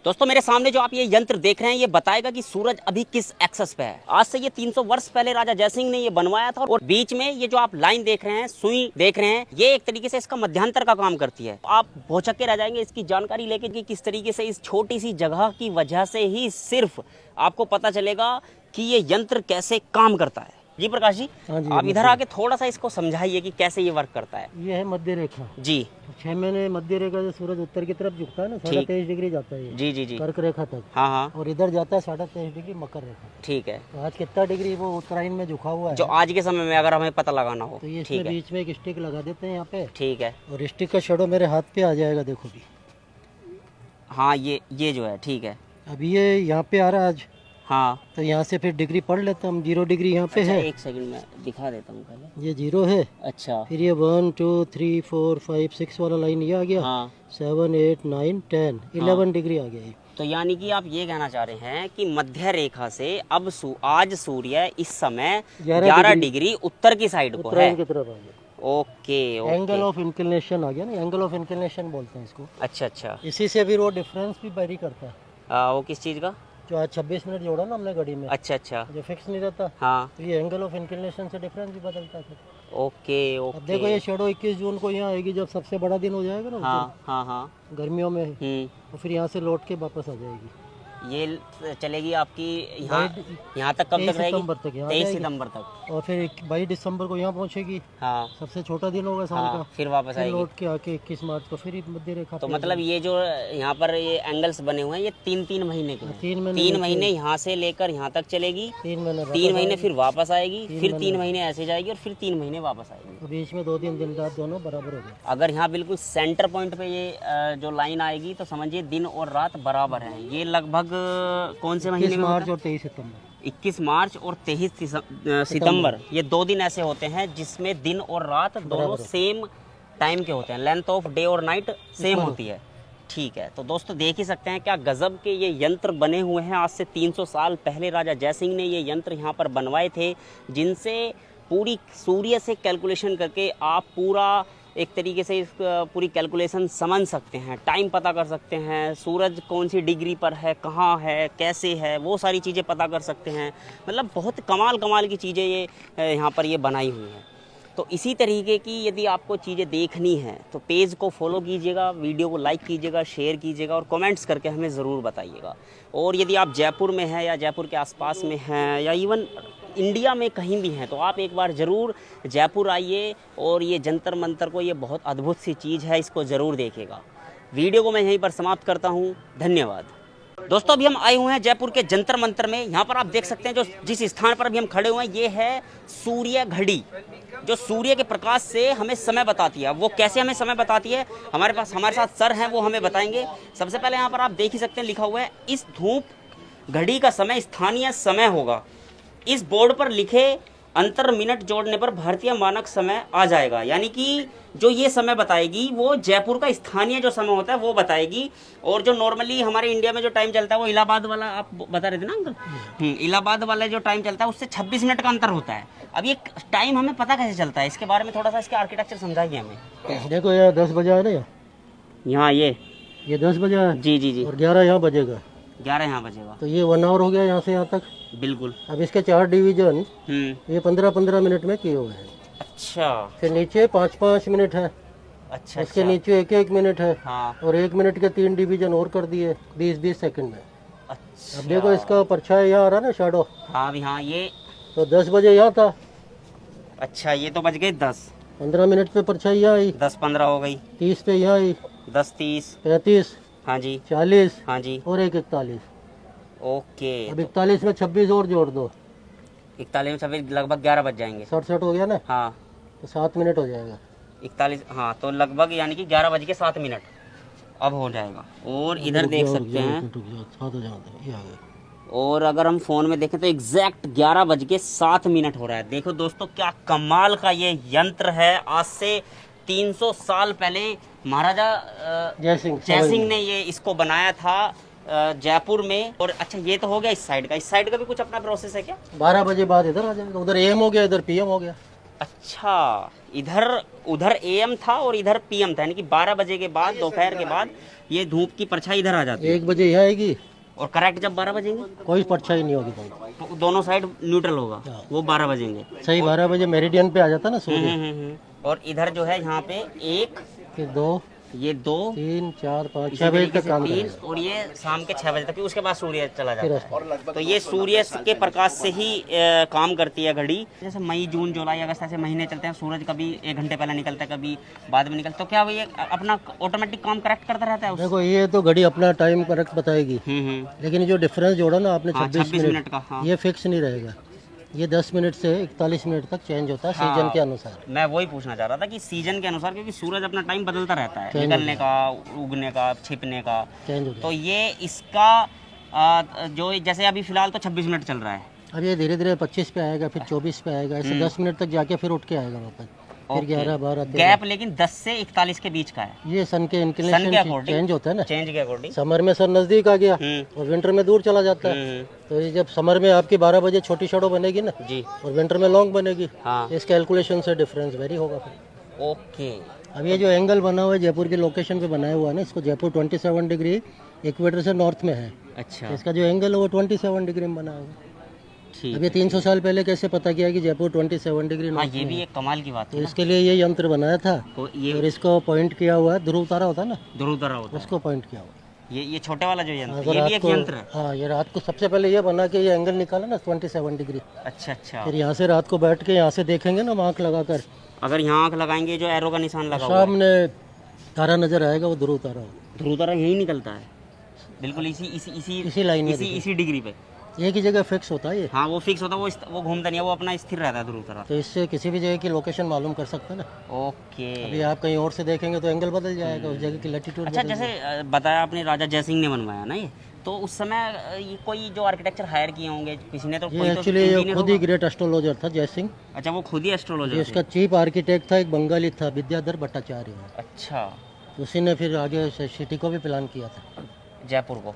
दोस्तों मेरे सामने जो आप ये यंत्र देख रहे हैं ये बताएगा कि सूरज अभी किस एक्सेस पे है। आज से ये 300 वर्ष पहले राजा जयसिंह ने ये बनवाया था और बीच में ये जो आप लाइन देख रहे हैं, सुई देख रहे हैं, ये एक तरीके से इसका मध्यांतर का काम करती है। आप भौचक्के रह जाएंगे इसकी जानकारी लेके कि किस तरीके से इस छोटी सी जगह की वजह से ही सिर्फ आपको पता चलेगा कि ये यंत्र कैसे काम करता है। जी प्रकाश जी, हाँ जी, आप इधर आके थोड़ा सा इसको समझाइए कि कैसे ये वर्क करता है। ये है मध्य रेखा। जी 6 महीने मध्य रेखा से सूरज उत्तर की तरफ झुकता है ना, ठीक। 23.5 डिग्री जाता है ये जी जी जी, कर्क रेखा तक, हाँ हाँ और इधर जाता है 23.5 डिग्री मकर रेखा। ठीक है। तो आज कितना डिग्री वो उत्तरायण में झुका हुआ है, जो आज के समय में अगर हमें पता लगाना हो, तो ये ठीक इसमें है बीच में एक स्टिक लगा देते हैं यहाँ पे, ठीक है। और स्टिक का शेडो मेरे हाथ पे आ जाएगा, देखो भी। हाँ ये जो है ठीक है। अभी ये यहाँ पे आ रहा है आज, हाँ तो यहाँ से फिर डिग्री पढ़ लेता हूँ। 0 डिग्री यहाँ पे अच्छा, है, एक सेकंड में दिखा देता हूँ पहले। ये 0 है। अच्छा फिर ये 1 2 3 4 5 6 वाला लाइन ये आ गया, हाँ 7 8 9 10 11 डिग्री आ गया ये। तो यानी कि आप ये कहना चाह रहे हैं कि मध्य रेखा से अब आज सूर्य इस समय 11 डिग्री उत्तर की साइड को है। उत्तरायण की तरफ आ गया। Okay angle okay, of inclination आ गया ना, एंगल ऑफ इंक्लिनेशन बोलते हैं इसको। अच्छा अच्छा। इसी से फिर वो डिफरेंस भी वेरी करता है। वो किस चीज़ का? जो आज 26 मिनट जोड़ा ना हमने घड़ी में, अच्छा अच्छा, जो फिक्स नहीं रहता, हाँ तो ये एंगल ऑफ इंक्लिनेशन से डिफरेंस भी बदलता है। ओके अब देखो ओके, ये शेडो 21 जून को यहाँ आएगी, जब सबसे बड़ा दिन हो जाएगा ना हाँ हाँ हाँ, गर्मियों में, तो फिर यहाँ से लौट के वापस आ जाएगी। ये चलेगी आपकी यहाँ तक कब 23 तक रहेगी? सितंबर तक यहाँ 23 जाएगी। सितंबर तक। और फिर 22 दिसंबर को यहाँ पहुँचेगी, हाँ सबसे छोटा दिन होगा साल हाँ, का। फिर वापस फिर आएगी। लौट के आके 21 मार्च को फिर मध्य रेखा तो पे मतलब ये जो यहाँ पर ये एंगल्स बने हुए हैं ये 3-3 महीने के हैं। 3 महीने 3 महीने यहाँ से लेकर यहाँ तक चलेगी, 3 महीने 3 महीने फिर वापस आएगी, फिर 3 महीने ऐसे जाएगी और फिर 3 महीने वापस आएगी। तो बीच में 2-3 दिन रात दोनों बराबर हो गए। अगर यहाँ बिल्कुल सेंटर पॉइंट पे ये जो लाइन आएगी तो समझिए दिन और रात बराबर हैं। ये लगभग कौन से महीने 21 में होता मार्च है? और 23 सितंबर। 21 मार्च और 23 सितंबर, ये 2 दिन ऐसे होते हैं जिसमें दिन और रात दोनों सेम टाइम के होते हैं। लेंथ ऑफ डे और नाइट सेम होती है। ठीक है, तो दोस्तों देख ही सकते हैं क्या गजब के ये यंत्र बने हुए हैं। आज से 300 साल पहले राजा जयसिंह ने ये यंत्र यहाँ पर बनवाए थे, जिनसे पूरी सूर्य से कैलकुलेशन करके आप पूरा एक तरीके से इस पूरी कैलकुलेशन समझ सकते हैं, टाइम पता कर सकते हैं, सूरज कौन सी डिग्री पर है, कहाँ है, कैसे है, वो सारी चीज़ें पता कर सकते हैं। मतलब बहुत कमाल की चीज़ें ये यहाँ पर ये बनाई हुई हैं। तो इसी तरीके की यदि आपको चीज़ें देखनी है तो पेज को फॉलो कीजिएगा, वीडियो को लाइक कीजिएगा, शेयर कीजिएगा और कमेंट्स करके हमें ज़रूर बताइएगा। और यदि आप जयपुर में हैं या जयपुर के आसपास में हैं या इवन इंडिया में कहीं भी हैं तो आप एक बार ज़रूर जयपुर आइए और ये जंतर मंतर को, ये बहुत अद्भुत सी चीज़ है, इसको ज़रूर देखिएगा। वीडियो को मैं यहीं पर समाप्त करता हूँ। धन्यवाद। दोस्तों अभी हम आए हुए हैं जयपुर के जंतर मंतर में। यहाँ पर आप देख सकते हैं जो जिस स्थान पर अभी हम खड़े हुए हैं ये है सूर्य घड़ी, जो सूर्य के प्रकाश से हमें समय बताती है। वो कैसे हमें समय बताती है, हमारे साथ सर हैं, वो हमें बताएंगे। सबसे पहले यहाँ पर आप देख ही सकते हैं लिखा हुआ है इस धूप घड़ी का समय स्थानीय समय होगा। इस बोर्ड पर लिखे अंतर मिनट जोड़ने पर भारतीय मानक समय आ जाएगा। यानी कि जो ये समय बताएगी वो जयपुर का स्थानीय जो समय होता है वो बताएगी। और जो नॉर्मली हमारे इंडिया में जो टाइम चलता है वो इलाहाबाद वाला आप बता रहे थे ना अंकल, इलाहाबाद वाला जो टाइम चलता है उससे 26 मिनट का अंतर होता है। अब ये टाइम हमें पता कैसे चलता है, इसके बारे में थोड़ा सा इसके आर्किटेक्चर समझाइए हमें। देखो यार 10 बजे है ना, यहाँ ये 10 बजे है जी जी जी, और 11 यहाँ बजेगा, 11 यहाँ बजेगा, तो ये 1 आवर हो गया यहाँ से यहाँ तक। बिल्कुल। अब इसके 4 डिवीजन ये 15-15 मिनट में किए हुए हैं। अच्छा फिर नीचे 5-5 मिनट है, अच्छा, इसके नीचे 1-1 मिनट है, हाँ और 1 मिनट के 3 डिवीजन और कर दिए 20-20 सेकंड में। अच्छा। अब देखो इसका परछाई यहाँ आ रहा है ना, शेडो, हाँ भी हाँ, ये तो 10 बजे यहाँ था, अच्छा ये तो बज गए 10, 15 मिनट पे परछाई यहाँ आई, 10-15 हो गई, 30 पे यहाँ आई, 10-30, 35, हाँ जी 40 हाँ जी, और 41। ओके। अब 41 में 26 और जोड़ दो, 41 में 26 लगभग 11 बज जाएंगे। 67 हो गया ना, हाँ तो 7 मिनट हो जाएगा। 41, हाँ तो लगभग यानी कि 11:07 अब हो जाएगा। और इधर देख सकते हैं, 7 हो जाता है, ये आ गया। और अगर हम फोन में देखें तो एग्जैक्ट 11:07 हो रहा है। देखो दोस्तों क्या कमाल का ये यंत्र है। आज से 300 साल पहले महाराजा जयसिंह ने ये इसको बनाया था जयपुर में। और अच्छा ये तो हो गया इस साइड का भी कुछ अपना प्रोसेस है क्या? 12 बजे बाद इधर आ जाएगा, उधर AM हो गया, इधर PM हो गया। अच्छा, इधर उधर एएम था और इधर पीएम था, यानी कि 12 बजे के बाद, दोपहर के बाद ये धूप की परछाई इधर आ जाती है। 1 बजे यहाँ आएगी और करेक्ट जब 12 बजेंगे कोई परछाई नहीं होगी भाई, तो दोनों साइड न्यूट्रल होगा, वो 12 बजेंगे। सही 12 बजे मेरिडियन पे आ जाता ना सूर्य। और इधर जो है यहाँ पे 1, फिर 2, ये 2, 3, 4, 5, इसी 6 बजे तरीके तक से काम 3 करेगा। और ये शाम के 6 बजे तक, फिर उसके बाद सूर्य चला जाता है। तो ये सूर्य के प्रकाश से ही काम करती है घड़ी। जैसे मई, जून, जुलाई, अगस्त ऐसे महीने चलते हैं, सूरज कभी 1 घंटे पहले निकलता है, कभी बाद में निकलता है, तो क्या वो ये अपना ऑटोमेटिक काम करेक्ट करता रहता है देखो ये तो घड़ी अपना टाइम करेक्ट बताएगी, लेकिन जो डिफरेंस जोड़ा ना आपने 26 मिनट का, हाँ। ये फिक्स नहीं रहेगा, ये 10 मिनट से 41 मिनट तक चेंज होता है सीजन के अनुसार। मैं वही पूछना चाह रहा था कि सीजन के अनुसार, क्योंकि सूरज अपना टाइम बदलता रहता है, निकलने का, उगने का, छिपने का, चेंज हो तो ये इसका जो जैसे अभी फिलहाल तो 26 मिनट चल रहा है, अब ये धीरे धीरे 25 पे आएगा, फिर 24 पे आएगा, ऐसे 10 मिनट तक जाके फिर उठ के आएगा वापस, फिर 11, 12, 13। गैप लेकिन 10 से 41 के बीच का है। ये सन के सन के इंक्लिनेशन अकॉर्डिंग चेंज होता है ना, चेंज के अकॉर्डिंग। समर में सर नजदीक आ गया और विंटर में दूर चला जाता है, तो ये जब समर में आपकी 12 बजे छोटी शैडो बनेगी ना जी, और विंटर में लॉन्ग बनेगी, हाँ। इस कैलकुलेशन से डिफरेंस वेरी होगा फिर। ओके, अब ये जो एंगल बना हुआ है जयपुर के लोकेशन पे बनाया हुआ है ना, इसको जयपुर 27 डिग्री इक्वेटर से नॉर्थ में है, अच्छा, इसका जो एंगल है वो 27 डिग्री में बना हुआ है। ठीक। अब ये 300 साल पहले कैसे पता किया कि जयपुर 27 डिग्री हाँ, नॉर्थ ये में भी है? एक कमाल की बात तो है। इसके लिए ये यंत्र बनाया था तो ये और इसको पॉइंट किया हुआ है, ध्रुव तारा होता है ना, ध्रुव तारा होता है, उसको पॉइंट किया हुआ है। ये छोटे वाला जो यंत्र, अगर ये भी रात एक को, यंत्र है। हाँ, ये रात को सबसे पहले ये बना के ये एंगल निकाला ना 27 डिग्री, अच्छा अच्छा, फिर यहाँ से रात को बैठ के यहाँ से देखेंगे ना आँख लगाकर, अगर यहाँ आँख लगाएंगे जो एरो का निशान लगा हुआ है, सामने तारा नजर आएगा, वो ध्रुव तारा होगा। ध्रुव तारा यही निकलता है, बिल्कुल इसी लाइन में इसी डिग्री पे। एक ही जगह फिक्स होता है ये, हाँ, वो फिक्स होता है, वो घूमता नहीं है, वो अपना स्थिर रहता है ध्रुव तारा। तो इससे किसी भी जगह की लोकेशन मालूम कर सकते हैं ना। ओके, अभी आप कहीं और से देखेंगे तो एंगल बदल जाएगा, उस जगह की लैटिट्यूड। अच्छा, जैसे बताया आपने राजा जयसिंह ने बनवाया ना ये, तो उस समय ये कोई जो आर्किटेक्चर हायर किए होंगे किसी ने, तो ये कोई तो एक्चुअली engineer खुद ही होगा। ग्रेट एस्ट्रोलॉजर था जय सिंह। अच्छा, वो खुद ही जो एस्ट्रोलॉजर इसका चीफ आर्किटेक्ट था एक बंगाली था, विद्याधर भट्टाचार्य, अच्छा, तो उसी ने फिर आगे सिटी को भी प्लान किया था, जयपुर को।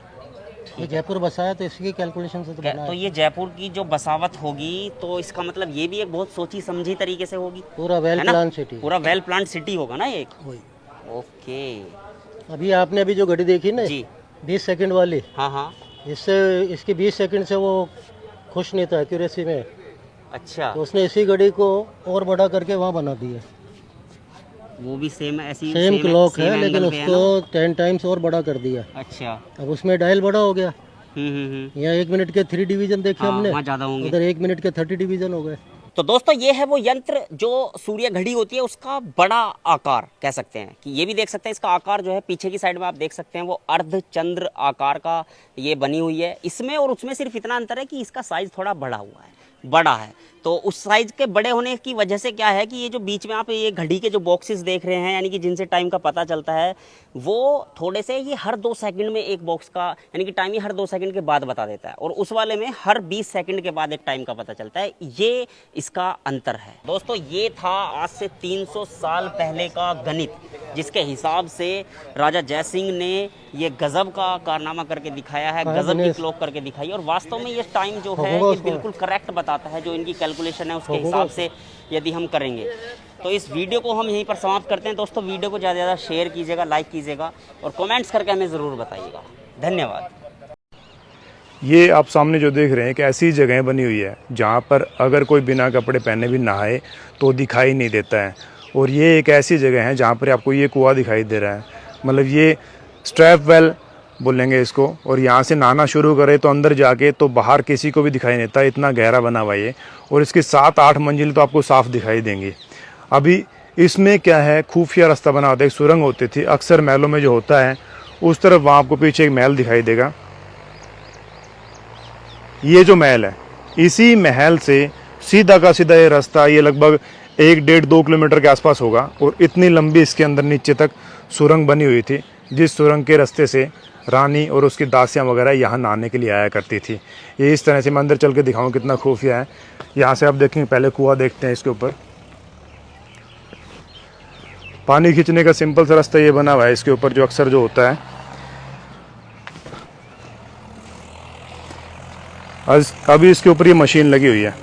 ये जयपुर बसाया तो इसकी कैलकुलेशन से तो बना तो है। ये जयपुर की जो बसावट होगी, तो इसका मतलब ये भी एक बहुत सोची समझी तरीके से होगी, पूरा वेल है ना? प्लान सिटी, पूरा वेल प्लान सिटी होगा ना ये एक। वही। ओके, अभी आपने अभी जो घड़ी देखी ना जी, 20 सेकंड वाली, हाँ हाँ, इससे इसकी 20 सेकंड से वो खुश नहीं था एक्यूरेसी में, अच्छा, तो उसने इसी घड़ी को और बड़ा करके वहाँ बना दिया। वो भी सेम ऐसी सेम क्लॉक है, same लेकिन angle पे है उसको 10 टाइम्स और बड़ा कर दिया। ना? अच्छा, अब उसमें डायल बड़ा हो गया, हम्म, यहाँ 1 मिनट के 3 डिवीजन देखे हाँ, हमने, वहाँ ज्यादा होंगे। उधर 1 मिनट के 30 डिवीजन हो गए। तो दोस्तों, ये है वो यंत्र जो सूर्य घड़ी होती है उसका बड़ा आकार कह सकते हैं, कि ये भी देख सकते हैं इसका आकार जो है, पीछे की साइड में आप देख सकते हैं वो अर्धचंद्र आकार का ये बनी हुई है। इसमें और उसमें सिर्फ इतना अंतर है कि इसका साइज थोड़ा बड़ा हुआ है, बड़ा है। तो उस साइज के बड़े होने की वजह से क्या है कि ये जो बीच में आप ये घड़ी के जो बॉक्सेस देख रहे हैं, यानी कि जिनसे टाइम का पता चलता है, वो थोड़े से ये हर 2 सेकंड में एक बॉक्स का, यानी कि टाइम ये हर 2 सेकंड के बाद बता देता है, और उस वाले में हर 20 सेकंड के बाद एक टाइम का पता चलता है। ये इसका अंतर है। दोस्तों, ये था आज से 300 साल पहले का गणित, जिसके हिसाब से राजा जयसिंह ने ये गजब का कारनामा करके दिखाया है, गजब की क्लॉक करके दिखाई, और वास्तव में ये टाइम जो है ये बिल्कुल करेक्ट बताता है, जो इनकी कैलकुलेशन है उसके हिसाब से यदि हम करेंगे। तो इस वीडियो को हम यहीं पर समाप्त करते हैं। दोस्तों, वीडियो को ज़्यादा से ज़्यादा शेयर कीजिएगा, लाइक कीजिएगा और कमेंट्स करके हमें ज़रूर बताइएगा। धन्यवाद। ये आप सामने जो देख रहे हैं कि ऐसी जगह बनी हुई है जहाँ पर अगर कोई बिना कपड़े पहने भी नहाए तो दिखाई नहीं देता है, और ये एक ऐसी जगह है जहाँ पर आपको ये कुआं दिखाई दे रहा है, मतलब ये स्ट्रैप वेल बोलेंगे इसको, और यहाँ से नहाना शुरू करें तो अंदर जाके तो बाहर किसी को भी दिखाई नहीं देता, इतना गहरा बना हुआ ये, और इसकी 7-8 मंजिल तो आपको साफ दिखाई देंगी। अभी इसमें क्या है, खुफिया रास्ता बना होता है, एक सुरंग होती थी, अक्सर महलों में जो होता है उस तरफ, वहाँ आपको पीछे एक महल दिखाई देगा। ये जो महल है, इसी महल से सीधा का सीधा ये रास्ता, ये लगभग 1-1.5-2 किलोमीटर के आसपास होगा, और इतनी लंबी इसके अंदर नीचे तक सुरंग बनी हुई थी, जिस सुरंग के रास्ते से रानी और उसकी दासियां वगैरह यहाँ नहाने के लिए आया करती थी। ये इस तरह से, मैं अंदर चल के दिखाऊँ कितना खुफिया है। यहाँ से आप देखेंगे, पहले कुआं देखते हैं, इसके ऊपर पानी खींचने का सिंपल सा रास्ता ये बना हुआ है, इसके ऊपर जो अक्सर जो होता है। अभी इसके ऊपर ये मशीन लगी हुई है,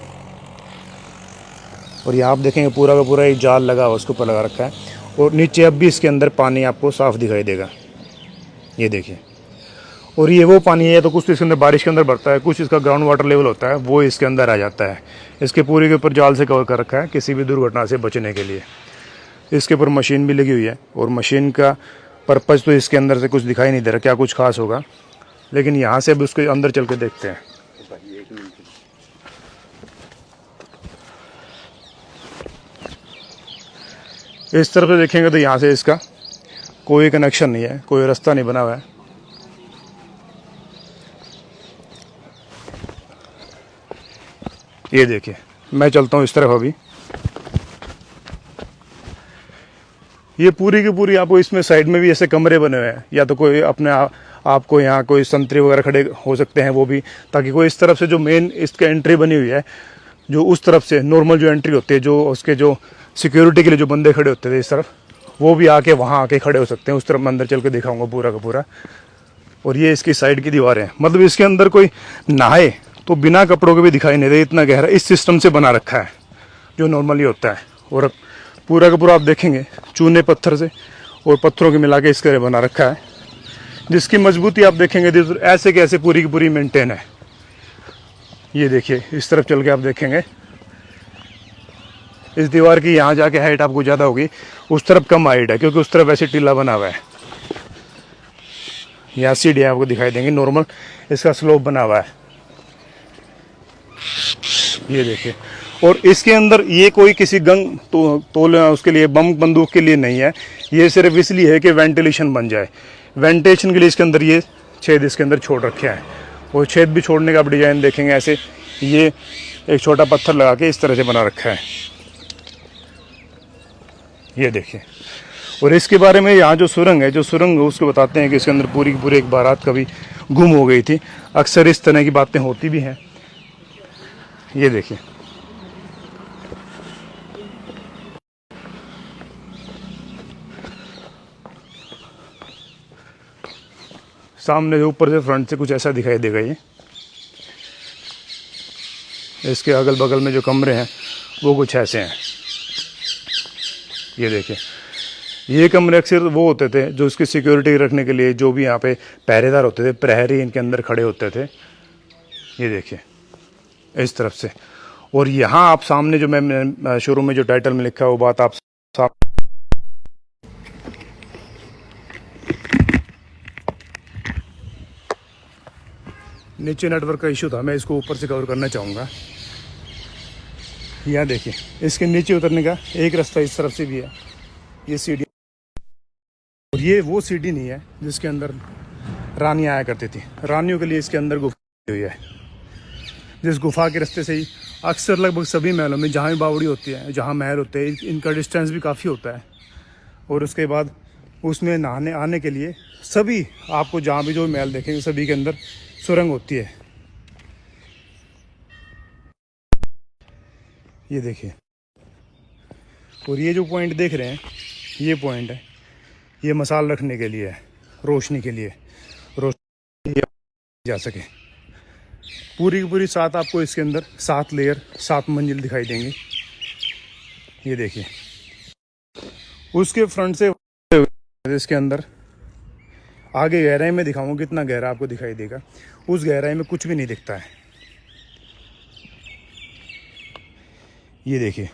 और यहाँ आप देखेंगे पूरा का पूरा एक जाल लगा हुआ उसके ऊपर लगा रखा है, और नीचे अब भी इसके अंदर पानी आपको साफ दिखाई देगा, ये देखिए। और ये वो पानी है, तो कुछ इसके अंदर बारिश के अंदर भरता है, कुछ इसका ग्राउंड वाटर लेवल होता है वो इसके अंदर आ जाता है। इसके पूरे के ऊपर जाल से कवर कर रखा है किसी भी दुर्घटना से बचने के लिए। इसके ऊपर मशीन भी लगी हुई है, और मशीन का पर्पज़ तो इसके अंदर से कुछ दिखाई नहीं दे रहा क्या कुछ खास होगा, लेकिन यहाँ से अब उसके अंदर चल के देखते हैं। इस तरफ से देखेंगे तो यहाँ से इसका कोई कनेक्शन नहीं है, कोई रास्ता नहीं बना हुआ है। ये देखिए, मैं चलता हूँ इस तरफ अभी। ये पूरी की पूरी आपको इसमें साइड में भी ऐसे कमरे बने हुए हैं, या तो कोई अपने आपको यहाँ कोई संतरी वगैरह खड़े हो सकते हैं वो भी, ताकि कोई इस तरफ से जो मेन इसका एंट्री बनी हुई है, जो उस तरफ से नॉर्मल जो एंट्री होती है, जो उसके जो सिक्योरिटी के लिए जो बंदे खड़े होते थे इस तरफ, वो भी आके वहाँ आके खड़े हो सकते हैं। उस तरफ मैं अंदर चल के दिखाऊंगा पूरा का पूरा। और ये इसकी साइड की दीवारें हैं, मतलब इसके अंदर कोई नहाए तो बिना कपड़ों के भी दिखाई नहीं दे, इतना गहरा इस सिस्टम से बना रखा है जो नॉर्मली होता है। और अब पूरा का पूरा आप देखेंगे चूने पत्थर से और पत्थरों के मिला के इसके बना रखा है, जिसकी मजबूती आप देखेंगे तो ऐसे के ऐसे पूरी की पूरी मेंटेन है। ये देखिए, इस तरफ चल के आप देखेंगे इस दीवार की यहाँ जाके हाइट आपको ज़्यादा होगी, उस तरफ कम हाइट है क्योंकि उस तरफ ऐसे टीला बना हुआ है। यहाँ सीढ़ी आपको दिखाई देंगी, नॉर्मल इसका स्लोप बना हुआ है, ये देखिए। और इसके अंदर ये कोई किसी गन तोल उसके लिए बम बंदूक के लिए नहीं है, ये सिर्फ इसलिए है कि वेंटिलेशन बन जाए। वेंटिलेशन के लिए इसके अंदर ये छेद इसके अंदर छोड़ रखे हैं, और छेद भी छोड़ने का आप डिजाइन देखेंगे ऐसे, ये एक छोटा पत्थर लगा के इस तरह से बना रखा है, ये देखिए। और इसके बारे में यहाँ जो सुरंग है, उसको बताते हैं कि इसके अंदर पूरी की पूरी एक बारात कभी गुम हो गई थी। अक्सर इस तरह की बातें होती भी हैं, ये देखिए। सामने ऊपर से फ्रंट से कुछ ऐसा दिखाई देगा। ये इसके अगल बगल में जो कमरे हैं वो कुछ ऐसे हैं, ये देखिए। ये कमरे अक्सर वो होते थे जो इसकी सिक्योरिटी रखने के लिए, जो भी यहाँ पे पहरेदार होते थे, प्रहरी इनके अंदर खड़े होते थे, ये देखिए इस तरफ से। और यहाँ आप सामने जो मैं शुरू में जो टाइटल में लिखा है वो बात आप साफ नीचे नेटवर्क का इशू था, मैं इसको ऊपर से कवर करना चाहूँगा। यहाँ देखिए, इसके नीचे उतरने का एक रास्ता इस तरफ से भी है, ये सीढ़ी। और ये वो सीढ़ी नहीं है जिसके अंदर रानियाँ आया करती थी, रानियों के लिए इसके अंदर गुफा हुई है, जिस गुफा के रास्ते से ही अक्सर लगभग सभी महलों में जहाँ भी बावड़ी होती है, जहाँ महल होते हैं, इनका डिस्टेंस भी काफ़ी होता है। और उसके बाद उसमें नहाने आने के लिए सभी आपको जहाँ भी जो महल देखेंगे सभी के अंदर सुरंग होती है, ये देखिए। और ये जो पॉइंट देख रहे हैं, ये पॉइंट है, ये मसाल रखने के लिए है, रोशनी के लिए, रोशनी जा सके। पूरी की पूरी 7 आपको इसके अंदर 7 लेयर 7 मंजिल दिखाई देंगे, ये देखिए। उसके फ्रंट से इसके अंदर आगे गहराई में दिखाऊंगा कितना गहरा आपको दिखाई देगा, उस गहराई में कुछ भी नहीं दिखता है, ये देखिए।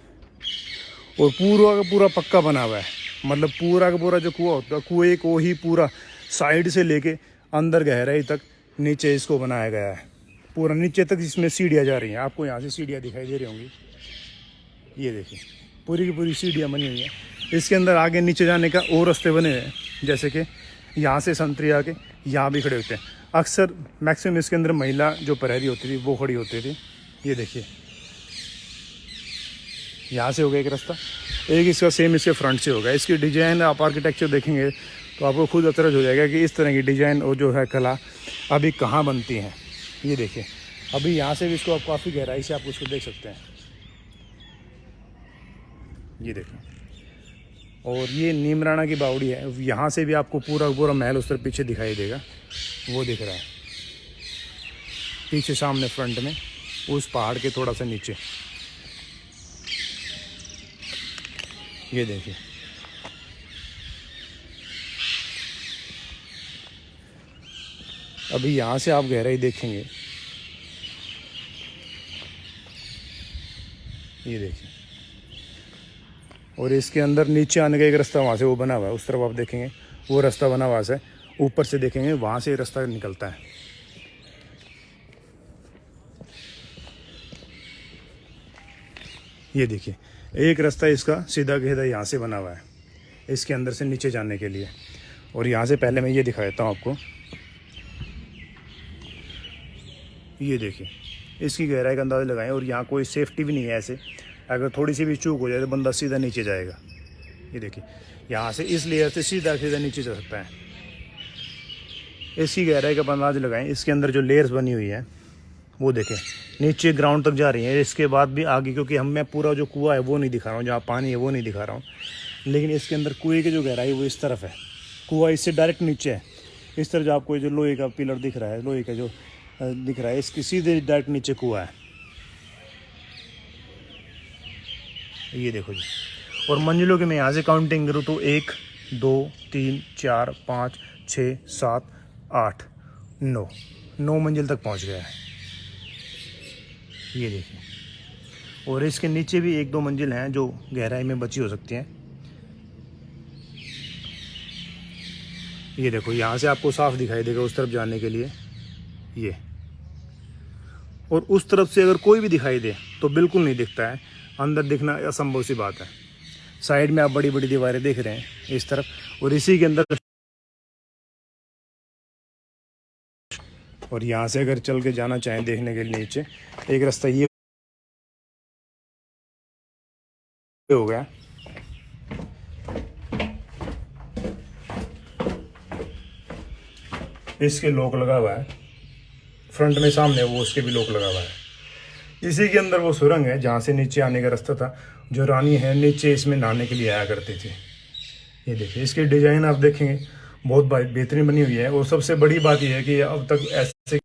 और पूरा का पूरा पक्का बना हुआ है, मतलब पूरा का पूरा जो कुआं होता है, कुएं को ही पूरा साइड से लेके अंदर गहराई तक नीचे इसको बनाया गया है, पूरा नीचे तक इसमें सीढ़ियाँ जा रही हैं। आपको यहाँ से सीढ़ियाँ दिखाई दे रही होंगी, ये देखिए पूरी की पूरी सीढ़ियाँ बनी हुई हैं। इसके अंदर आगे नीचे जाने का और रास्ते बने हुए हैं, जैसे कि यहाँ से संतरी आके यहाँ भी खड़े होते हैं। अक्सर मैक्सिमम इसके अंदर महिला जो प्रहरी होती थी वो खड़ी होती थी, ये देखिए। यहाँ से होगा एक रास्ता, एक इसका सेम इसके फ्रंट से होगा। इसकी डिजाइन आप आर्किटेक्चर देखेंगे तो आपको खुद अचरज हो जाएगा कि इस तरह की डिजाइन और जो है कला अभी कहाँ बनती हैं, ये देखिए। अभी यहाँ से भी इसको आप काफ़ी गहराई से आप उसको देख सकते हैं, ये देखो। और ये नीमराणा की बावड़ी है, यहाँ से भी आपको पूरा पूरा महल उस तरफ पीछे दिखाई देगा, वो दिख रहा है पीछे सामने फ्रंट में, उस पहाड़ के थोड़ा सा नीचे, ये देखिए, अभी यहाँ से आप गहराई देखेंगे, ये देखिए, और इसके अंदर नीचे आने का एक रास्ता वहाँ से वो बना हुआ है, उस तरफ आप देखेंगे वो रास्ता बना हुआ है, ऊपर से देखेंगे वहाँ से रास्ता निकलता है। ये देखिए, एक रास्ता इसका सीधा सीधा यहाँ से बना हुआ है इसके अंदर से नीचे जाने के लिए। और यहाँ से पहले मैं ये दिखा देता हूँ आपको, ये देखिए इसकी गहराई का अंदाज़ा लगाएं। और यहाँ कोई सेफ्टी भी नहीं है, ऐसे अगर थोड़ी सी भी चूक हो जाए तो बंदा सीधा नीचे जाएगा। ये देखिए, यहाँ से इस लेयर से सीधा सीधा नीचे जा सकता है। इसकी गहराई का अंदाज़ा लगाएं। इसके अंदर जो लेयर्स बनी हुई है वो देखें, नीचे ग्राउंड तक जा रही है। इसके बाद भी आगे, क्योंकि मैं पूरा जो कुआं है वो नहीं दिखा रहा हूँ, जहाँ पानी है वो नहीं दिखा रहा हूँ, लेकिन इसके अंदर कुएँ की जो गहराई वो इस तरफ है। कुआं इससे डायरेक्ट नीचे है। इस तरफ जो आपको जो लोहे का पिलर दिख रहा है, लोहे का जो दिख रहा है, इसके सीधे डायरेक्ट नीचे कुआं है। ये देखो जी। और मंजिलों की मैं यहाँ से काउंटिंग करूँ तो 1 2 3 4 5 6 7 8 9 मंजिल तक पहुँच गया है। ये देखिए, और इसके नीचे भी 1 2 मंजिल हैं जो गहराई में बची हो सकती हैं। ये देखो, यहाँ से आपको साफ दिखाई देगा उस तरफ जाने के लिए ये, और उस तरफ से अगर कोई भी दिखाई दे तो बिल्कुल नहीं दिखता है, अंदर दिखना असंभव सी बात है। साइड में आप बड़ी बड़ी दीवारें देख रहे हैं इस तरफ, और इसी के अंदर, और यहाँ से अगर चल के जाना चाहें देखने के लिए नीचे, एक रास्ता ये हो गया। इसके लॉक लगा हुआ है, फ्रंट में सामने वो उसके भी लॉक लगा हुआ है। इसी के अंदर वो सुरंग है जहाँ से नीचे आने का रास्ता था। जो रानी है नीचे इसमें नहाने के लिए आया करते थे। ये देखिए, इसकी डिजाइन आप देखेंगे बहुत बेहतरीन बनी हुई है। और सबसे बड़ी बात यह है कि अब तक ऐसे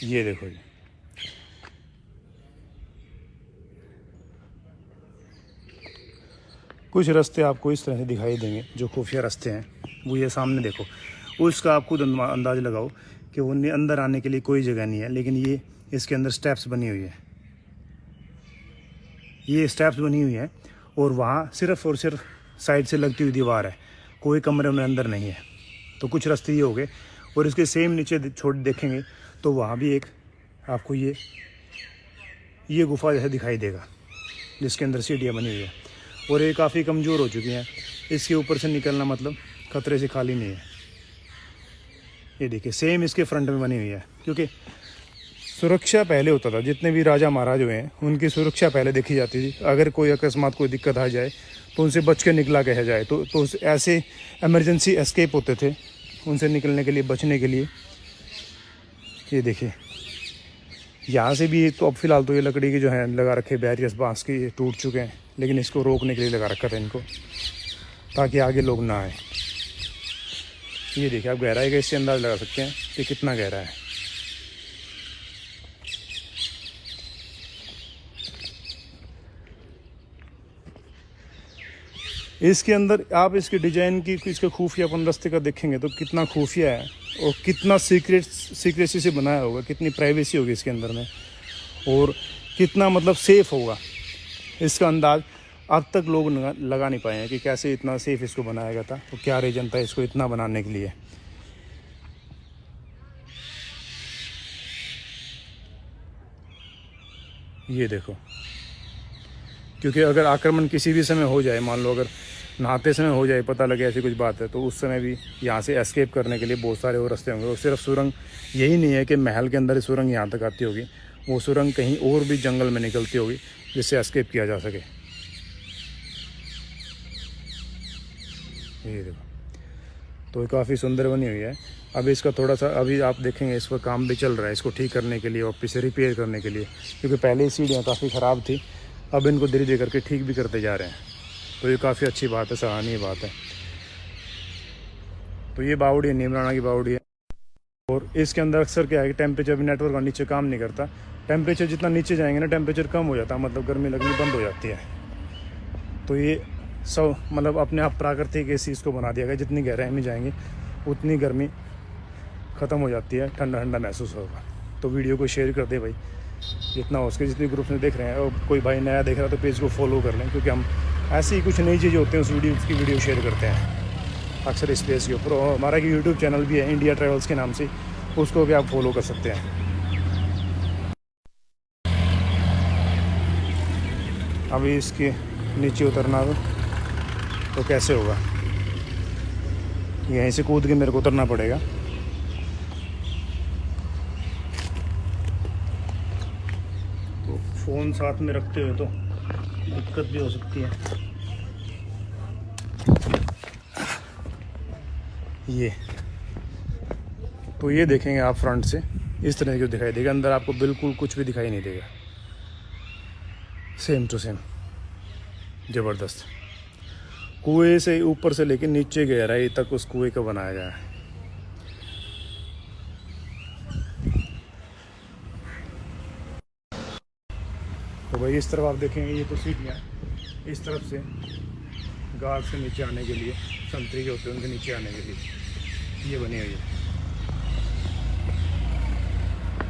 ये देखो जी, कुछ रास्ते आपको इस तरह से दिखाई देंगे जो खुफिया रास्ते हैं। वो ये सामने देखो, उसका आप खुद अंदाज लगाओ कि वो अंदर आने के लिए कोई जगह नहीं है, लेकिन ये इसके अंदर स्टेप्स बनी हुई है। ये स्टेप्स बनी हुई है और वहाँ सिर्फ और सिर्फ साइड से लगती हुई दीवार है, कोई कमरे में अंदर नहीं है। तो कुछ रास्ते ये हो गए। और इसके सेम नीचे छोड़ देखेंगे तो वहाँ भी एक आपको ये गुफा जैसे दिखाई देगा जिसके अंदर सीढ़ियाँ बनी हुई है। और ये काफ़ी कमज़ोर हो चुकी हैं, इसके ऊपर से निकलना मतलब खतरे से खाली नहीं है। ये देखिए, सेम इसके फ्रंट में बनी हुई है, क्योंकि सुरक्षा पहले होता था। जितने भी राजा महाराज हुए हैं उनकी सुरक्षा पहले देखी जाती थी। अगर कोई अकस्मात कोई दिक्कत आ जाए तो उनसे बच के निकला कहा जाए, तो ऐसे इमरजेंसी एस्केप होते थे उनसे निकलने के लिए, बचने के लिए। ये देखिए, यहाँ से भी तो अब फिलहाल तो ये लकड़ी की जो है लगा रखे बैरियर्स बांस के, ये टूट चुके हैं, लेकिन इसको रोकने के लिए लगा रखा था इनको, ताकि आगे लोग ना आए। ये देखिए, आप गहराई का इससे अंदाज़ लगा सकते हैं कि कितना गहरा है। इसके अंदर आप इसके डिजाइन की, इसका खुफियापन रास्ते का देखेंगे तो कितना खुफिया है और कितना सीक्रेसी से बनाया होगा, कितनी प्राइवेसी होगी इसके अंदर में, और कितना मतलब सेफ होगा। इसका अंदाज अब तक लोग लगा नहीं पाए हैं कि कैसे इतना सेफ इसको बनाया गया था, तो क्या रीजन था इसको इतना बनाने के लिए। ये देखो, क्योंकि अगर आक्रमण किसी भी समय हो जाए, मान लो अगर नहाते समय हो जाए, पता लगे ऐसी कुछ बात है, तो उस समय भी यहाँ से एस्केप करने के लिए बहुत सारे और रास्ते होंगे। और सिर्फ सुरंग यही नहीं है कि महल के अंदर ही सुरंग यहाँ तक आती होगी, वो सुरंग कहीं और भी जंगल में निकलती होगी जिससे एस्केप किया जा सके। ये देखो, तो ये काफ़ी सुंदर बनी हुई है। अब इसका थोड़ा सा अभी आप देखेंगे इस पर काम भी चल रहा है, इसको ठीक करने के लिए, वापस से रिपेयर करने के लिए, क्योंकि पहले सीढ़ियाँ काफ़ी ख़राब थी, अब इनको धीरे धीरे करके ठीक भी करते जा रहे हैं। तो ये काफ़ी अच्छी बात है, सराहनीय बात है। तो ये बावड़ी है, नीमराणा की बावड़ी है। और इसके अंदर अक्सर क्या है कि टेम्परेचर भी नेटवर्क का नीचे काम नहीं करता। टेम्परेचर जितना नीचे जाएंगे ना टेम्परेचर कम हो जाता है, मतलब गर्मी लगनी बंद हो जाती है। तो ये सब मतलब अपने आप प्राकृतिक इस चीज़ को बना दिया गया, जितनी गहराई में जाएंगे उतनी गर्मी ख़त्म हो जाती है, ठंडा ठंडा महसूस होगा। तो वीडियो को शेयर कर दे भाई जितना हो सके, जितने ग्रुप में देख रहे हैं। और कोई भाई नया देख रहा है तो पेज को फॉलो कर लें, क्योंकि हम ऐसी ही कुछ नई चीज़ें होती हैं उस की वीडियो शेयर करते हैं अक्सर इस पेज के ऊपर। और हमारा एक यूट्यूब चैनल भी है इंडिया ट्रैवल्स के नाम से, उसको भी आप फॉलो कर सकते हैं। अभी इसके नीचे उतरना तो कैसे होगा, यहीं से कूद के मेरे को उतरना पड़ेगा। तो फ़ोन साथ में रखते हुए तो दिक्कत भी हो सकती है। ये तो ये देखेंगे आप फ्रंट से इस तरह की दिखाई देगा, अंदर आपको बिल्कुल कुछ भी दिखाई नहीं देगा, सेम टू सेम ज़बरदस्त। कुएं से ऊपर से लेकर नीचे गहराई तक उस कुएं को बनाया गया है। तो भाई इस तरफ आप देखेंगे ये तो सीढ़ियाँ, इस तरफ से घाट से नीचे आने के लिए, संतरी जो होते हैं उनके नीचे आने के लिए ये बनी हुई है।